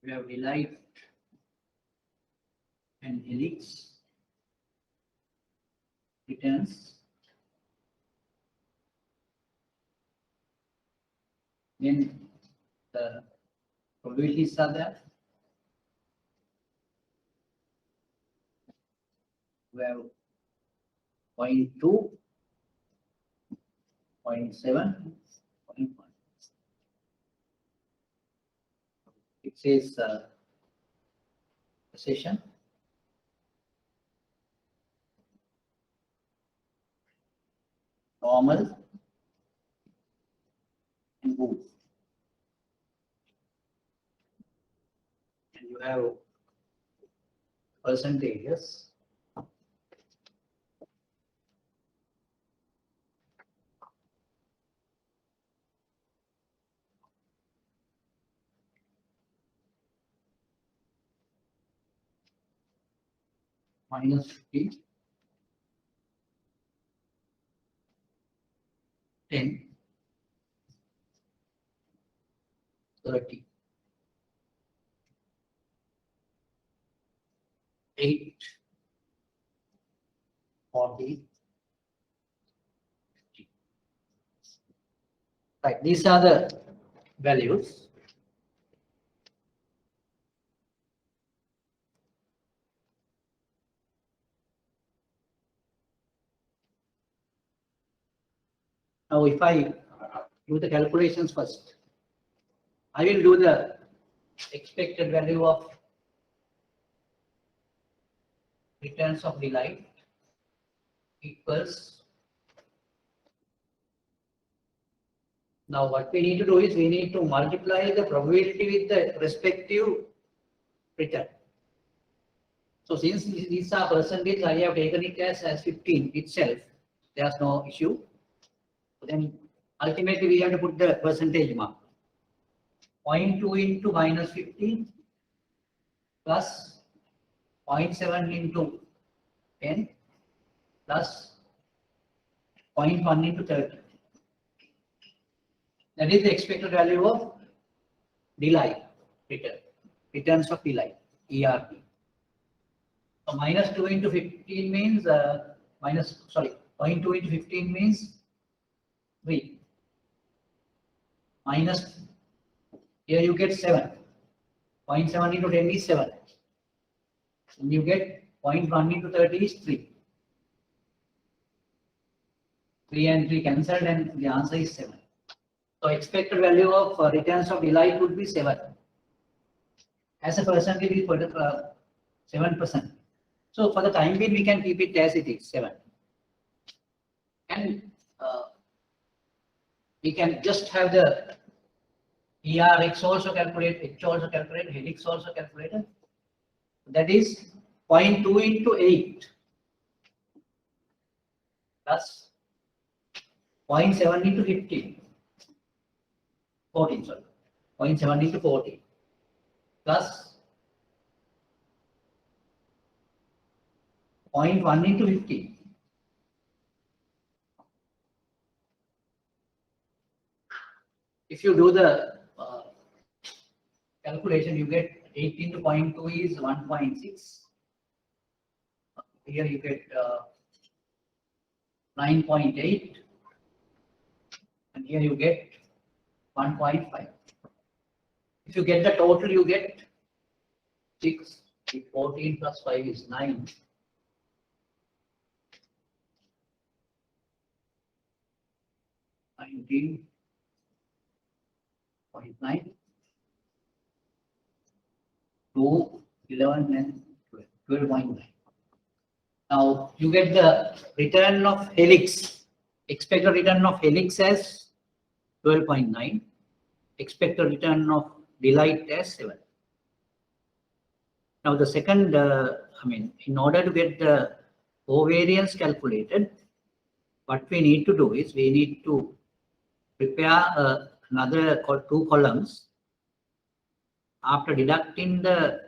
we have delight and helix returns. Then the probabilities are there. We have 0.2, 0.7, 0.1. It says session. normal, and move. And you have percentages. Minus 50, 10, 30, 8, 40, 50. Right, these are the values. Now, if I do the calculations first, I will do the expected value of returns of delight equals. Now, what we need to do is we need to multiply the probability with the respective return. So, since these are percentage, I have taken it as 15 itself. There's no issue. Then ultimately we have to put the percentage mark. 0.2 into minus 15 plus 0.7 into 10 plus 0.1 into 30. That is the expected value of delight return, returns of delight, ERD. So minus 2 into 15 means 0.2 into 15 means 3. Minus, here you get 7. 0.7 into 10 is 7. And you get 0.1 into 30 is 3. 3 and 3 cancelled and the answer is 7. So expected value of returns of delight would be 7. As a percentage, we put 7%. So for the time being, we can keep it as it is, 7. And we can just have the ERX also calculate, H also calculate, Helix also calculated. That is 0.2 into 8 plus 0.7 into 15. 14, sorry. 0.7 into 40 plus 0.1 into 15. If you do the calculation, you get 8 into 0.2 is 1.6. Here you get 9.8. And here you get 1.5. If you get the total, you get 6. 14 plus 5 is 9. 19.9. 2, 11 and 12.9. Now you get the return of helix, expected return of helix as 12.9, expected return of delight as 7. Now the second, in order to get the covariance calculated, what we need to do is we need to prepare another 2 columns after deducting the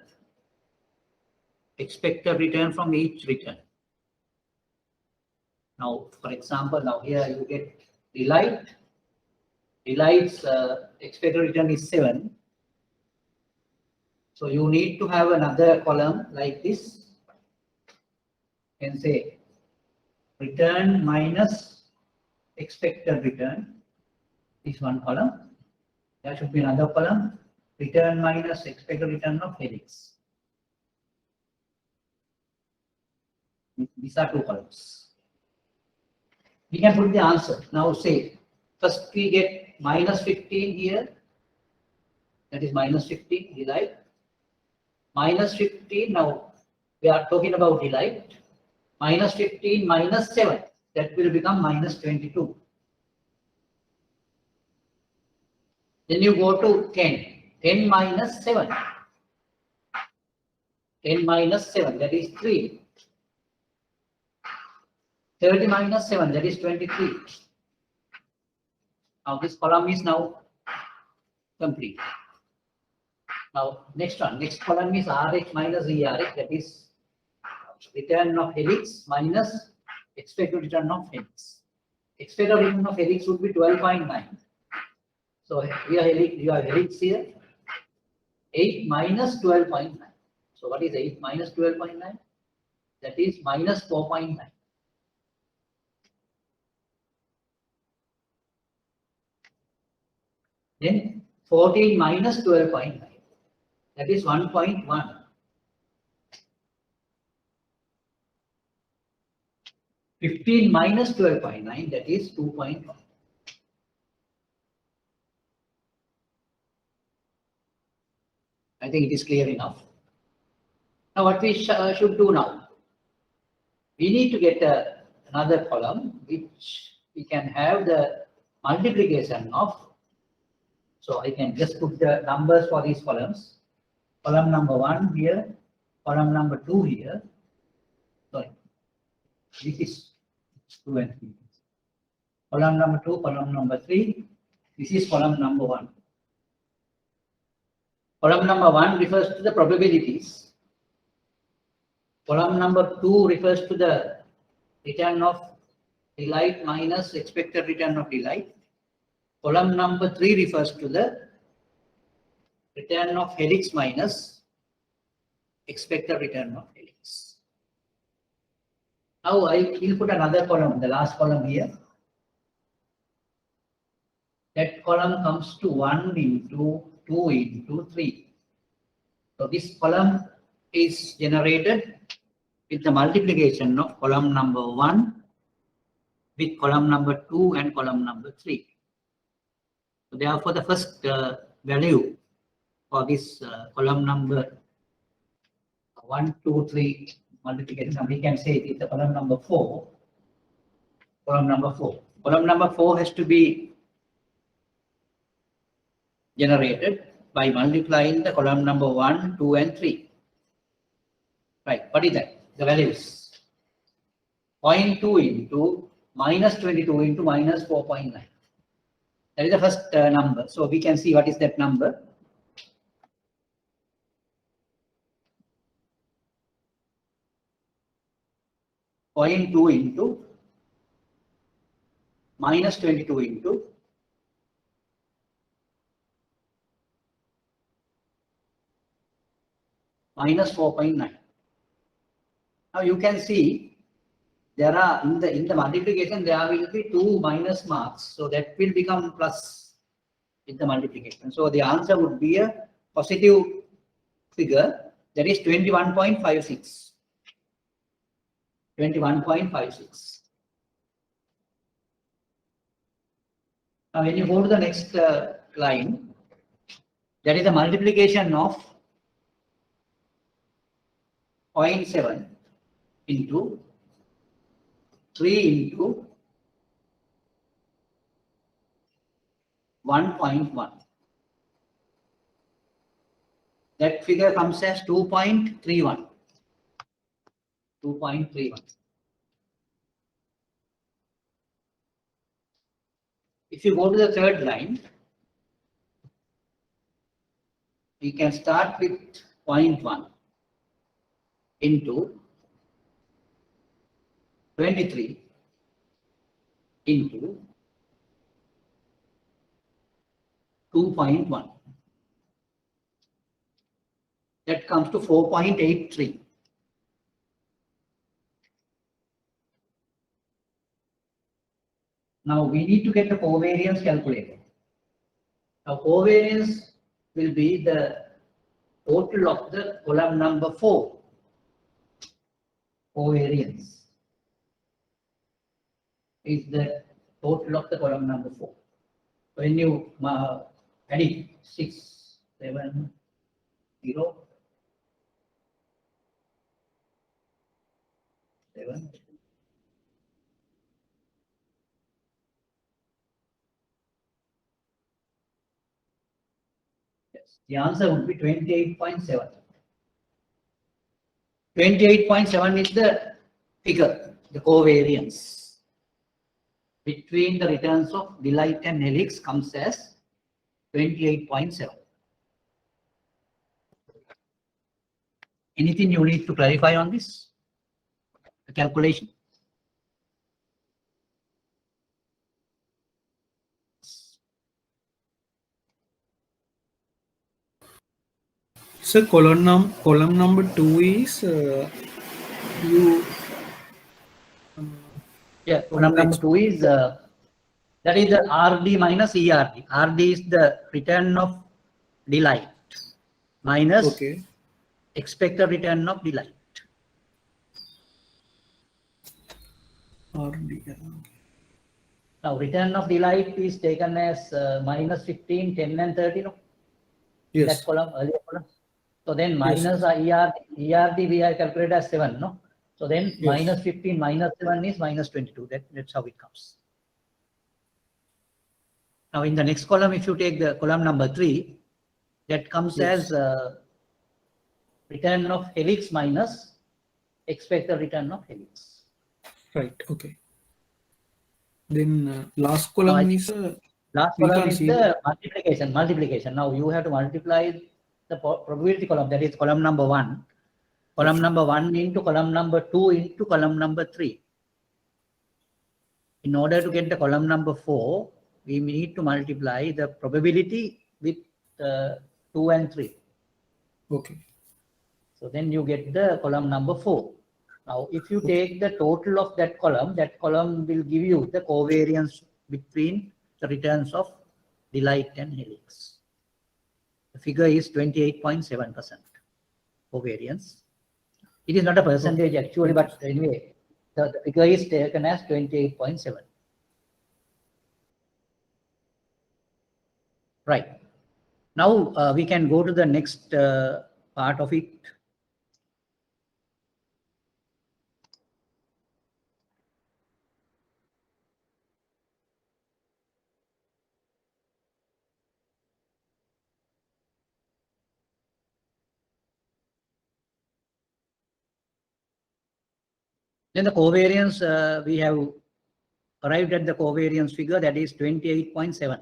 expected return from each return. Now, for example, now here you get delight. Delight's expected return is 7. So you need to have another column like this. You can say return minus expected return is one column. There should be another column, return minus expected return of helix. These are 2 columns. We can put the answer. Now say, first we get minus 15 here. That is minus 15 delight. Minus 15, now we are talking about delight. Minus 15 minus 7. that will become minus 22. Then you go to 10. 10 minus 7. 10 minus 7, that is 3. 30 minus 7, that is 23. Now this column is now complete. Now next one, next column is Rx minus ERX, that is return of helix minus expected return of helix. Expected return of helix would be 12.9. So here you have helix here, 8 minus 12.9. So what is 8 minus 12.9? That is minus 4.9. Then 14 minus 12.9. That is 1.1. 15 minus 12.9, that is 2.1. I think it is clear enough. Now what we should do now? We need to get another column which we can have the multiplication of. So I can just put the numbers for these columns. Column number 1 here, column number 2 here. Sorry, this is 2 and 3. Column number 2, column number 3. This is column number 1. Column number 1 refers to the probabilities. Column number 2 refers to the return of delight minus expected return of delight. Column number 3 refers to the return of helix minus expected return of helix. Now I will put another column, the last column here. That column comes to 1 into 2 into 3. So this column is generated with the multiplication of column number 1 with column number 2 and column number 3. So therefore, the first value for this column number 1, 2, 3 multiplication, we can say it is the column number 4. Column number 4. Column number 4 has to be generated by multiplying the column number 1, 2, and 3. Right, what is that? The values 0.2 into minus 22 into minus 4.9. That is the first number. So we can see what is that number. Point 2 into minus 22 into minus 4.9. Now you can see there are in the multiplication there will be 2 minus marks, so that will become plus with the multiplication. So the answer would be a positive figure, that is 21.56. 21.56. Now when you go to the next line, that is the multiplication of 0.7 into 3 into 1.1. That figure comes as 2.31. 2.31. If you go to the third line, we can start with 0.1 into 23 into 2.1. That comes to 4.83. Now we need to get the covariance calculator. Now covariance will be the total of the column number 4. Covariance is the total of the column number 4. When you add it 6, 7, 0, 7, The answer would be 28.7. 28.7 is the figure, the covariance between the returns of delight and helix comes as 28.7. Anything you need to clarify on this? The calculation? So column number 2 is you Yeah, from column the number 2 is that is the RD minus ERD. RD is the return of delight minus okay. expected return of delight. RD. Now, return of delight is taken as minus 15, 10, and 30, no? In that Yes. column, earlier column. So then Yes. minus ERD we have calculated as 7, no? So then Yes. minus 15 minus 7 is minus 22. That's how it comes. Now, in the next column, if you take the column number 3, that comes Yes. as return of helix minus expected return of helix. Right. Okay. Then last Now, column I is last we column can't is see the multiplication. Now you have to multiply the probability column, that is column number 1. Column Okay. number 1 into column number 2 into column number 3. In order to get the column number 4, we need to multiply the probability with 2 and 3. Okay. So then you get the column number 4. Now, if you Okay. take the total of that column will give you the covariance between the returns of delight and helix. The figure is 28.7% covariance. It is not a percentage actually, but anyway, the figure is taken as 28.7. Right. Now we can go to the next part of it. Then the covariance, we have arrived at the covariance figure, that is 28.7.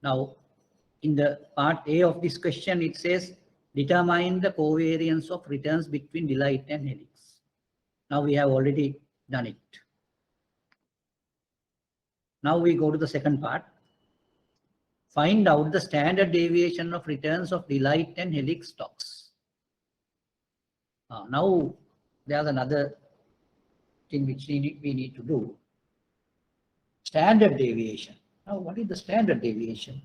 Now, in the part A of this question, it says determine the covariance of returns between delight and helix. Now we have already done it. Now we go to the second part. Find out the standard deviation of returns of delight and helix stocks. Now there's another thing which we need to do. Standard deviation. Now what is the standard deviation?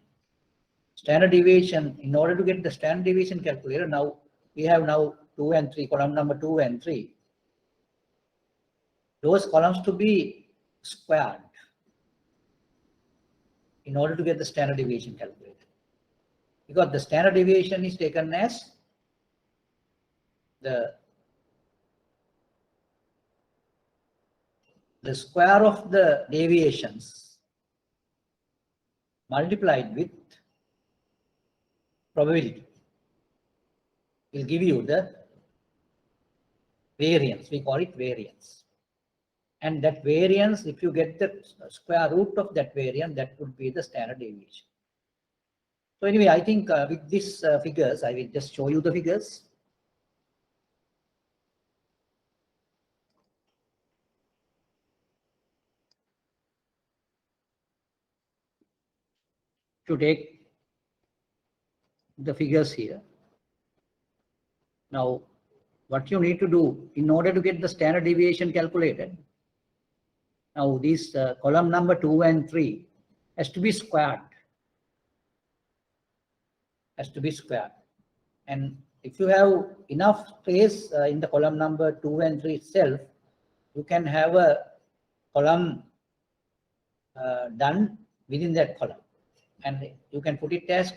Standard deviation, in order to get the standard deviation calculator, now we have now 2 and 3, column number 2 and 3. Those columns to be squared in order to get the standard deviation calculator. Because the standard deviation is taken as the square of the deviations multiplied with probability will give you the variance. We call it variance. And that variance, if you get the square root of that variance, that would be the standard deviation. So anyway, I think with these figures, I will just show you the figures. To take the figures here. Now, what you need to do in order to get the standard deviation calculated, now this column number 2 and 3 has to be squared. Has to be squared. And if you have enough space in the column number 2 and 3 itself, you can have a column done within that column. And you can put it as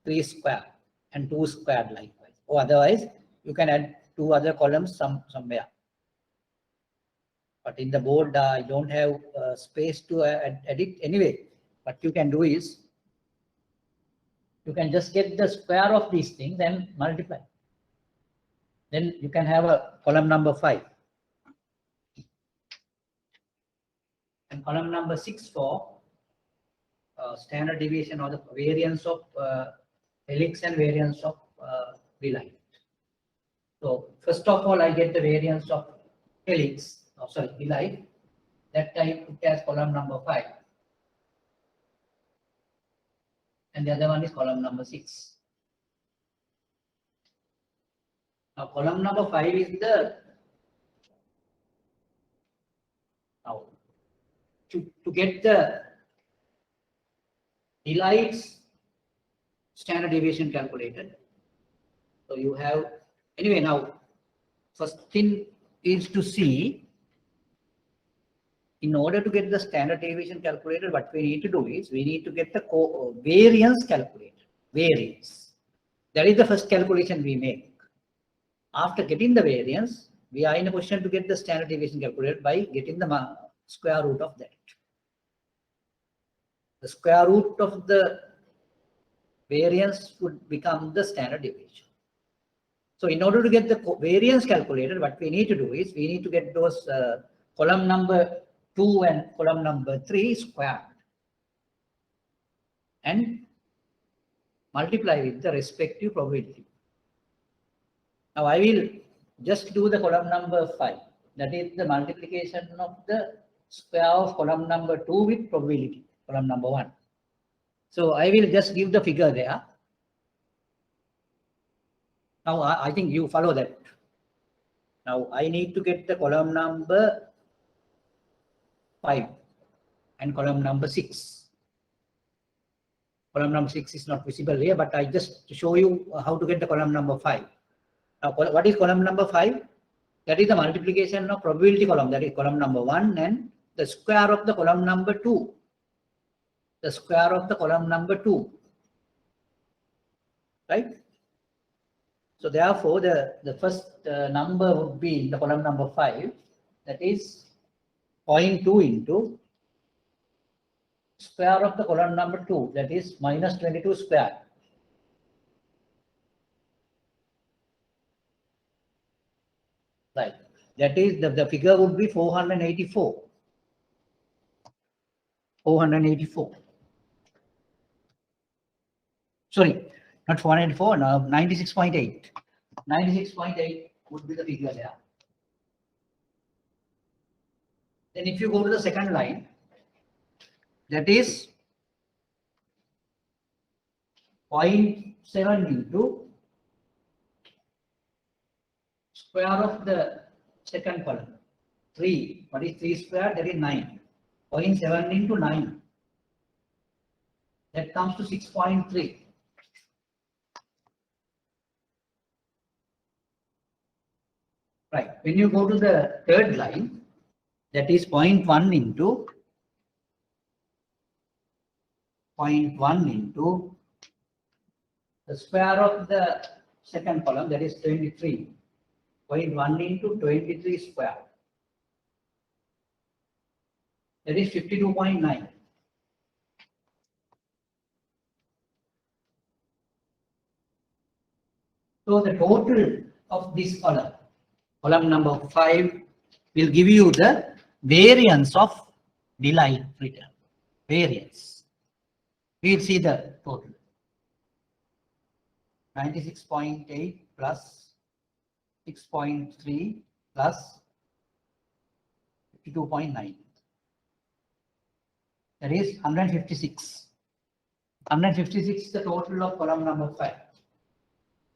3 square and 2 squared likewise. Or otherwise, you can add 2 other columns somewhere. But in the board, I don't have space to edit anyway. What you can do is, you can just get the square of these things and multiply. Then you can have a column number 5. And column number 6 for standard deviation or the variance of helix and variance of delight. So first of all, I get the variance of helix, delight. That I put as column number 5. And the other one is column number 6. Now column number 5 is the, now to get the delight's standard deviation calculated. So you have, anyway, now first thing is to see, in order to get the standard deviation calculated, what we need to do is we need to get the variance calculated. Variance. That is the first calculation we make. After getting the variance, we are in a position to get the standard deviation calculated by getting the square root of that. The square root of the variance would become the standard deviation. So in order to get the variance calculated, what we need to do is we need to get those column number 2 and column number 3 squared and multiply with the respective probability. Now I will just do the column number 5. That is the multiplication of the square of column number 2 with probability, column number 1. So I will just give the figure there. Now I think you follow that. Now I need to get the column number 5 and column number 6. Column number 6 is not visible here, but I just show you how to get the column number 5. Now what is column number 5? That is the multiplication of probability column, that is column number 1, and the square of the column number 2. The square of the column number 2. Right? So therefore, the first number would be in the column number 5, that is 0.2 into square of the column number 2, that is minus 22 square. Right. That is the figure would be 484. 484. Sorry, not 484, no, 96.8. 96.8 would be the figure there. Then if you go to the second line, that is 0.7 into square of the second column. 3. What is 3 square? That is 9. 0.7 into 9. That comes to 6.3. Right. When you go to the third line, that is 0.1 into 0.1 into the square of the second column, that is 23. 0.1 into 23 square. That is 52.9. So the total of this column, column number 5, will give you the variance of delight return. Variance. We will see the total. 96.8 plus 6.3 plus 52.9. That is 156. 156 is the total of column number 5.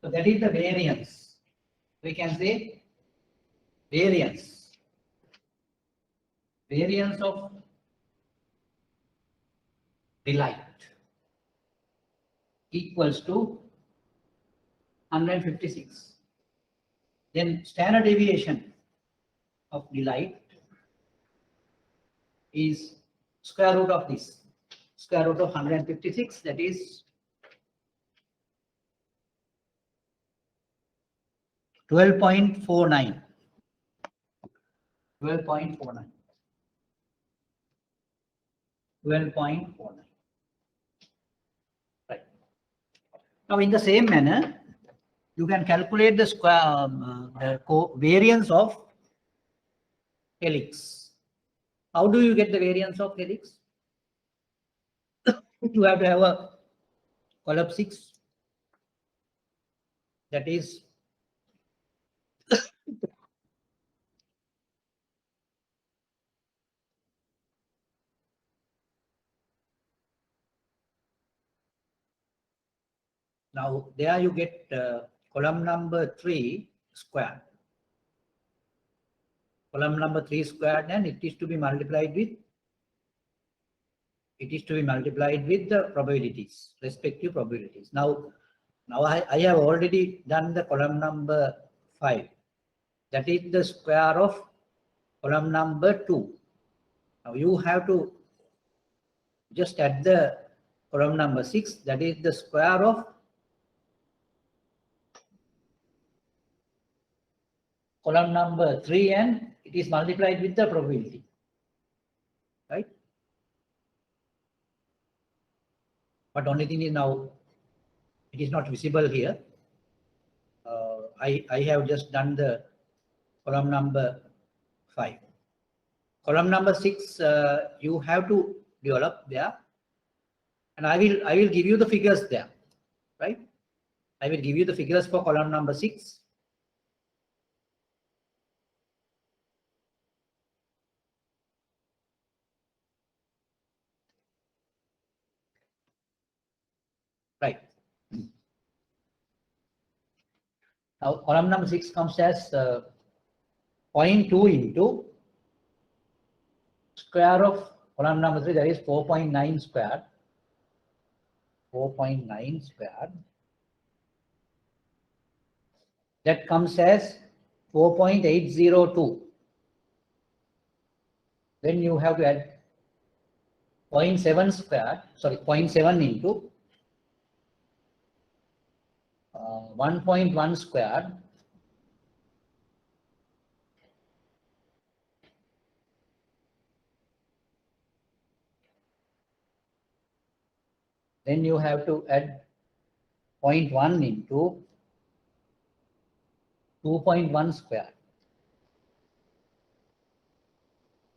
So that is the variance. We can say variance. Variance of delight equals to 156. Then standard deviation of delight is square root of this. Square root of 156, that is 12.49. 12.49. 12.49. Right. Now, in the same manner, you can calculate the square variance of helix. How do you get the variance of helix? You have to have a column 6, that is now there you get column number 3 squared. Column number 3 squared, and it is to be multiplied with the probabilities, respective probabilities. Now I have already done the column number 5. That is the square of column number 2. Now you have to just add the column number 6. That is the square of column number 3, and it is multiplied with the probability. Right? But only thing is now it is not visible here. I have just done the column number 5. Column number 6 you have to develop there, and I will give you the figures there. Right? I will give you the figures for column number 6. Right. Now column number 6 comes as 0.2 into square of column number 3, that is 4.9 squared. 4.9 squared. That comes as 4.802. Then you have to add 0.7 squared, sorry, 0.7 into 1.1 squared. Then you have to add 0.1 into 2.1 squared.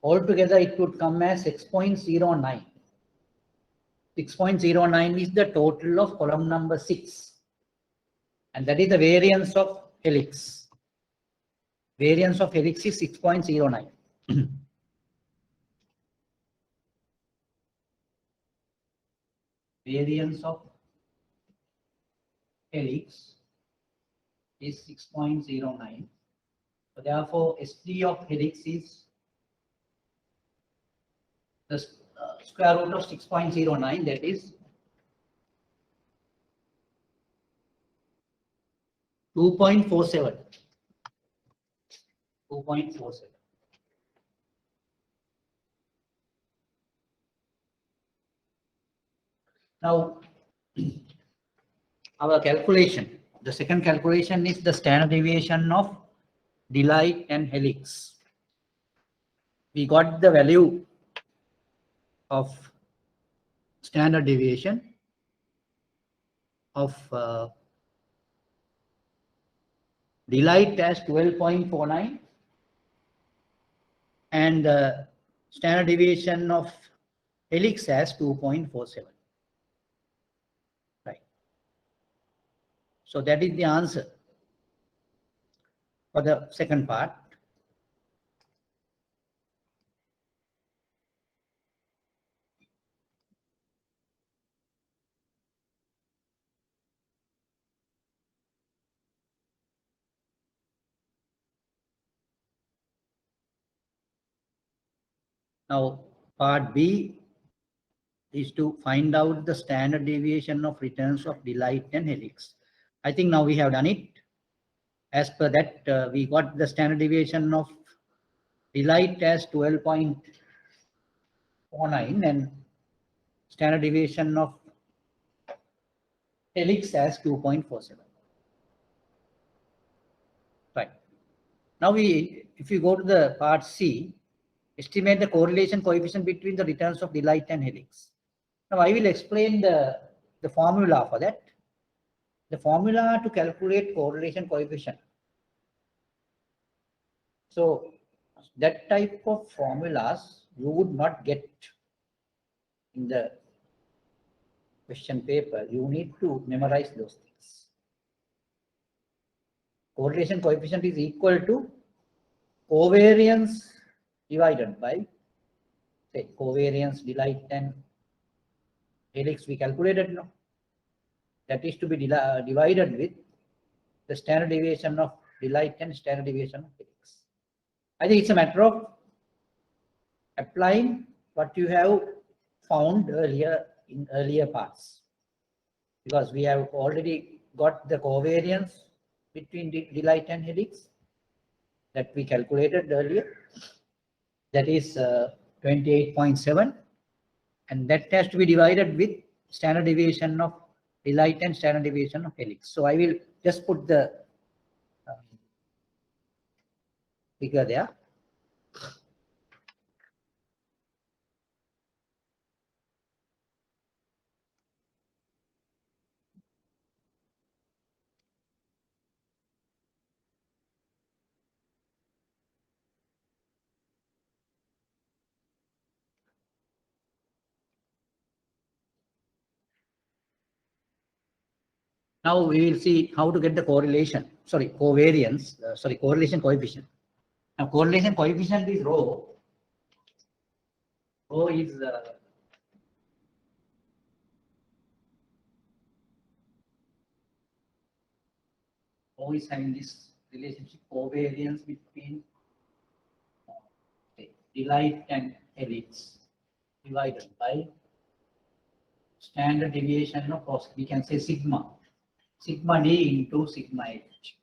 Altogether, it would come as 6.09. 6.09 is the total of column number 6. And that is the variance of helix. Variance of helix is 6.09. Variance of helix is 6.09. So therefore, SD of helix is the square root of 6.09, that is 2.47. 2.47. Now, our calculation, the second calculation is the standard deviation of delight and helix. We got the value of standard deviation of delight as 12.49 and standard deviation of helix as 2.47. Right. So that is the answer for the second part. Now, part B is to find out the standard deviation of returns of delight and helix. I think now we have done it. As per that, we got the standard deviation of delight as 12.49 and standard deviation of helix as 2.47. Right. Now if you go to the part C, estimate the correlation coefficient between the returns of delight and helix. Now I will explain the formula for that. the formula to calculate correlation coefficient. So that type of formulas you would not get in the question paper. You need to memorize those things. Correlation coefficient is equal to covariance divided by, say, covariance delight and helix we calculated now. That is to be divided with the standard deviation of delight and standard deviation of helix. I think it's a matter of applying what you have found earlier in earlier parts, because we have already got the covariance between delight and helix that we calculated earlier. That is 28.7, and that has to be divided with standard deviation of delight and standard deviation of helix. So I will just put the figure there. Now we will see how to get the correlation, covariance, correlation coefficient. Now correlation coefficient is rho. Rho is always having this relationship covariance between delight and helix divided by standard deviation of, we can say sigma d into sigma h.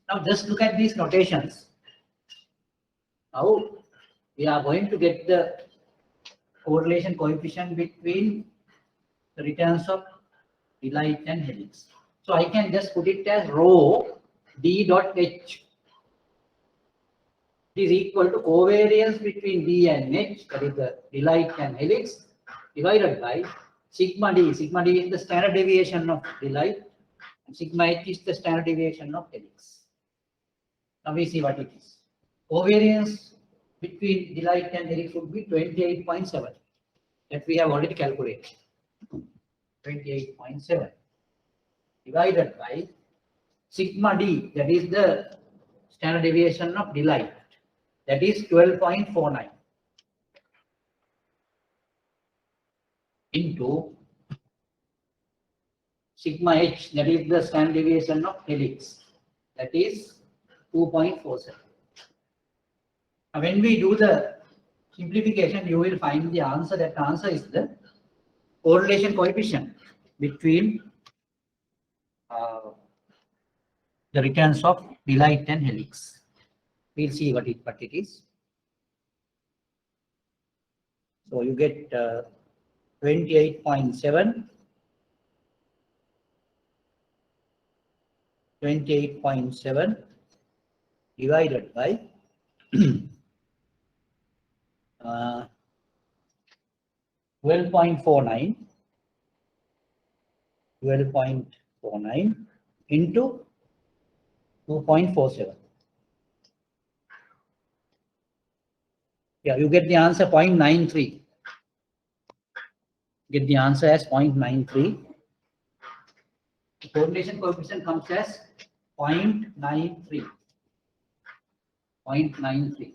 Now just look at these notations. Now we are going to get the correlation coefficient between the returns of delight and helix. So I can just put it as rho d dot h. It is equal to covariance between d and h, that is the delight and helix, divided by sigma d. Sigma d is the standard deviation of delight, and sigma h is the standard deviation of helix. Now we see what it is. Covariance between delight and helix would be 28.7. That we have already calculated. 28.7 divided by sigma d, that is the standard deviation of delight, that is 12.49, into sigma h, that is the standard deviation of helix, that is 2.47. Now when we do the simplification, you will find the answer. That answer is the correlation coefficient between the returns of delight and helix. We'll see what it is. So you get 28.7, 28.7 divided by 12.49, 12.49 into 2.47. Yeah, you get the answer 0.93. Get the answer as 0.93. The correlation coefficient comes as 0.93. 0.93.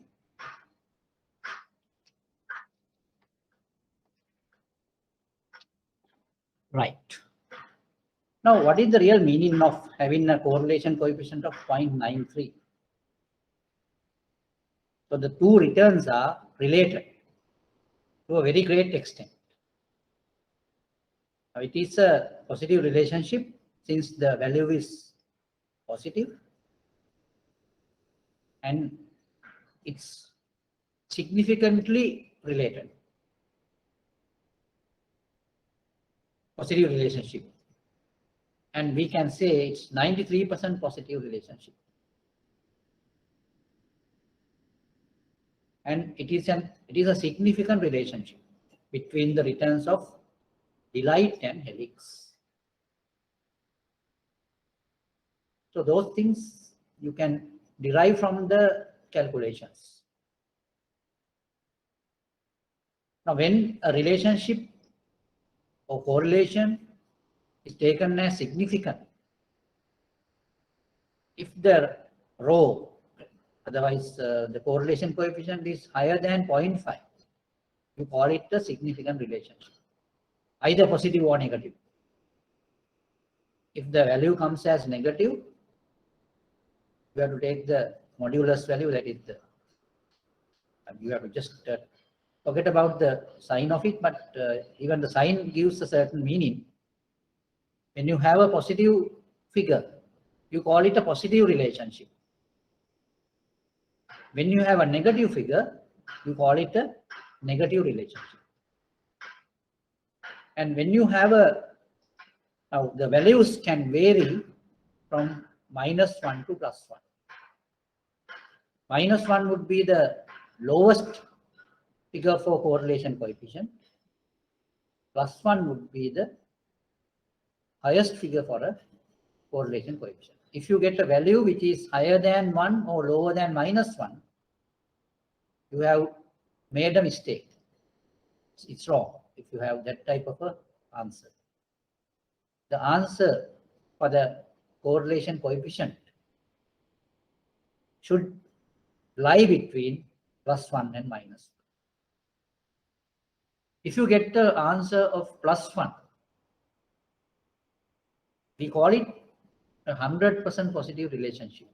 Right. Now, what is the real meaning of having a correlation coefficient of 0.93? So the two returns are related to a very great extent. Now, it is a positive relationship since the value is positive, and it's significantly related. Positive relationship. And we can say it's 93% positive relationship. And it is a significant relationship between the returns of delight and helix. So those things you can derive from the calculations. Now, when a relationship or correlation is taken as significant, if the rho, otherwise the correlation coefficient is higher than 0.5, you call it a significant relationship, either positive or negative. If the value comes as negative, you have to take the modulus value, that is the, and you have to just forget about the sign of it, but even the sign gives a certain meaning. When you have a positive figure, you call it a positive relationship. When you have a negative figure, you call it a negative relationship. And when you have a, now the values can vary from -1 to +1. -1 would be the lowest figure for correlation coefficient. +1 would be the highest figure for a correlation coefficient. If you get a value which is higher than 1 or lower than -1, you have made a mistake. It's wrong if you have that type of a answer. The answer for the correlation coefficient should lie between +1 and -1. If you get the answer of +1, we call it a 100% positive relationship.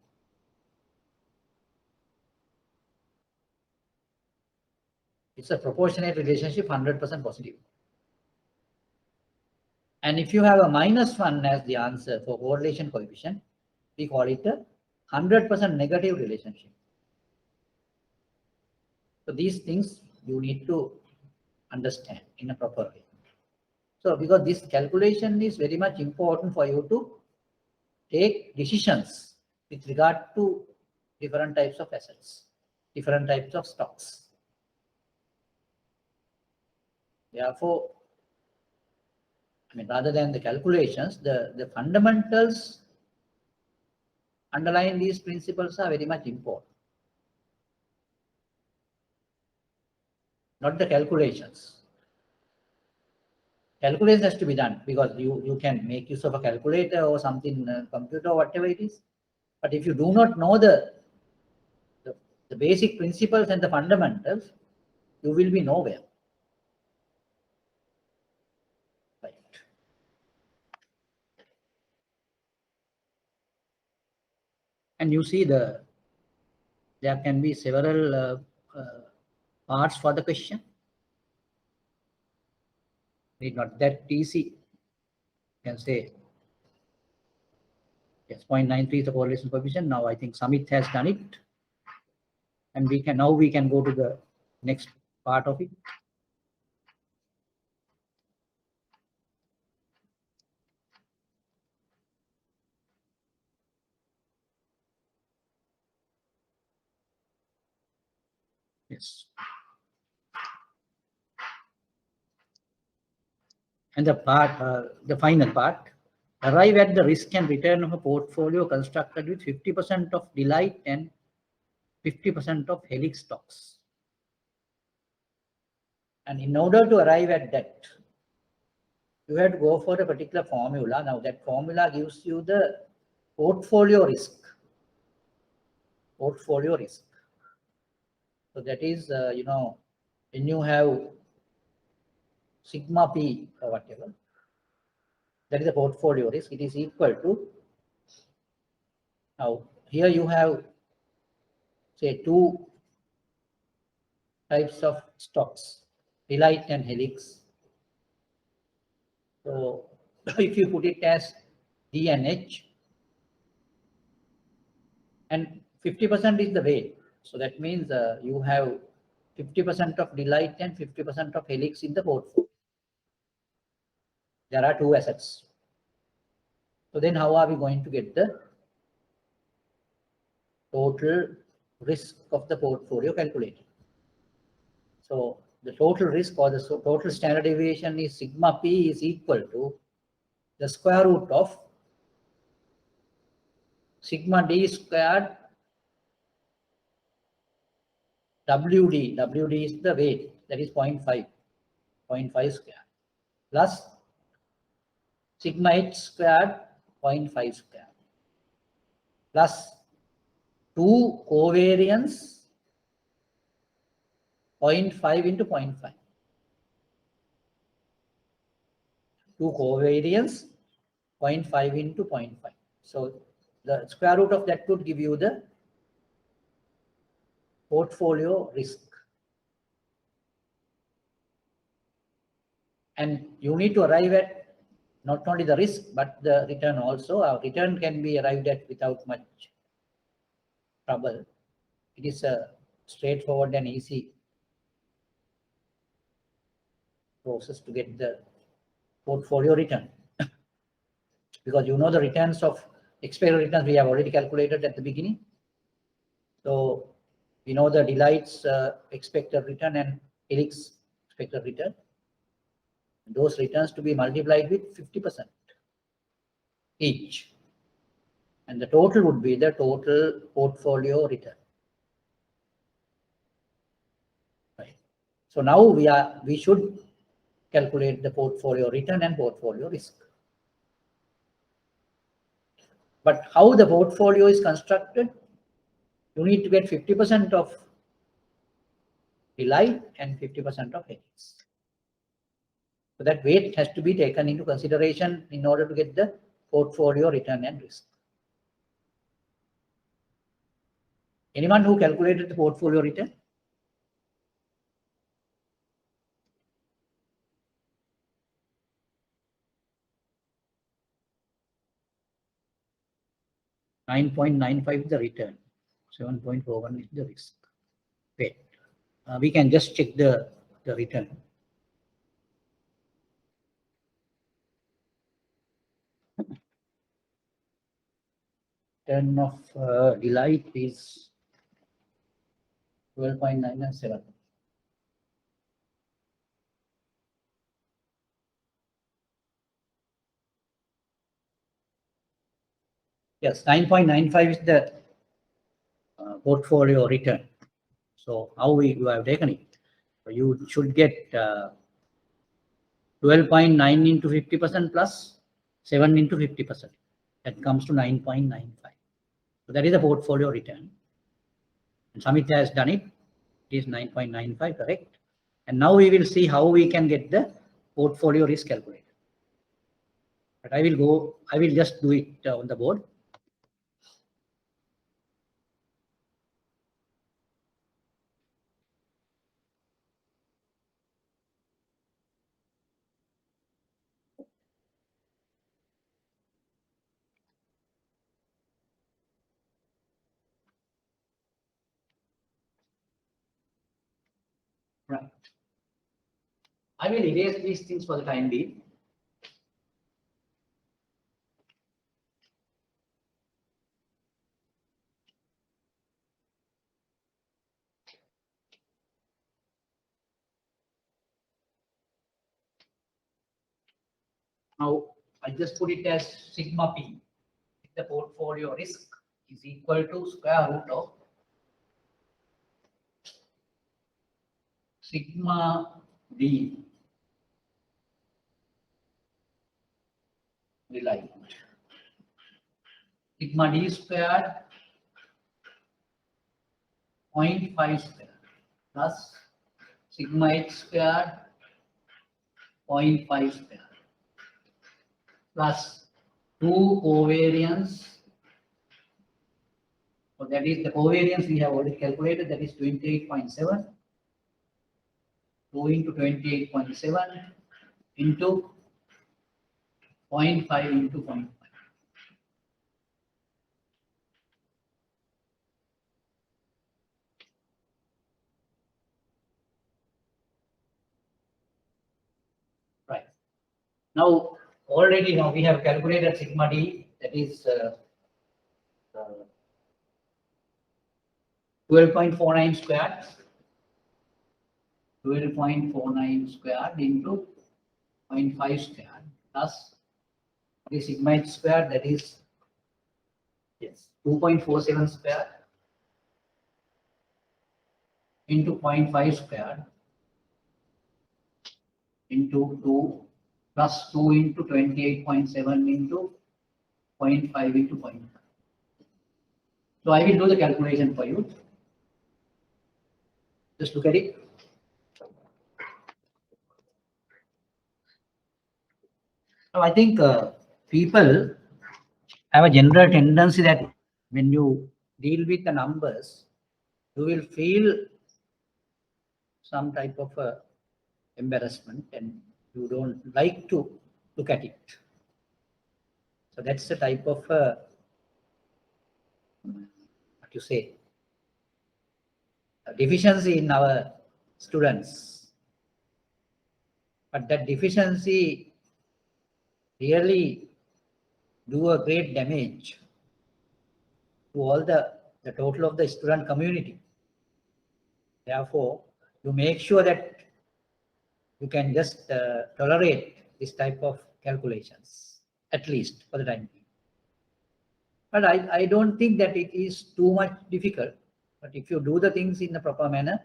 It's a proportionate relationship, 100% positive. And if you have a -1 as the answer for correlation coefficient, we call it a 100% negative relationship. So these things you need to understand in a proper way. So because this calculation is very much important for you to take decisions with regard to different types of assets, different types of stocks. Therefore, I mean, rather than the calculations, the fundamentals underlying these principles are very much important. Not the calculations. Calculation has to be done because you can make use of a calculator or something, computer or whatever it is. But if you do not know the basic principles and the fundamentals, you will be nowhere. Right. And you see there can be several parts for the question. It's not that easy. You can say yes, 0.93 is the correlation coefficient. Now I think Samit has done it. And we can go to the next part of it. Yes. And the final part, arrive at the risk and return of a portfolio constructed with 50% of delight and 50% of helix stocks. And in order to arrive at that, you have to go for a particular formula. Now that formula gives you the portfolio risk. Portfolio risk. So that is, when you have sigma p or whatever, that is a portfolio risk. It is equal to, now here you have, say, two types of stocks, delight and helix. So if you put it as D and H, and 50% is the weight. So that means you have 50% of delight and 50% of helix in the portfolio. There are two assets. So then how are we going to get the total risk of the portfolio calculated? So the total risk or the total standard deviation is sigma p is equal to the square root of sigma d squared WD. WD is the weight, that is 0.5 square, plus sigma h squared 0.5 square, plus 2 covariance 0.5 into 0.5. 2 covariance 0.5 into 0.5. So the square root of that would give you the portfolio risk. And you need to arrive at not only the risk, but the return also. Our return can be arrived at without much trouble. It is a straightforward and easy process to get the portfolio return. Because you know the returns of expected returns we have already calculated at the beginning. So we know the Delight's expected return and Helix expected return. Those returns to be multiplied with 50% each. And the total would be the total portfolio return. Right. So now we should calculate the portfolio return and portfolio risk. But how the portfolio is constructed, you need to get 50% of Delight and 50% of Helix. So that weight has to be taken into consideration in order to get the portfolio return and risk. Anyone who calculated the portfolio return? $9.95 is the return, 7.41 is the risk. Wait, we can just check the return. Return of Delight is 12.997. Yes, 9.95 is the portfolio return. So how you have taken it? So you should get 12.9 into 50% plus 7 into 50%. That comes to 9.95. So that is the portfolio return. And Samit has done it. It is 9.95, correct? And now we will see how we can get the portfolio risk calculated. But I will just do it on the board. Right. I will erase these things for the time being. Now I just put it as sigma p. The portfolio risk is equal to square root of sigma d Delight. Sigma d squared 0.5 square plus sigma h squared 0.5 square plus 2 covariance. So that is the covariance we have already calculated, that is 28.7. 2 into 28.7 into 0.5 into 0.5. Right. Now, already now we have calculated sigma d, that is 12.49 squared. 12.49 squared into 0.5 squared plus the sigma h squared, that is, yes, 2.47 square into 0.5 square into 2 plus 2 into 28.7 into 0.5 into 0.5. So I will do the calculation for you. Just look at it. So I think people have a general tendency that when you deal with the numbers, you will feel some type of embarrassment and you don't like to look at it. So that's the type of what you say, a deficiency in our students. But that deficiency really do a great damage to all the total of the student community. Therefore, you make sure that you can just tolerate this type of calculations, at least for the time being. But I don't think that it is too much difficult. But if you do the things in the proper manner,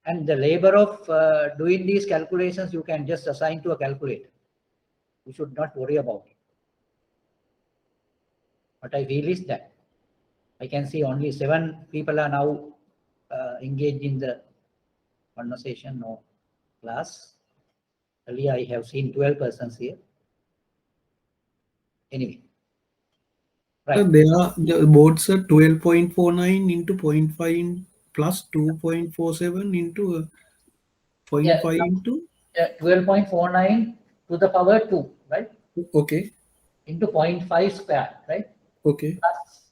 and the labor of doing these calculations, you can just assign to a calculator. You should not worry about it. What I feel is that I can see only 7 people are now engaged in the conversation or class. Earlier I have seen 12 persons here. Anyway. Right. So there are the boards are 12.49 into 0.5 plus 2.47 into 0.5 into 12.49 to the power 2, right? okay, Into 0.5 square, right? okay,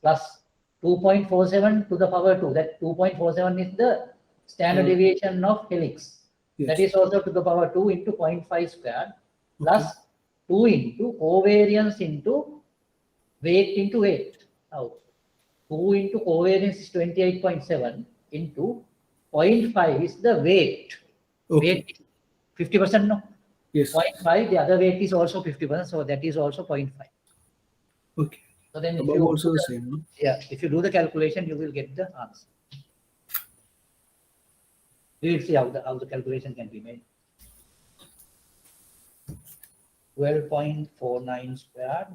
Plus 2.47 to the power 2. That 2.47 is the standard deviation of helix. yes, That is also to the power 2 into 0.5 square plus okay, 2 into covariance into weight into weight. Now, 2 into covariance is 28.7 into 0.5 is the weight. okay, Weight 50%, no? yes, 0.5, the other weight is also 50%, so that is also 0.5. okay. So then if Above you also the same, no? if you do the calculation, you will get the answer. We will see how the calculation can be made. 12.49 squared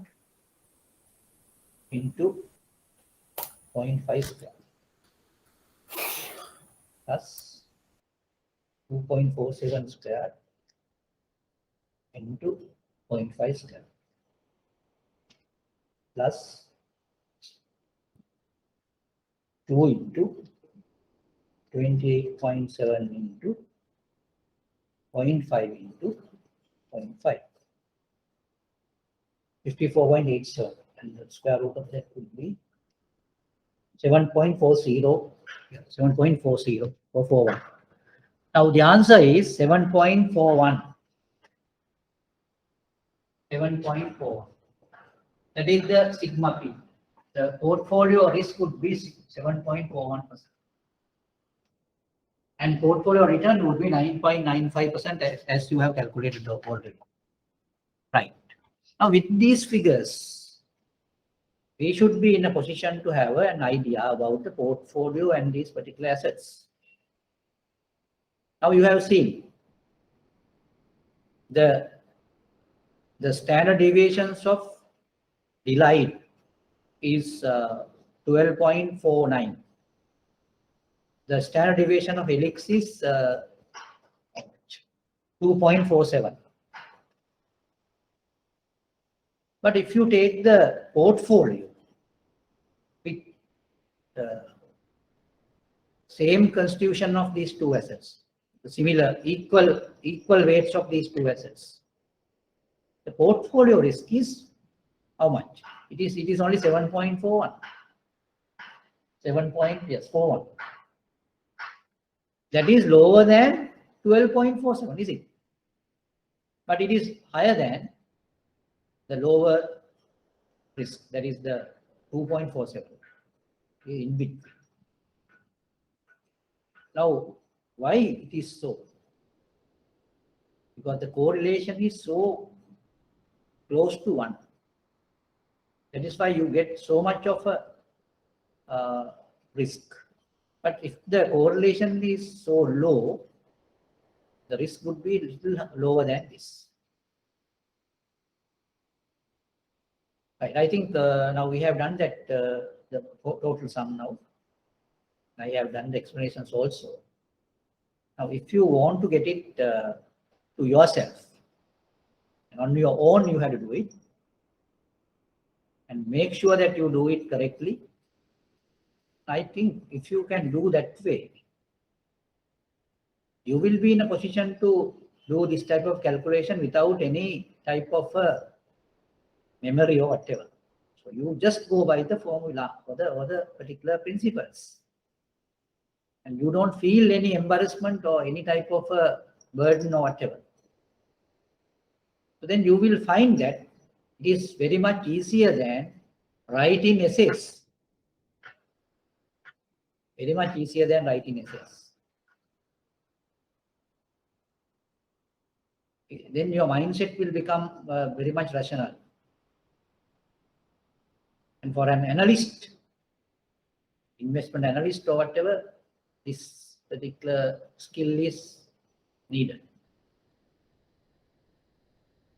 into 0.5 squared plus 2.47 squared into 0.5 squared plus 2 into 28.7 into 0.5 into 0.5. 54.87, and the square root of that would be 7.40, 7.40441. Now the answer is 7.41. 7.4. That is the sigma p. The portfolio risk would be 7.41%. And portfolio return would be 9.95% as you have calculated already. Right. Now with these figures, we should be in a position to have an idea about the portfolio and these particular assets. Now you have seen the standard deviations of delight is 12.49. The standard deviation of helix is 2.47. But if you take the portfolio with the same constitution of these two assets, the similar equal weights of these two assets, the portfolio risk is how much? It is only 7.41. 7.41. That is lower than 12.47, is it? But it is higher than the lower risk, that is the 2.47 in between. Now, why it is so? Because the correlation is so close to 1. That is why you get so much of a risk. But if the correlation is so low, the risk would be a little lower than this. Right. I think now we have done that, the total sum now. I have done the explanations also. Now, if you want to get it to yourself, and on your own, you have to do it. And make sure that you do it correctly. I think if you can do that way, you will be in a position to do this type of calculation without any type of memory or whatever. So you just go by the formula or the particular principles. And you don't feel any embarrassment or any type of burden or whatever. So then you will find that it is very much easier than writing essays. Very much easier than writing essays. Then your mindset will become very much rational. And for an analyst, investment analyst or whatever, this particular skill is needed.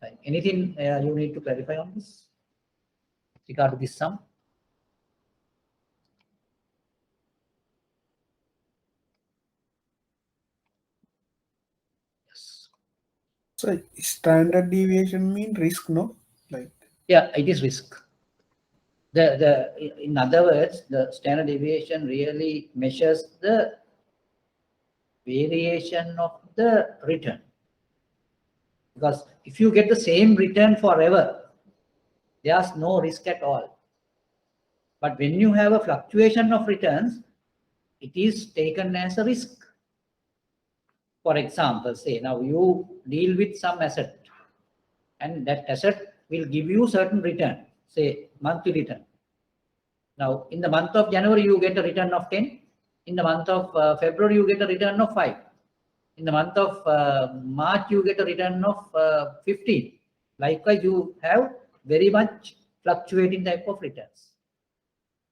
Right. Anything you need to clarify on this? With regard to this sum? Yes. So standard deviation mean risk, no? Like, yeah, it is risk. In other words, the standard deviation really measures the variation of the return. Because if you get the same return forever, there's no risk at all. But when you have a fluctuation of returns, it is taken as a risk. For example, say now you deal with some asset, and that asset will give you certain return, say monthly return. Now, in the month of January, you get a return of 10. In the month of February, you get a return of 5. In the month of March, you get a return of 15. Likewise, you have very much fluctuating type of returns.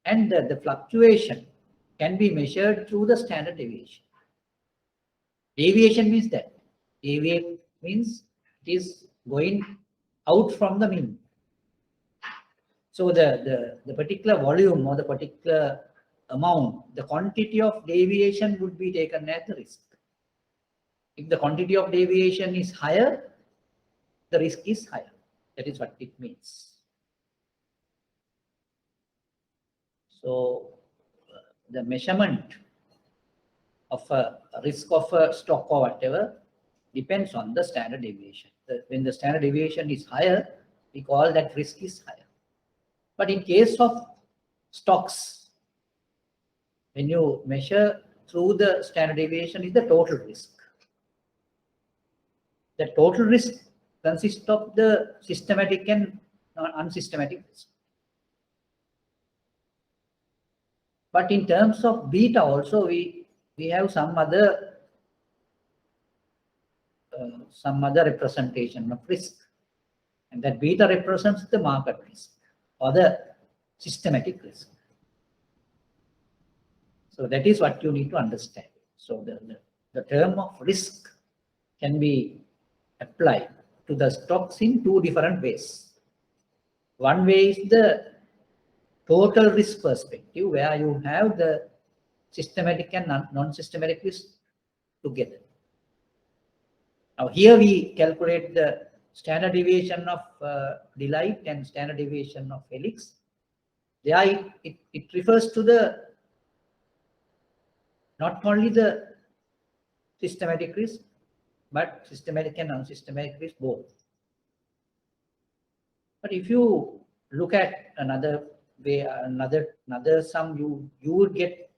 And the fluctuation can be measured through the standard deviation. Deviation means that. Deviate means it is going out from the mean. So the particular volume or the particular amount, the quantity of deviation would be taken as the risk. If the quantity of deviation is higher, the risk is higher. That is what it means. So the measurement of a risk of a stock or whatever depends on the standard deviation. When the standard deviation is higher, we call that risk is higher. But in case of stocks, when you measure through the standard deviation is the total risk. The total risk consists of the systematic and unsystematic risk. But in terms of beta also, we have some other representation of risk, and that beta represents the market risk or the systematic risk. So that is what you need to understand. So the term of risk can be applied to the stocks in two different ways. One way is the total risk perspective, where you have the systematic and non-systematic risk together. Now here we calculate the standard deviation of Delight and standard deviation of Helix. There it refers to the not only the systematic risk, but systematic and unsystematic risk both. But if you look at another way, another sum, you would get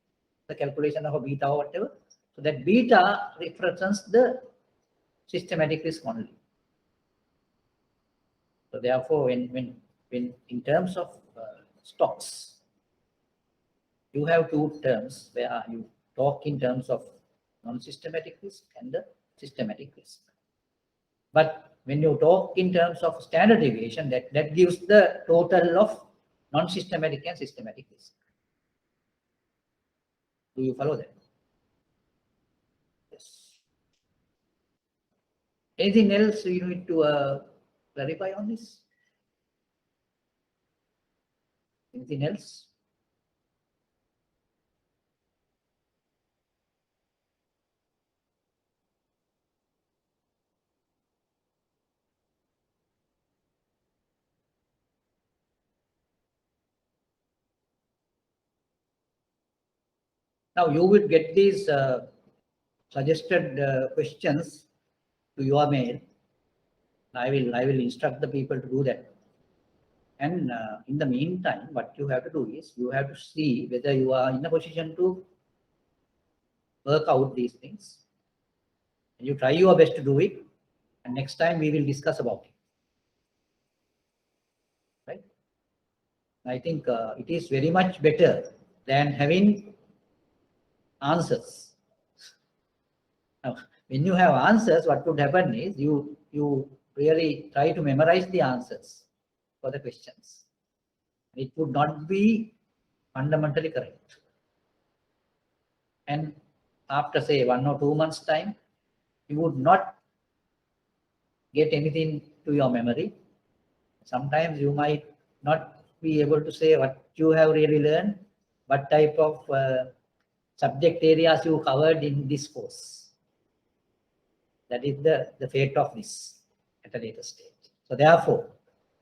the calculation of a beta or whatever. So that beta represents the systematic risk only. So therefore, when in terms of stocks, you have two terms where you talk in terms of non-systematic risk and the systematic risk. But when you talk in terms of standard deviation, that gives the total of non-systematic and systematic risk. Do you follow that? Yes. Anything else you need to clarify on this? Anything else? Now you will get these suggested questions to your mail. I will instruct the people to do that. And in the meantime, what you have to do is you have to see whether you are in a position to work out these things. And you try your best to do it. And next time we will discuss about it. Right? I think it is very much better than having answers. Now, when you have answers, what would happen is you really try to memorize the answers for the questions. It would not be fundamentally correct. And after say 1 or 2 months time, you would not get anything to your memory. Sometimes you might not be able to say what you have really learned, what type of subject areas you covered in this course. That is the fate of this at a later stage. So therefore,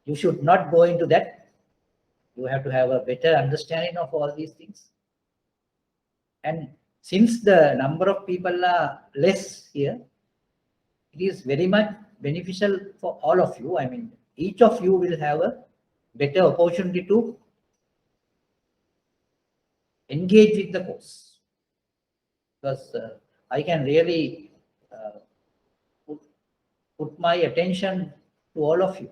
you should not go into that. You have to have a better understanding of all these things. And since the number of people are less here, it is very much beneficial for all of you. I mean, each of you will have a better opportunity to engage with the course. Because I can really put my attention to all of you.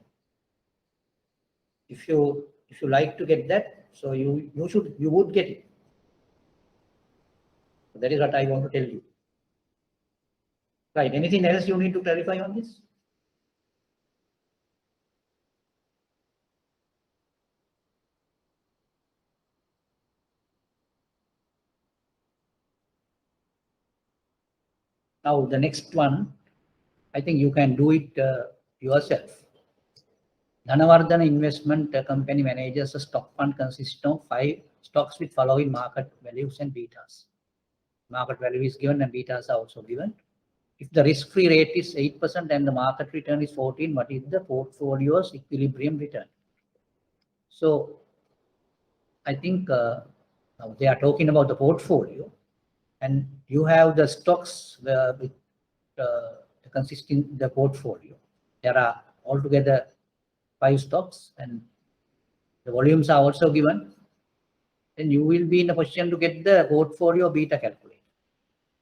If you like to get that, so you would get it. So that is what I want to tell you. Right. Anything else you need to clarify on this? Now the next one, I think you can do it yourself. Dhanavardhana Investment Company manages a stock fund consisting of 5 stocks with following market values and betas. Market value is given and betas are also given. If the risk-free rate is 8% and the market return is 14%, what is the portfolio's equilibrium return? So I think now they are talking about the portfolio, and you have the stocks with consisting the portfolio. There are altogether 5 stocks, and the volumes are also given. Then you will be in a position to get the portfolio beta calculator.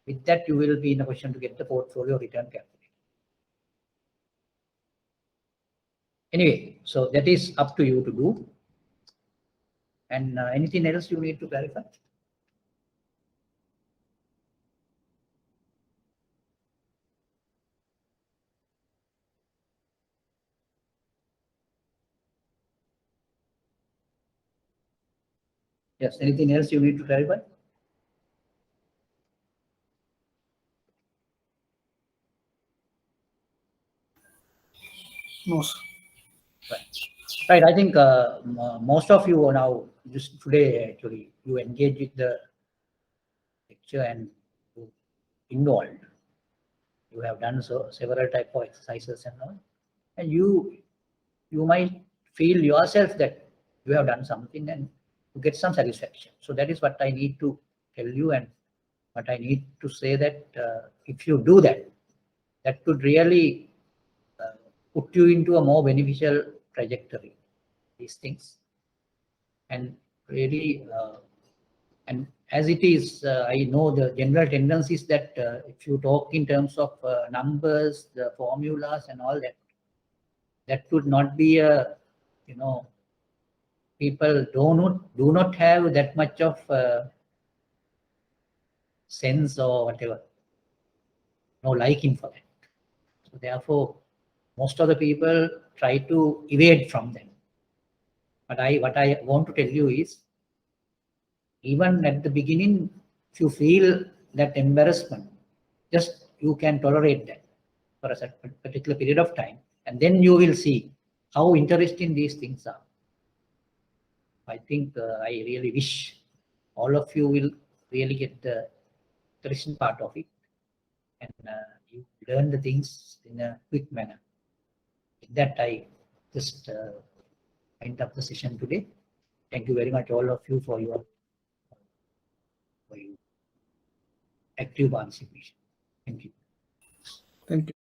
With that, you will be in a position to get the portfolio return calculator. Anyway, so that is up to you to do. And anything else you need to clarify? Yes, anything else you need to clarify? No, sir. Right. I think most of you are now, just today actually, you engage with the lecture and you involved. You have done several type of exercises and all, and you might feel yourself that you have done something and you get some satisfaction. So that is what I need to tell you, and what I need to say that if you do that, that could really put you into a more beneficial trajectory. These things, and really, and as it is, I know the general tendency is that if you talk in terms of numbers, the formulas, and all that, that could not be a, people do not have that much of sense or whatever, no liking for that. So therefore, most of the people try to evade from them. But what I want to tell you is, even at the beginning, If you feel that embarrassment, just you can tolerate that for a particular period of time, and then you will see how interesting these things are. I think I really wish all of you will really get the interesting part of it, and you learn the things in a quick manner. With that, I just wind up the session today. Thank you very much, all of you, for your active participation. Thank you. Thank you.